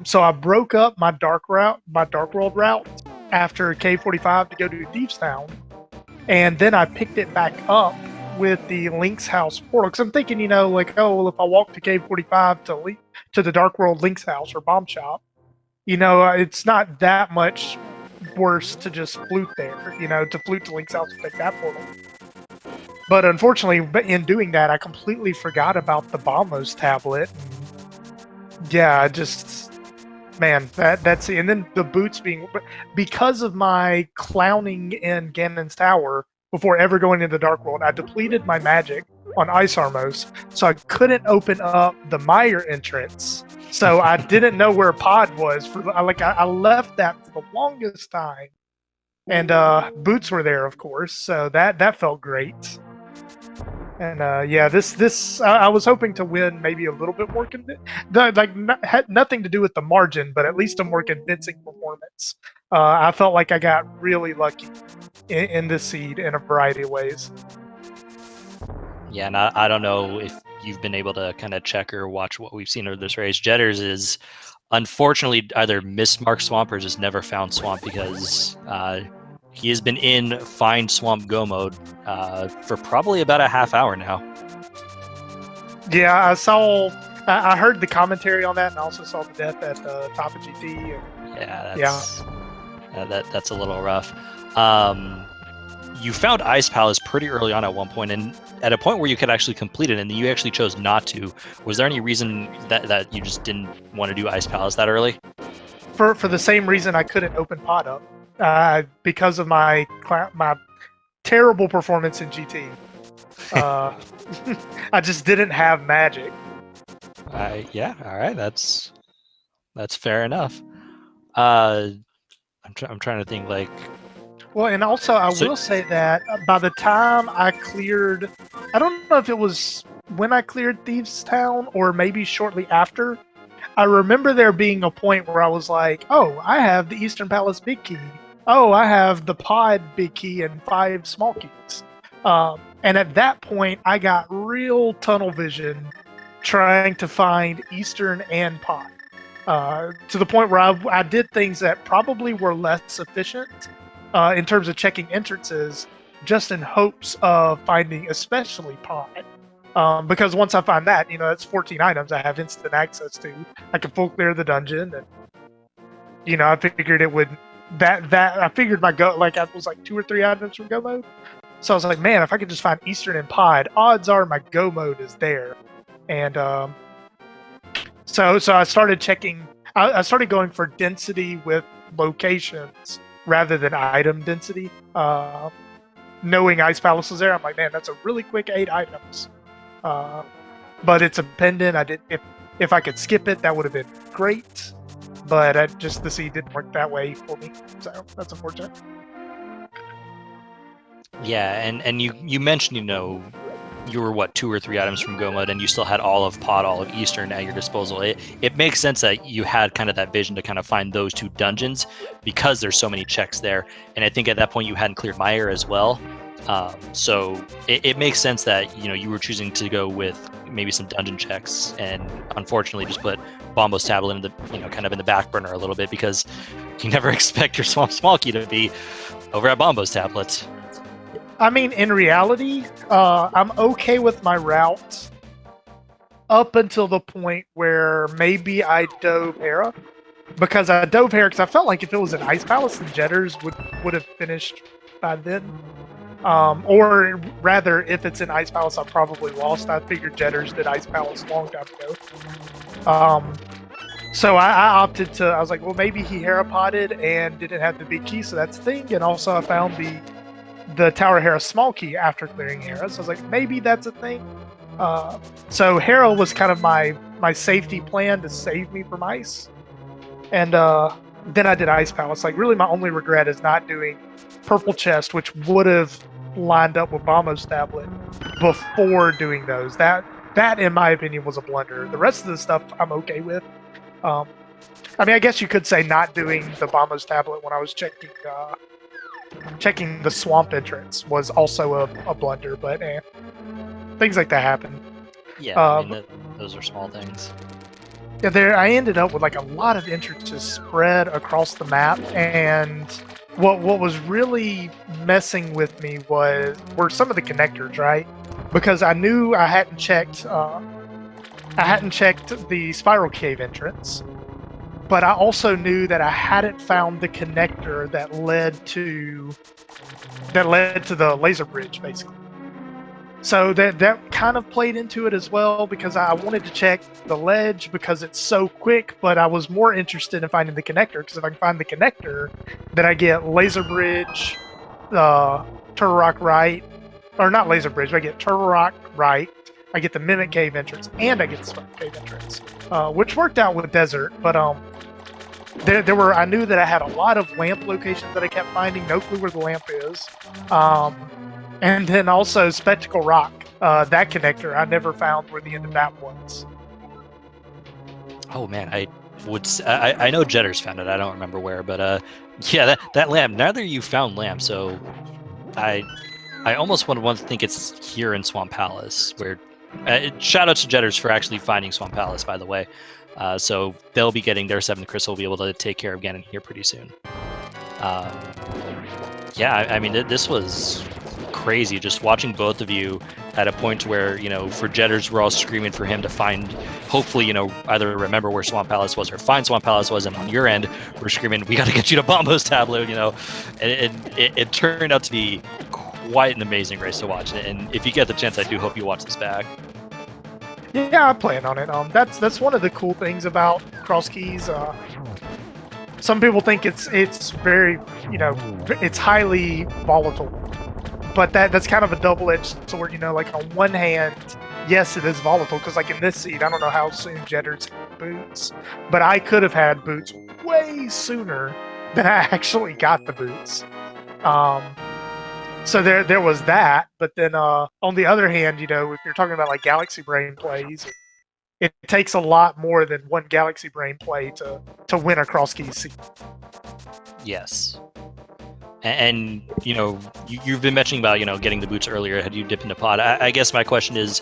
So I broke up my Dark World route after K45 to go to Thieves Town, and then I picked it back up with the Link's House portal. Because I'm thinking, like, oh well, if I walk to K45 to the Dark World Link's House or Bomb Shop, it's not that much worse to just flute there. To flute to Link's House and take that portal. But unfortunately, in doing that, I completely forgot about the Bombos tablet. Yeah, that's it. And then the boots because of my clowning in Ganon's Tower before ever going into the Dark World, I depleted my magic on Ice Armos, so I couldn't open up the Mire entrance. So I didn't know where Pod was. I left that for the longest time. And boots were there, of course, so that felt great. And this I was hoping to win maybe a little bit more had nothing to do with the margin, but at least a more convincing performance. I felt like I got really lucky in this seed in a variety of ways. Yeah, and I don't know if you've been able to kind of check or watch what we've seen of this race. Hxcjedders is unfortunately either mismarked swamp or just never found swamp because he has been in Find Swamp Go mode for probably about a half hour now. Yeah, I heard the commentary on that, and I also saw the death at the top of GT. That's a little rough. You found Ice Palace pretty early on at one point, and at a point where you could actually complete it, and you actually chose not to. Was there any reason that you just didn't want to do Ice Palace that early? For the same reason I couldn't open Pod up. Because of my terrible performance in GT. I just didn't have magic. Yeah, all right, that's fair enough. I'm trying to think like. Well, and also I will say that by the time I cleared, I don't know if it was when I cleared Thieves Town or maybe shortly after. I remember there being a point where I was like, oh, I have the Eastern Palace big key. Oh, I have the Pod big key and 5 small keys. And at that point, I got real tunnel vision trying to find Eastern and Pod. To the point where I did things that probably were less efficient in terms of checking entrances, just in hopes of finding especially Pod. Because once I find that, that's 14 items I have instant access to. I can full clear the dungeon, and I figured it would. I figured my go I was like 2 or 3 items from go mode. So I was like, man, if I could just find Eastern and Pod, odds are my go mode is there. And so I started checking. I started going for density with locations rather than item density. Knowing Ice Palace was there, I'm like, man, that's a really quick 8 items. But it's a pendant. If I could skip it, that would have been great. But the seed didn't work that way for me, so that's unfortunate. Yeah, and you mentioned, you were 2 or 3 items from Go mode, and you still had all of Pod, all of Eastern at your disposal. It makes sense that you had kind of that vision to kind of find those 2 dungeons because there's so many checks there, and I think at that point you hadn't cleared Mire as well. So it makes sense that you were choosing to go with maybe some dungeon checks, and unfortunately just put Bombo's tablet in the kind of in the back burner a little bit because you never expect your small key to be over at Bombo's tablet. I mean, in reality, I'm okay with my route up until the point where maybe I dove Hera, because I dove Hera because I felt like if it was an Ice Palace, then Hxcjedders would have finished by then. Or rather, if it's in Ice Palace, I probably lost. I figured Hxcjedders did Ice Palace a long time ago. So I opted to, I was like, well, maybe he Hera-potted and didn't have the big key, so that's the thing. And also I found the Tower of Hera small key after clearing Hera. So I was like, maybe that's a thing. So Hera was kind of my safety plan to save me from ice. And then I did Ice Palace. Like, really, my only regret is not doing Purple Chest, which would have lined up with Bombo's Tablet before doing those. That, in my opinion, was a blunder. The rest of the stuff I'm okay with. I mean, I guess you could say not doing the Bombo's Tablet when I was checking the swamp entrance was also a blunder, but things like that happen. Yeah, I mean, those are small things. Yeah, I ended up with like a lot of entrances spread across the map, and what was really messing with me were some of the connectors, right? Because I knew I hadn't checked the Spiral Cave entrance, but I also knew that I hadn't found the connector that led to the laser bridge, basically. So that kind of played into it as well, because I wanted to check the ledge because it's so quick, but I was more interested in finding the connector, because if I can find the connector, then I get laser bridge, Turtle Rock right, or not laser bridge, but I get Turtle Rock right, I get the Mimic Cave entrance, and I get the Spiral Cave entrance, which worked out with Desert, but there were, I knew that I had a lot of lamp locations that I kept finding, no clue where the lamp is. And then also Spectacle Rock, that connector, I never found where the end of that was. Oh man, I know Jedders found it. I don't remember where, but yeah, that lamp. Neither of you found lamp, so I almost want to think it's here in Swamp Palace. Where shout out to Jedders for actually finding Swamp Palace, by the way. So they'll be getting their 7th crystal. Will be able to take care of Ganon here pretty soon. Yeah, I mean this was crazy, just watching both of you at a point where, for Jedders, we're all screaming for him to find, hopefully, either remember where Swamp Palace was or find Swamp Palace was, and on your end, we're screaming, we got to get you to Bombo's Tablet, and it turned out to be quite an amazing race to watch, and if you get the chance, I do hope you watch this back. Yeah, I plan on it. That's one of the cool things about Cross Keys. Some people think it's very, it's highly volatile. But that's kind of a double-edged sword, like on one hand, yes, it is volatile, because like in this seed, I don't know how soon Jedders had boots, but I could have had boots way sooner than I actually got the boots. So there was that, but then on the other hand, if you're talking about like Galaxy Brain plays, it takes a lot more than one Galaxy Brain play to win a Cross Keys seed. Yes. And you've been mentioning about getting the boots earlier. Had you dipped into pod? I guess my question is,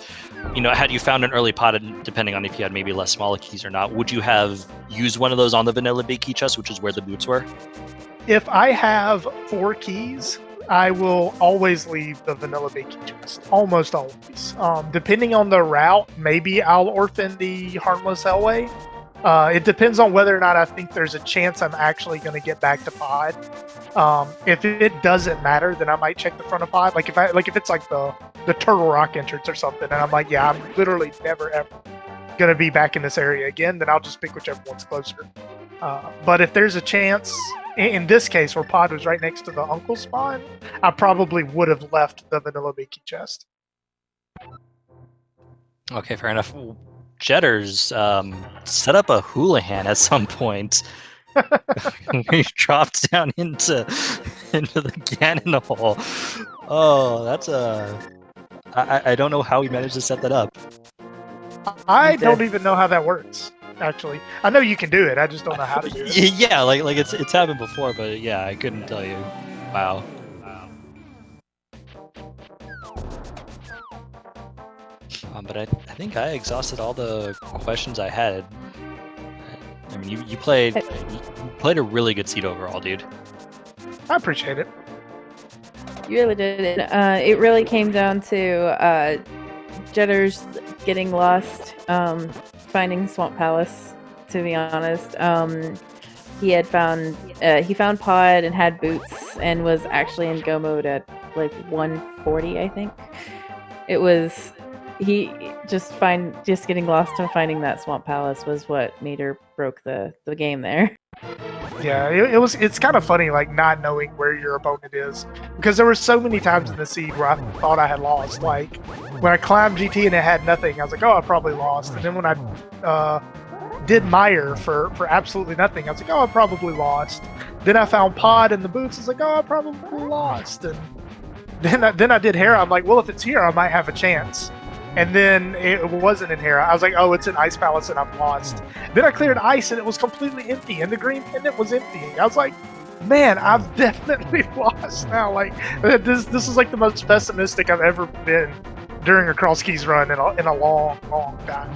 had you found an early pod, depending on if you had maybe less smaller keys or not, would you have used one of those on the vanilla big key chest, which is where the boots were? If I have 4 keys, I will always leave the vanilla big key chest. Almost always. Depending on the route, maybe I'll orphan the Harmless Hellway. It depends on whether or not I think there's a chance I'm actually going to get back to pod. If it doesn't matter, then I might check the front of pod. Like if it's like the Turtle Rock entrance or something, and I'm like, yeah, I'm literally never ever going to be back in this area again, then I'll just pick whichever one's closer. But if there's a chance, in this case where pod was right next to the Uncle spawn, I probably would have left the vanilla big key chest. Okay, fair enough. Jedders set up a Houlihan at some point. He dropped down into the Ganon hole. Oh, that's I don't know how he managed to set that up. I don't even know how that works. Actually, I know you can do it. I just don't know how to do it. Yeah, like it's happened before, but yeah, I couldn't tell you. Wow. But I think I exhausted all the questions I had. I mean, you played a really good seed overall, dude. I appreciate it. You really did. It really came down to Jedders getting lost, finding Swamp Palace. To be honest, he found pod and had boots and was actually in go mode at like 140, I think. It was. He just getting lost and finding that Swamp Palace was what made or broke the game there. Yeah, it's kind of funny, like not knowing where your opponent is, because there were so many times in the seed where I thought I had lost. Like when I climbed GT and it had nothing, I was like, oh, I probably lost. And then when I did Meyer for absolutely nothing, I was like, oh, I probably lost. Then I found Pod in the boots. I was like, oh, I probably lost. And then I did Hera. I'm like, well, if it's here, I might have a chance. And then it wasn't in Hera. I was like, oh, it's in Ice Palace and I'm lost. Then I cleared Ice and it was completely empty and the green pendant was empty. I was like, man, I've definitely lost now. Like this is like the most pessimistic I've ever been during a Cross Keys run in a long time.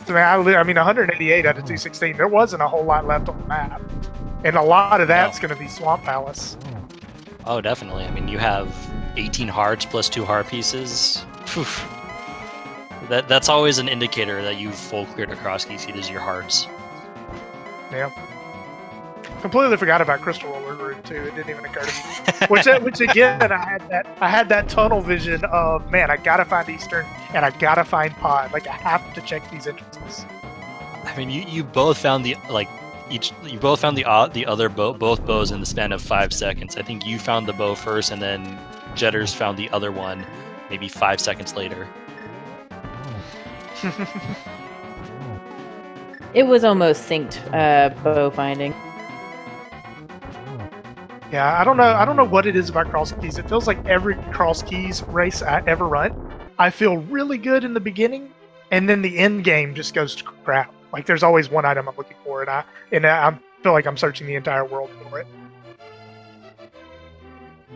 So, I mean, 188 out of 216. There wasn't a whole lot left on the map, and a lot of that's going to be Swamp Palace. Oh, definitely. I mean, you have 18 hearts plus 2 heart pieces. Whew. That's always an indicator that you've full cleared a Cross Key seed is your hearts. Yeah. Completely forgot about Crystal Roller Room too. It didn't even occur to me. Which again, I had that tunnel vision of, man, I gotta find Eastern and I gotta find Pod. Like I have to check these entrances. I mean, you both found the other both bows in the span of 5 seconds. I think you found the bow first, and then Jedders found the other one maybe 5 seconds later. It was almost synced bow finding. Yeah, I don't know what it is about Cross Keys. It feels like every Cross Keys race I ever run, I feel really good in the beginning, and then the end game just goes to crap. Like there's always one item I'm looking for, and I feel like I'm searching the entire world for it.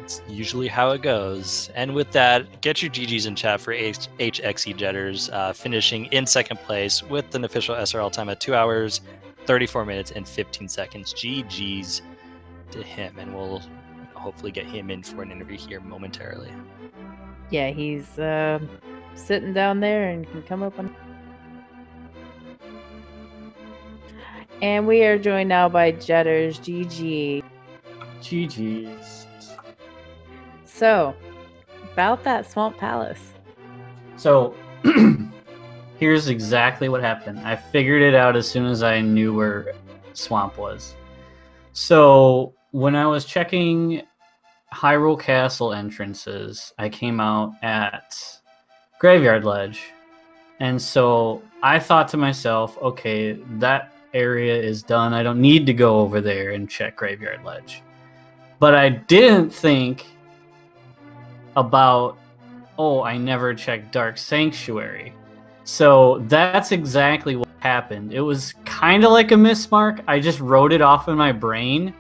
It's usually how it goes. And with that, get your GGs in chat for hXcjedders, finishing in second place with an official SRL time at 2 hours, 34 minutes, and 15 seconds. GGs to him, and we'll hopefully get him in for an interview here momentarily. Yeah, he's sitting down there and can come up on. And we are joined now by Jedders. GG. GG's. So, about that Swamp Palace. So, here's exactly what happened. I figured it out as soon as I knew where Swamp was. So, when I was checking Hyrule Castle entrances, I came out at Graveyard Ledge. And so, I thought to myself, okay, that area is done. I don't need to go over there and check Graveyard Ledge. But I didn't think about, I never checked Dark Sanctuary. So that's exactly what happened. It was kind of like a mismark. I just wrote it off in my brain.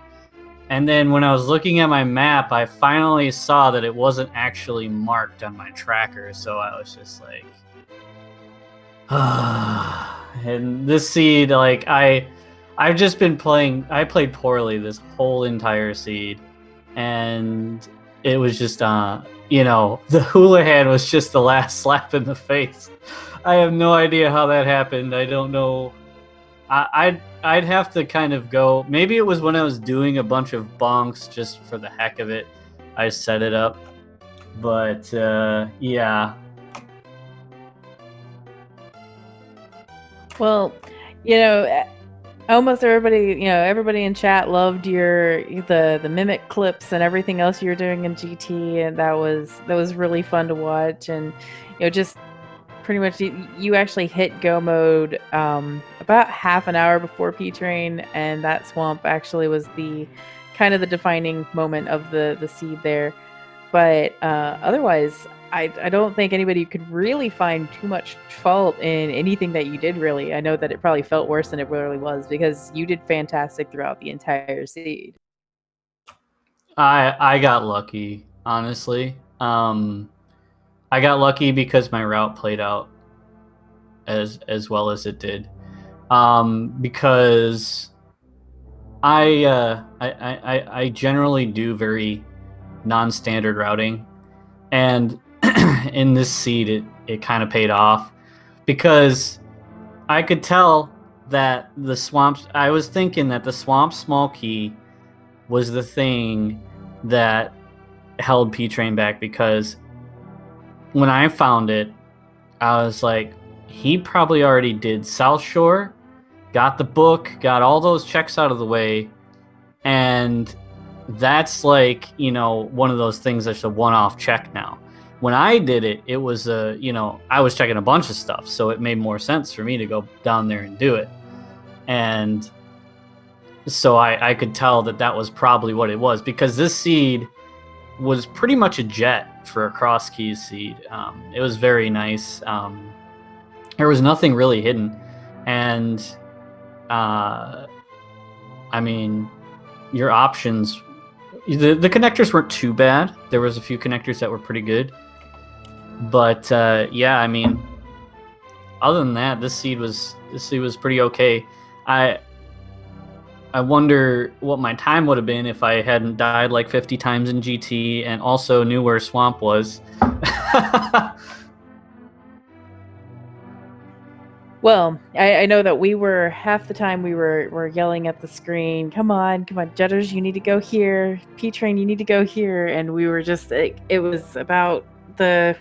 And then when I was looking at my map, I finally saw that it wasn't actually marked on my tracker. So I was just like, and this seed, like I've just been playing. I played poorly this whole entire seed, and it was just the Houlihan was just the last slap in the face. I have no idea how that happened. I don't know. I'd have to kind of go. Maybe it was when I was doing a bunch of bonks just for the heck of it. I set it up, but yeah. Well, almost everybody in chat loved the mimic clips and everything else you were doing in GT, and that was really fun to watch. And just pretty much you actually hit go mode about half an hour before P-Train, and that swamp actually was the kind of the defining moment of the seed there. But otherwise, I don't think anybody could really find too much fault in anything that you did, really. I know that it probably felt worse than it really was, because you did fantastic throughout the entire seed. I got lucky, honestly. I got lucky because my route played out as well as it did. Because I generally do very non-standard routing, and in this seed it kind of paid off, because I could tell that the swamps, I was thinking that the swamp small key was the thing that held P-Train back, because when I found it, I was like, he probably already did South Shore, got the book, got all those checks out of the way, and that's like, one of those things that's a one-off check now. When I did it, it was I was checking a bunch of stuff, so it made more sense for me to go down there and do it. And so I could tell that was probably what it was, because this seed was pretty much a jet for a cross keys seed. It was very nice. There was nothing really hidden, and your options, the connectors weren't too bad. There was a few connectors that were pretty good, but other than that, this seed was pretty okay. I wonder what my time would have been if I hadn't died like 50 times in GT and also knew where Swamp was. Well, I know that we were, half the time we were yelling at the screen, come on, Jedders, you need to go here. P-Train, you need to go here. And we were just, it was about as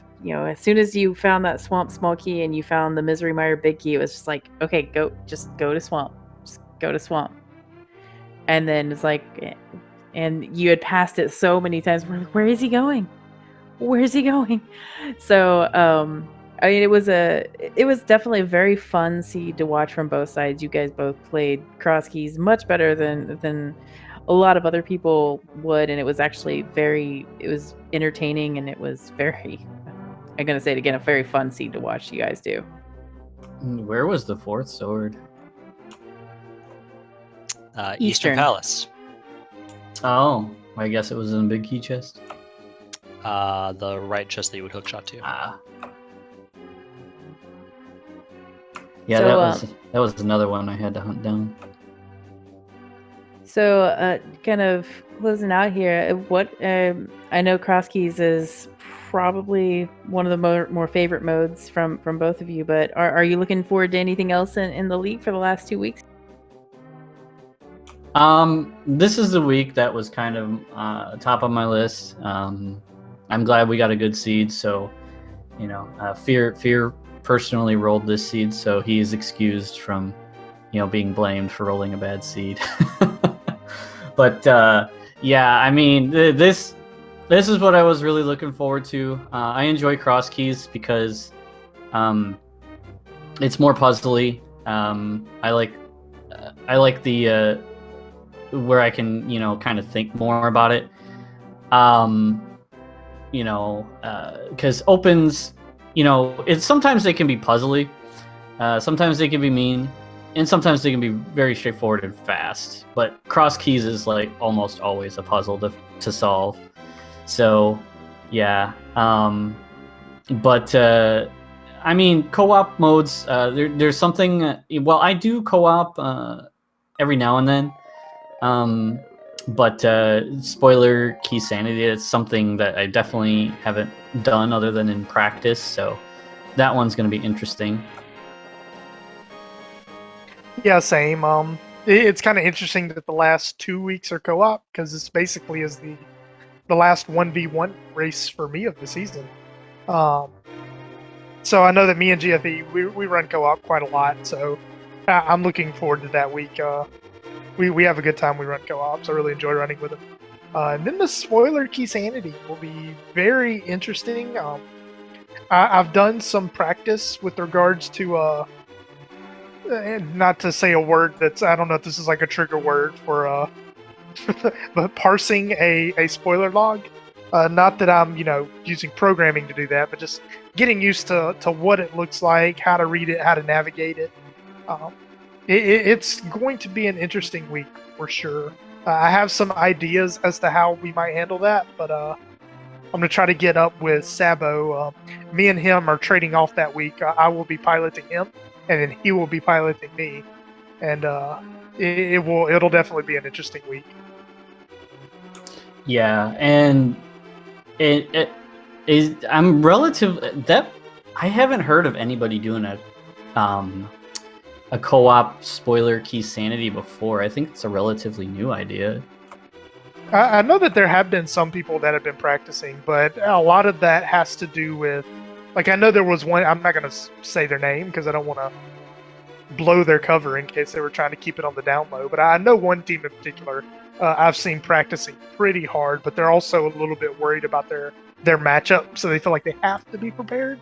soon as you found that Swamp small key and you found the Misery Mire big key, it was just like, okay, just go to Swamp. Just go to Swamp. And then it's like, and you had passed it so many times. We're like, where is he going? Where is he going? So, it was definitely a very fun seed to watch from both sides. You guys both played cross keys much better than a lot of other people would, and it was actually it was entertaining, and it was very, I'm gonna say it again, a very fun seed to watch you guys do. Where was the fourth sword? Eastern Palace. Oh, I guess it was in a big key chest. The right chest that you would hookshot to. Yeah, so, that was another one I had to hunt down. So, kind of closing out here, what I know cross keys is probably one of the more favorite modes from both of you, but are you looking forward to anything else in the league for the last 2 weeks? This is the week that was kind of top of my list. I'm glad we got a good seed, so Fear personally rolled this seed, so he is excused from being blamed for rolling a bad seed. But this is what I was really looking forward to. I enjoy cross keys because it's more puzzly. I like the where I can kind of think more about it. Because opens, sometimes they can be puzzly, sometimes they can be mean, and sometimes they can be very straightforward and fast. But cross keys is like almost always a puzzle to solve. So, yeah. Co-op modes. There's something. Well, I do co-op every now and then. But spoiler key sanity, it's something that I definitely haven't done other than in practice, so that one's going to be interesting. Yeah, same. It's kind of interesting that the last 2 weeks are co-op, because this basically is the last 1v1 race for me of the season. So I know that me and GFE, we run co-op quite a lot, so I'm looking forward to that week. We have a good time. We run co-ops. I really enjoy running with them. And then the spoiler key sanity will be very interesting. I've done some practice with regards to, not to say a word that's, I don't know if this is like a trigger word for but parsing a spoiler log. Not that I'm, using programming to do that, but just getting used to what it looks like, how to read it, how to navigate it. It's going to be an interesting week for sure. I have some ideas as to how we might handle that, but I'm going to try to get up with Sabo. Me and him are trading off that week. I will be piloting him, and then he will be piloting me. And it'll definitely be an interesting week. Yeah, and it is. I'm I haven't heard of anybody doing a co-op spoiler key sanity before. I think it's a relatively new idea. I know that there have been some people that have been practicing, but a lot of that has to do with Like, I know there was one. I'm not going to say their name because I don't want to blow their cover in case they were trying to keep it on the down low. But I know one team in particular I've seen practicing pretty hard, but they're also a little bit worried about their matchup, so they feel like they have to be prepared.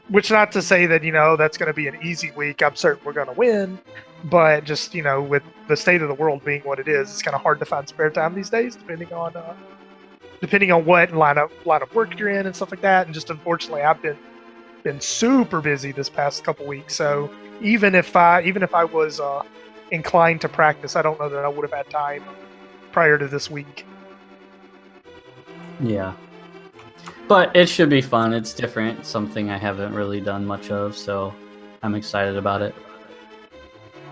Which, not to say that, that's going to be an easy week. I'm certain we're going to win. But just, with the state of the world being what it is, it's kind of hard to find spare time these days, depending on what line of work you're in and stuff like that. And just unfortunately, I've been super busy this past couple weeks. So even if I was inclined to practice, I don't know that I would have had time prior to this week. Yeah. But it should be fun. It's different. Something I haven't really done much of, so I'm excited about it.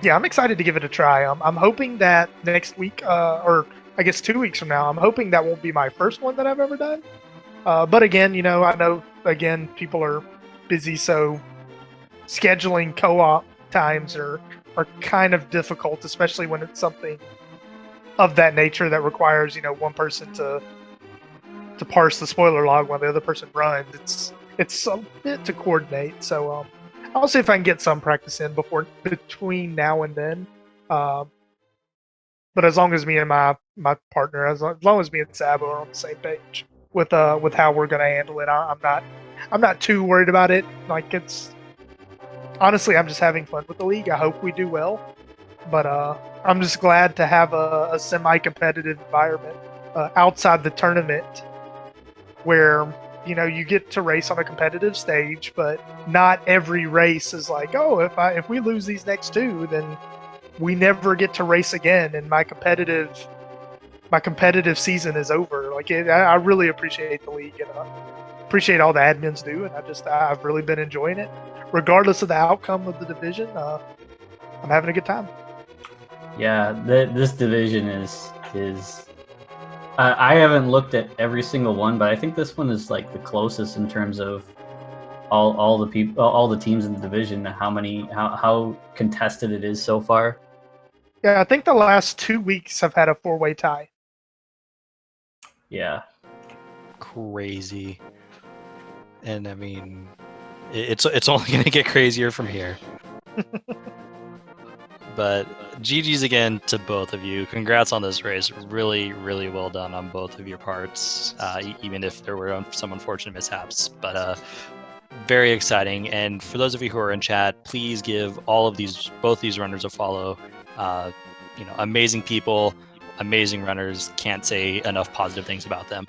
Yeah, I'm excited to give it a try. I'm hoping that next week, or I guess 2 weeks from now, I'm hoping that won't be my first one that I've ever done. But again, I know, again, people are busy, so scheduling co-op times are kind of difficult, especially when it's something of that nature that requires, one person to parse the spoiler log while the other person runs. It's a bit to coordinate, so I'll see if I can get some practice in between now and then. But as long as me and my partner, as long as me and Sabo are on the same page with how we're gonna handle it, I'm not too worried about it. Like, it's honestly, I'm just having fun with the league. I hope we do well, but I'm just glad to have a semi-competitive environment outside the tournament where you get to race on a competitive stage, but not every race is like, oh, if we lose these next two, then we never get to race again, and my competitive season is over. Like, I really appreciate the league and appreciate all the admins do, and I've really been enjoying it, regardless of the outcome of the division. I'm having a good time. Yeah, this division is. I haven't looked at every single one, but I think this one is like the closest in terms of all the teams in the division. How contested it is so far. Yeah, I think the last 2 weeks have had a 4-way tie. Yeah, Crazy. And I mean, it's only going to get crazier from here. But GG's again to both of you. Congrats on this race. Really, really well done on both of your parts, even if there were some unfortunate mishaps. But very exciting. And for those of you who are in chat, please give both these runners a follow. Amazing people, amazing runners. Can't say enough positive things about them.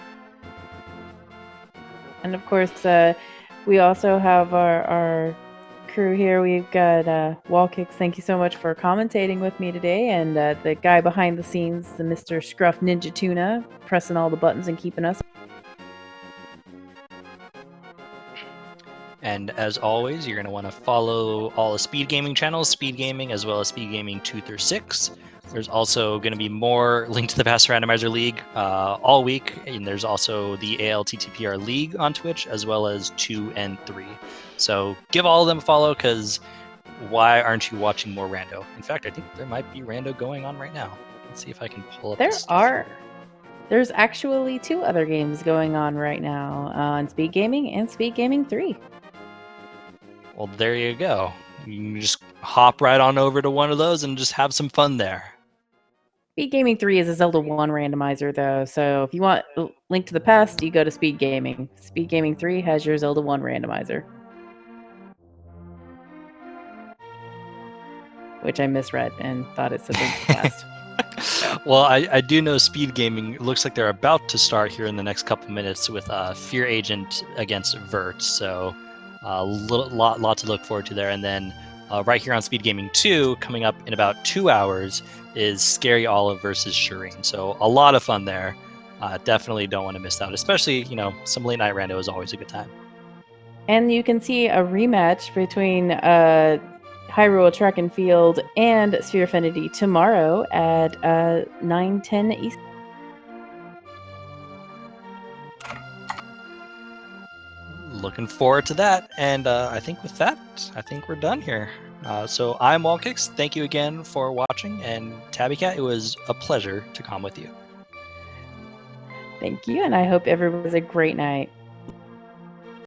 And of course, we also have our crew here. We've got Wallkicks. Thank you so much for commentating with me today, and the guy behind the scenes, the Mr. Scruff Ninja Tuna, pressing all the buttons and keeping us. And as always, you're going to want to follow all the Speed Gaming channels, Speed Gaming as well as Speed Gaming 2 through 6. There's also going to be more Link to the Past Randomizer League all week, and there's also the ALTTPR League on Twitch, as well as 2 and 3. So give all of them a follow, because why aren't you watching more Rando? In fact, I think there might be Rando going on right now. Let's see if I can pull up. There's actually 2 other games going on right now on Speed Gaming and Speed Gaming 3. Well, there you go. You can just hop right on over to one of those and just have some fun there. Speed Gaming 3 is a Zelda 1 randomizer, though, so if you want Link to the Past, you go to Speed Gaming. Speed Gaming 3 has your Zelda 1 randomizer. Which I misread and thought it said Link to the Past. Well, I do know Speed Gaming, it looks like they're about to start here in the next couple minutes with Fear Agent against Vert, so a lot to look forward to there. And then right here on Speed Gaming 2, coming up in about 2 hours, is Scary Olive versus Shireen. So a lot of fun there. Definitely don't want to miss out, especially, some late night rando is always a good time. And you can see a rematch between Hyrule Track and Field and Sphere Affinity tomorrow at 9:10 Eastern. Looking forward to that. And I think with that, we're done here. So I'm Wallkicks. Thank you again for watching. And Tabbycat, it was a pleasure to come with you. Thank you, and I hope everyone has a great night.